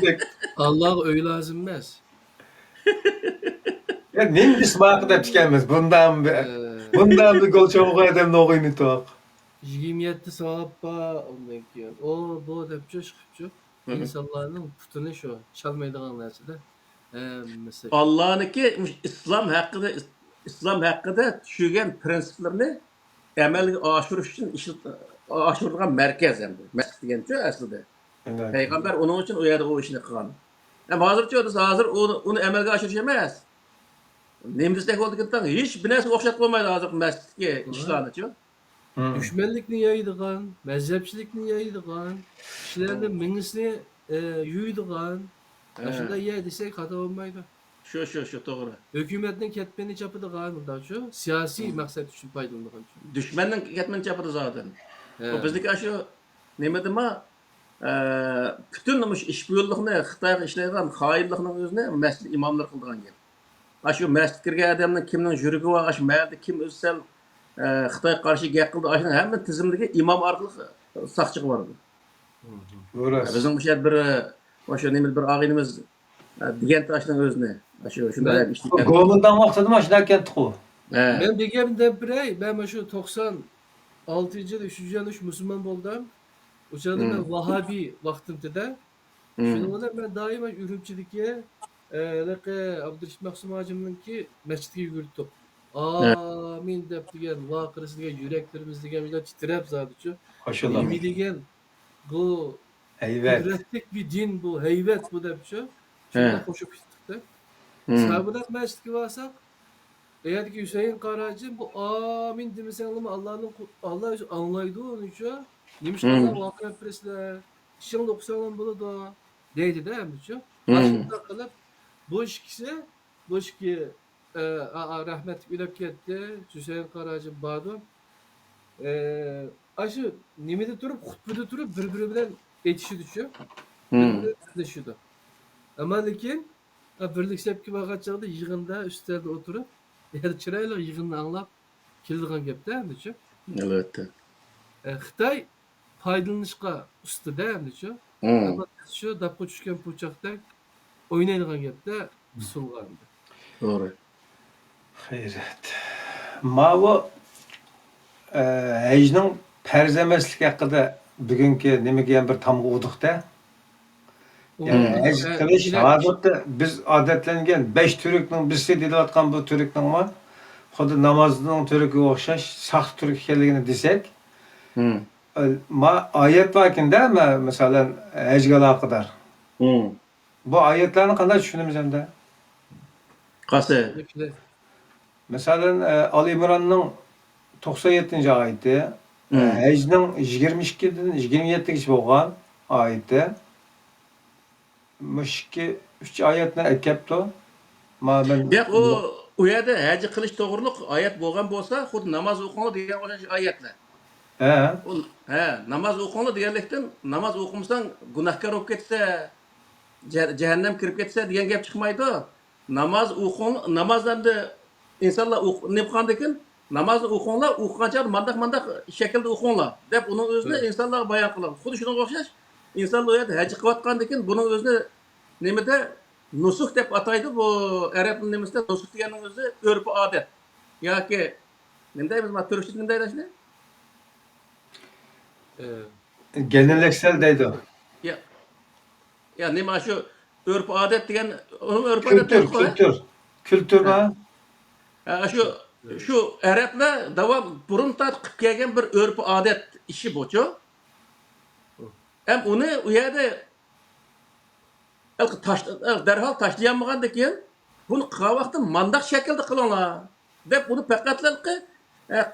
Allah öyle lazım emez. Ya neyim ismakı da tükenmez. Bundan bir gol çoğu adamın oğuyunu tuğuk. 27 sahaba ondan keyin. O bu dep çıkıp insanların putunu şu çalmaydigan narsada. Mesela Allah'ınki İslam hakkında düşügen prensiplerini emelge aşırış için aşırılan merkez hem de. Mescid degençe aslında. Peygamber onun için o yerde o işini kılgan. Ama hazır onu emelge aşırış emez. Nemdistek olduktan hiç bir nerse okşat olmaydı hazır mescidki işlerini. düşmanlikni yaydigan, mezhepçilikni yaydigan, kişilerin mingisini yuydigan. Aslında yer desek hata olmaydı. Şu doğru. Hükümetin ketmeni çapıdigan bunda şu siyasi maksat için faydalanılan. Düşmanın ketmeni çapıdı zaten. O bizdeki aşı nima dema bütün bu ishbuyullikni Xitoyga ishlaydigan xoinlikning o'zini masjid imomlar qildigan gap. Shu masjidga kirgan odamning kimning yuragi va shu mayli kim o'zi sal Xitoy qarshi gap qildi, ashuni hamma tizimdagi imom orqali saqchiga bordi. Rost. Bizning bu yerda bir o'sha nima bir og'inimiz degan tashning o'zini shunday Ben- ishlaydi. Gomundan vaqtida mana shunaqa ketdik u. Ben degemde birey, ben şu 96 yıl 3. yanlış Müslüman oldum. O sırada ben Vahabi vaktimde. Şunu da ben daima Ürümçideki Abdülhamit Maksum Hacım'ın ki mescide yürüttük. Amin dep diyen, vakırısı diyen, yüreklerimiz diyen bile titrep zaten. Hoşullah. Yemin diyen, bu Evet. kudretlik bir din bu, heybet bu dep şu. Şuna Evet. koşup gittik de. Sahabeler mescide varsak, eğer ki Hüseyin Karacı bu amin demesen Allah anlaydı onu şu. Demiş Allah vakıf presle. Şimdi okusanın bunu da deydi de mi şu. Aslında kalıp bu işki rahmet ülek etti. Hüseyin Karacı bağdı. Aşı nimede durup hutbede durup birbiri bilen etişi düşüyor. Birbiri düşüyordu. Ama lakin birlik sepki vakat çağda yığında üstlerde oturup yani çırayla yığını anlap kildiğen gap değil mi şu? Evet. Xitay faydalanışqa usta değil mi şu? Ama şu dapqa düşken puçaqda oynaydigan gapda usulgandi. Doğru. Hayret. Mavi hecnin perz emaslik haqida bugungi nimaga bir tamg'a urdik da. Yani hec qilish odatda biz odatlangan 5 turukning birisi deyotgan bu turukning va xuddi namozning turukiga o'xshash sax turuk ekanligini desak, ma oyat vakinde masalan hecga aloqador. Bu oyatlarni qanday tushunamiz endi? Qasi. Masalan Ali İmran'ның 97-ci ayeti, Hec'nin 22-dən 27-ci bo'lgan ayeti. Müşki 3 ayetni aytibdi. Ma ben Yo'q, u yerda haji qilish to'g'riliq oyat bo'lgan bo'lsa, xuddi namoz o'qinglar degan o'xshash oyatlar. Namoz o'qinglar deganlikdan namoz o'qimasang gunohkor bo'lib ketsa, jahannam kirib ketsa degan gap chiqmaydi. Namoz o'qing, namozlarda insonlar nima qilgandan keyin namozni o'qinglar, o'qigancha mandaq shaklda o'qinglar deb uning o'zini insonlarga bayon qiladi. Xuddi shunga o'xshash insonlar u yerda haji qilayotgandan keyin buning o'zini nimada nusuh deb ataydi. Bu arab nimasida nusuh deganning o'zi urf odat yoki nima deymiz, mana turkcha nima deydi shuni? geleneksel deydi. Ya nima shu urf odat degan, uni urf odat Kültür ma? Şu Araplar davam burun qilib kelgan bir urf odat ishi bu-chu. Ham uni u yerda darhol tashlayanmagandan keyin buni qilgan vaqtda mandaq shaklda qilinglar deb uni faqatlanqi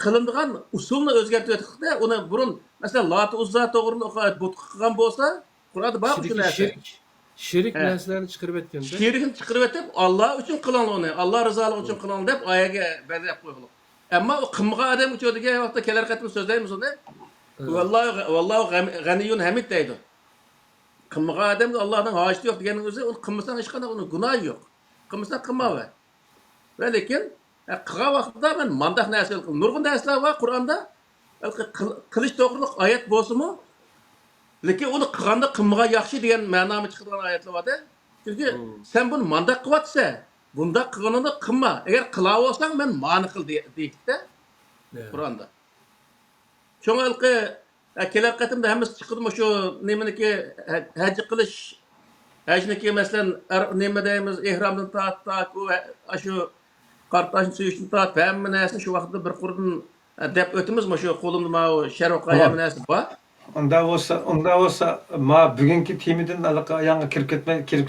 qilinadigan usulni o'zgartirib o'tdi. Uni burun masalan Lat Uzza to'g'riliq but qilgan bo'lsa, Qur'onda bor shu narsa. Şirik narsalarni chiqarib aytganda. Şirkni chiqarib o'tib, Alloh uchun qilinglar uni, Alloh rizoligi uchun qilinglar deb oyaga belgilab qo'ygan. Ammo u qilmagan odam uchun degan vaqtda kelar qatim so'zlaymiz uni. Vallohu g'aniyun hamid deydi. Qilmagan odamga Allohning hojati yo'q deganing o'zi, uni qilmasang hech qanday uni gunohi yo'q. Qilmasang qilmava. Va lekin qilgan vaqtda men mandaq narsalar qildim. Nurg'un narsalar bor Qur'onda. Qilish to'g'riliq oyat bo'lsa-mu, lekin uni qilganda qilmagan yaxshi degan ma'nomi chiqadigan oyatlar bor-da. Chunki sen buni mandaq qilyapsa, bunda qilganingni qilma. Agar qila olsang men ma'ni qil deydi-da Qur'onda. Şoňalky kelar qatimda hammasi chiqdimi shu nimaniki haji qilish, hajniki masalan nima deymiz, ihromdan tortib, shu qartashni suyishni tortib, hamma narsani shu vaqtda bir qurdan deb o'timiz shu qo'limda mana sharh qo'ygan narsa bor. Onda olsa ma bugungi temidan yangi kirib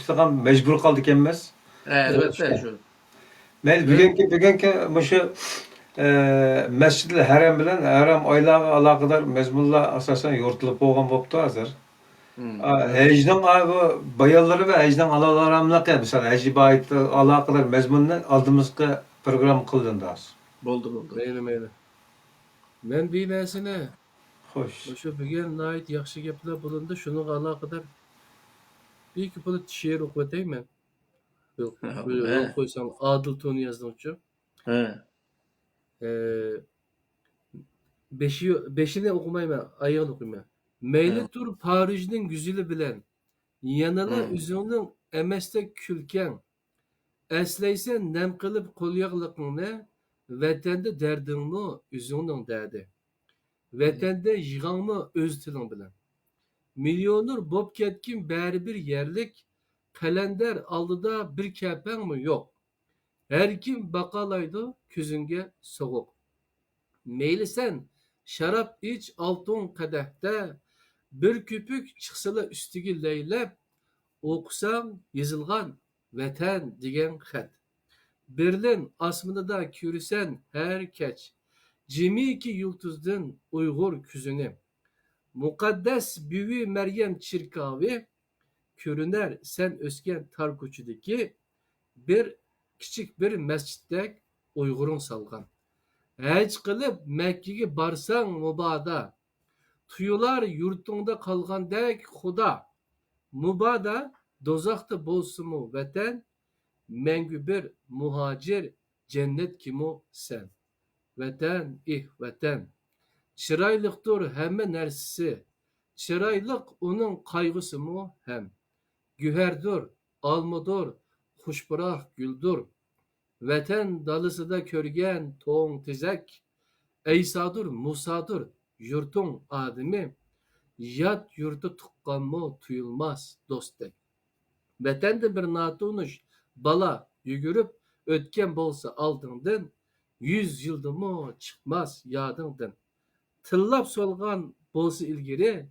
ketgan mecbur qoldik emas. Albatta shu. Men bugungi mushu Mescid-i Haram bilan Haram oylarga aloqador mezmunlar asosan yo'ritilib bo'lgan bo'pti hozir. Hecning bayonlari va hecning aloqalarimizni misol hajga oid aloqador mezmundan oldimizga program qilindi hozir. Bo'ldi. Mayli. Men bir narsani Xo'sh. O'sha bugun nihoyat yaxshi gaplar bo'lindi. Shunga aloqador bir ikki pul she'r o'qib o'tayman. Yo'q, yo'l Ha, qo'ysam Adil To'niyozning ha, beşini okumayman, ayağını okuyman. Meyli ha. tur Parij'nin güzeli bilen, yanına Hmm. üzünün emeste külken, eslaysen nem kılıp kolyaklıkını, vatanda derdinmi üzünün derdi. Vatanda yığanmı öz tilin bilen. Milyonur bob ketkin bari bir yerlik, kalender aldıda bir kepen mi yok. Her kim bakalaydı küzünge soğuk. Meyli sen şarap iç altın kadehte, bir küpük çıksıla üstüge leylep, okusam yazılgan vatan degen xat. Berlin asmında kürüsen her keç, cemiki yıldızdan Uygur küzünü. Mukaddes büyü Meryem çirkavi, körüner sen ösken tar koçudaki bir küçük bir mescitte Uygur'un salgan. Hech qilib Makkaga barsang mubada, tuyular yurtungda qolgandek xudo. Mubada do'zaxda bo'lsinmi vatan, mangu bir muhojir jannat kimu sen. Vatan, vatan. Chiroyliqdir hamma narsasi, chiroyliq uning qayg'usimi ham. Güherdir, almadır, xushbiroq guldir. Vatan dalısida ko'rgan to'ng tezak, Eysadır, Musadır, yurtun ademi, yat yurtu tuqqanmı tuyulmaz dostek. Vatanda bir natunuş bala yugurib o'tgan bo'lsa oldingdan, 100 yildimi chiqmas yodingdan. Tillab solgan bo'lsa ilgari,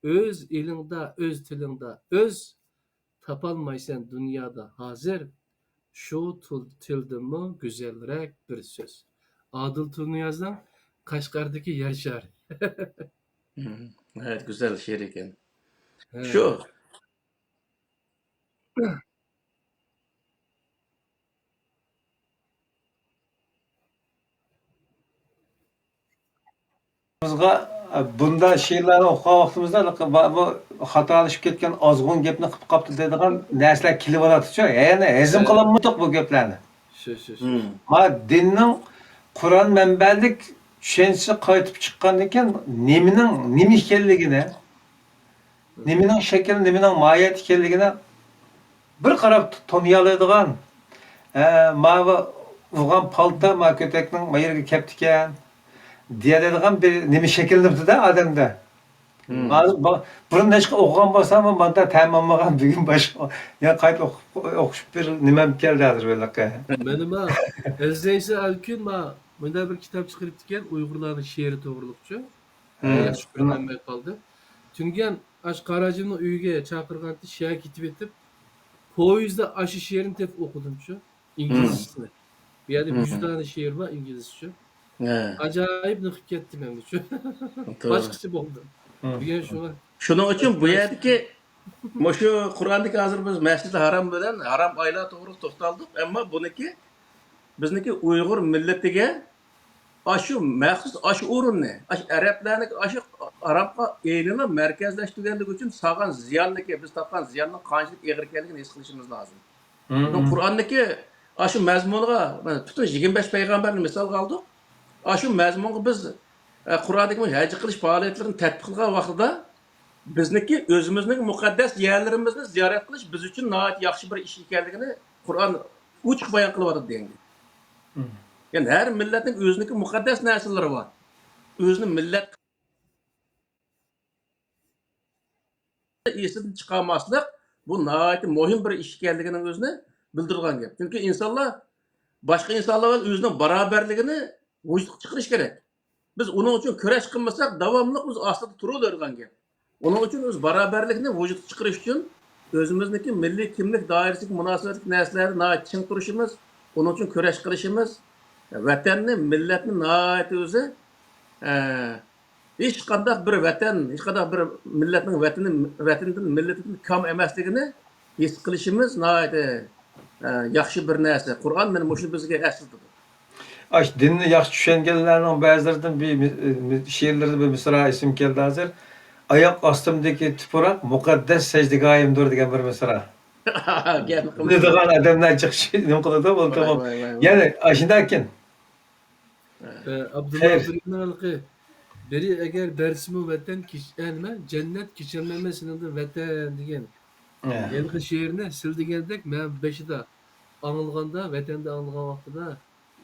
o'z elingda, o'z tilingda, o'z tapalmaysan dunyoda hozir, şu tildimi güzelrek bir söz. Adil Turniyaz'dan Kaşgar'daki yer şari. Hmm. Evet, güzel şiir ekan. He. Şu, Bizga bunda she'rlarni o'qigan vaqtimizda bu xatolashib ketgan ozg'un gapni qilib qolibdi deydigan narsalar kelib oladi-ku. Ya'ni hazm qilolmadik bu gaplarni. Şu. hmm. Ma dinning Qur'on manbalik tushunchasi qaytib chiqqandan keyin nima ekanligini, nimaning shakli, nimaning mohiyati ekanligini bir qarab toniy oladigan, ma urgan palta ma ko'takning ma yerga kelibdi ekan deyadigan bir nima shakllanibdi-da odamda. Burun nechqa o'qigan bo'lsam, manda tamomlagan bugun boshqa ya qayta o'qishib bir nimam keldi hozir buyoqqa. Benim ha, Ezdeyse Alkün ma, bunda bir kitap çıkarıp diken Uygurların şiiri doğrulukçu. Yaxşı görünmeye kaldı. Tüngen aş Karacım'ın üyüge çakırgan şeye gitip etip, poyuzda aşı şiirini tep okudum şu. İngilizcesini. Bir yerde 100 tane şiir var İngilizce. Ha, Acayip nıkıp kettim hem de şu. doğru. Başkası oldu. Bugün şuna. Şunun için bu yerdeki şu Kur'an'daki hazır biz Mescid-i Haram bilen haram aylar doğru to'xtaldik, ama buniki bizniki Uyg'ur milletiga aşı maxsus aşı o'rinni, aşı Arablarning aşı Arabga e'lini markazlashtirganligi uchun sağan ziyonniki, biz topgan ziyonning qanchalik og'ir ekanligini his qilishimiz lozim. Qur'ondagi aşı mazmuniga butun 25 payg'ambarni misol oldik. Aşı mazmunga biz Qur'ondagi haj qilish faoliyatlarini tatbiq qilgan vaqtida bizniki o'zimizning muqaddas yerlarimizni ziyorat qilish biz uchun nihoyat yaxshi bir ish ekanligini Qur'on ochiq bayon qilyapti degan. Yani her milletin o'ziniki muqaddas narsalari bor. O'zini millat esidan chiqarmaslik bu nihoyat muhim bir ish ekanligini o'zini bildirgan gap. Chunki insonlar boshqa insonlar bilan o'zining barobarligini vujudga chiqarish kerak. Biz uning uchun kurash qilmasak, davomli o'z ostida turavergan gap. Uning uchun o'z barobarlikni vujudga chiqarish uchun o'zimizniki milliy kimlik doirasidagi munosabatli narsalarni nihoyat ching turishimiz, uning uchun kurash qilishimiz, vatanni, millatni nihoyat o'zi hech qanday bir vatan, hech qanday bir millatning vatandan, millatidan kam emasligini his qilishimiz nihoyat yaxshi bir narsa. Qur'on mana shuni bizga eslatadi. Aş dinni yaxşı düşengenlerinin bazılarından bir şiirlerde bir misra isim geldi hazır. Ayak astımdaki tupurak mukaddes secdegayimdir degan bir misra. Gel Ne kılıçlı. degan adamlar çıkışı ne kıldı bu Vay tamam. vay vay vay. Yani aşındakin. Abdullah Hayır. Birinalqı biri eğer Bersimi vatan kişenme cennet kişenmemesinindir vatan degan. Yelqi şiirini sildigендek men beşida anılganda vatanda anılgan vaqtida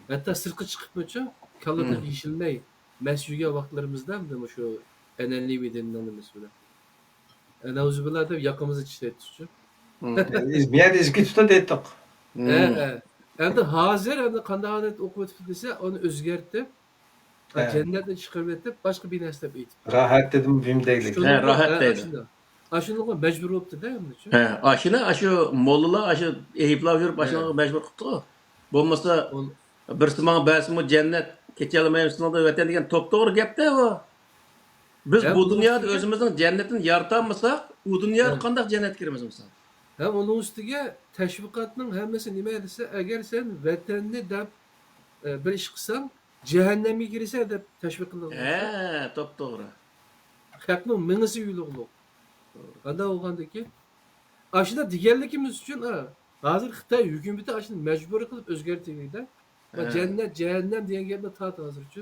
hatta sirqi chiqibmichu kallada Hmm. yeshilmay mas yurgan vaqtlarimizda shu ananli dinlanimiz bilan. Nauzubillah deb yoqamizni tishlaydi. Hmm. Yani izki tuta ettik. Hmm. Endi hozir endi qanday odat o'qib o'tibdi desa, uni o'zgartib, jannatni chiqarib etib, boshqa bir narsa deb aytibdi. Rahat dedim filmdeydik. He, rahat deydi. Shunda. Ashunga majbur bo'libdi-da endi-chi. He, aşını aşı mollalar aşı eyipler yürüp He. aşına mecbur kıptı. Olmasa On- birisi bana bəsimi cennet keçelemeyimsin da vatan degan top doğru gap de o. Biz Hem bu bunun dünyada üstüne- özümüzün cennetini yaratammasak, bu dünyada He. qandaq cennet kirmez misal? Hem onun ustiga tashviqotning hammasi nima desa, agar sen vatanni deb bir ish qilsang, jahannamga kirasan deb tashviq qiladi. He, top doğru. Haqning mingisi yuluqliq. Qanday bo'lgandiki, ashuna deganligimiz uchun hozir Xitoy hukumati ashuni majburiy qilib o'zgartirdi. Va He. jannat, jahannam degan gapni tart hozirchi.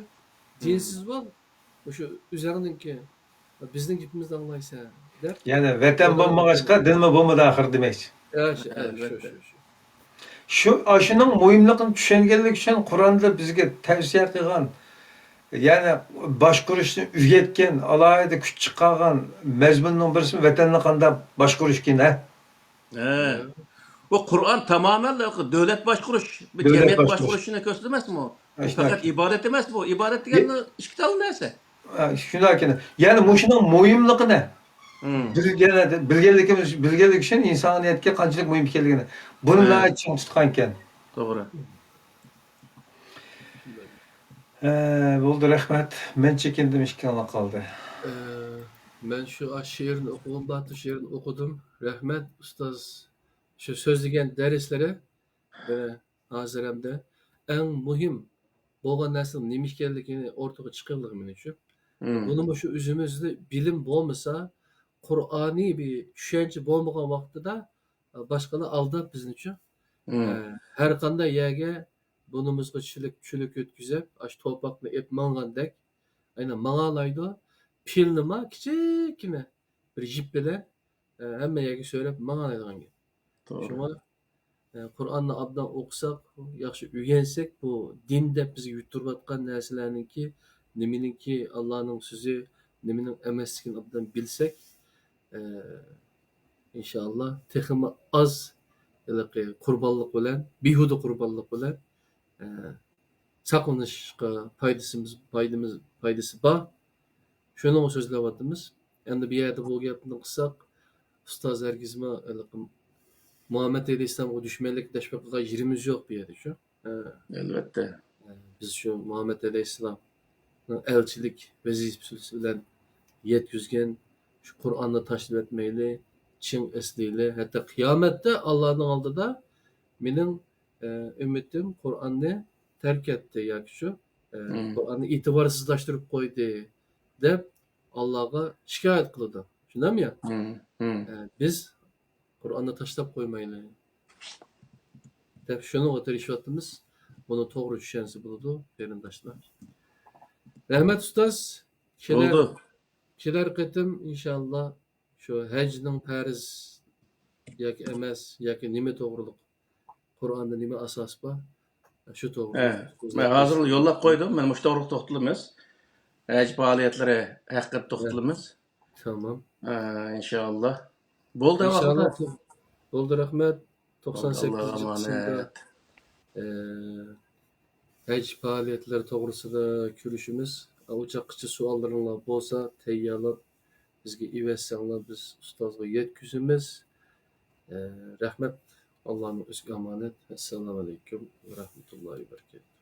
Dinsiz bo'l, o'sha o'zingninki bizning gapimizni anglaysan deb. Yani vatan bomboğaçka dinmi bomba ahir demek. Shu. Elbette. Şu aşının muhimliğini düşengenlik için Kur'an'da bizge tavsiye kılgan. Yani başkuruşni ügetken, alayda küç çıkargan mezmunun birisi vatanını kanda başkuruş ki ne? He. O Kur'an tamamen devlet başkuruş, bir Devlet cemiyet başkuruş. başkuruşuna köstürmez mi o? İşte. Fakat ibadet demez bu. İbadet diyen işkital neyse. Şuna yani muşunun muhimliği ne? Hmm. Bilgelik için insaniyetke kançılık muhim ekanligini. Bunu Evet. ne için tutkanken? Doğru. Oldu rahmet. Men çekindim işkana kaldı. Men shu she'rni o'qigan batı she'rni o'qidim. Rahmat ustoz. Shu so'zlagan darslari hozir hamda eng muhim bo'lgan narsaning nima ekanligini o'rtaga chiqardi men uchun. Hmm. Buni shu o'zimizda bilim bo'lmasa, Qur'oniy bir tushuncha bo'lmagan vaqtida boshqalar aldab bizni uchun Hmm. har qanday yerga bunimizga chulik o'tkazib, shu to'paqni ep mangandek aynan mangalaydi. Pilnima kichikgina bir jip bilan hamma yerga so'rab mangalaydigan gap. Doğru. Shunga Qur'onni obdan o'qisak, yaxshi o'rgansak, bu din deb bizga yuturayotgan narsalarningki, nimaninki Allohning so'zi, nimaning emasligini obdan bilsak, inshaalloh texmi oz qurbonlik bilan, behuda qurbonlik bilan saqlanishga foydasi bor. Şunu so'zlayapmiz. Endi bu yerda bu gapni qilsak, ustoz hargizmi Muhammed Aleyhisselamga dushmanlik tashviq qilgan yerimiz yo'q bu yerda shu. Elbette. Biz shu Muhammed Aleyhisselamning elchilik vazifasi bilan yetkazgan shu Qur'onni tashlab etmayli, chin eslayli, hatto qiyomatda Allohning oldida mening ummatim Qur'onni tark etdi yoki shu Qur'onni e'tiborsizlashtirib qo'ydi deb Allohga shikoyat qiladi. Shundami ya? Hmm. Hmm. Biz Qur'onni tashlab qo'ymaylik deb shuni o'tirishyapmiz. Buni to'g'ri tushunsa bo'ladi, qarindoshlar. Rahmat ustoz. Oldu. Kelar qatim inshaalloh shu hajning farz yoki emas yoki nima to'g'riliq Qur'onda nima asos bor? Shu to'g'ri. Ben hazır yollap koydum. Ben müştahırlık toxtulumuz. Həcc fəaliyyətləri haqqında toxtulumuz. Tamam. İnşallah. Boldu İnşallah. vaqtda. Oldu rahmet. Allah'a 98. emanet. Həcc fəaliyyətləri to'g'risida kulishimiz. Uçaqçı suallarınlar bo'lsa, tayyorlab bizga ivatsanglar biz ustozga yetkazamiz. Rahmat. Allohning o'ziga omonat. Assalomu alaykum va rahmatullohi va barakatuh.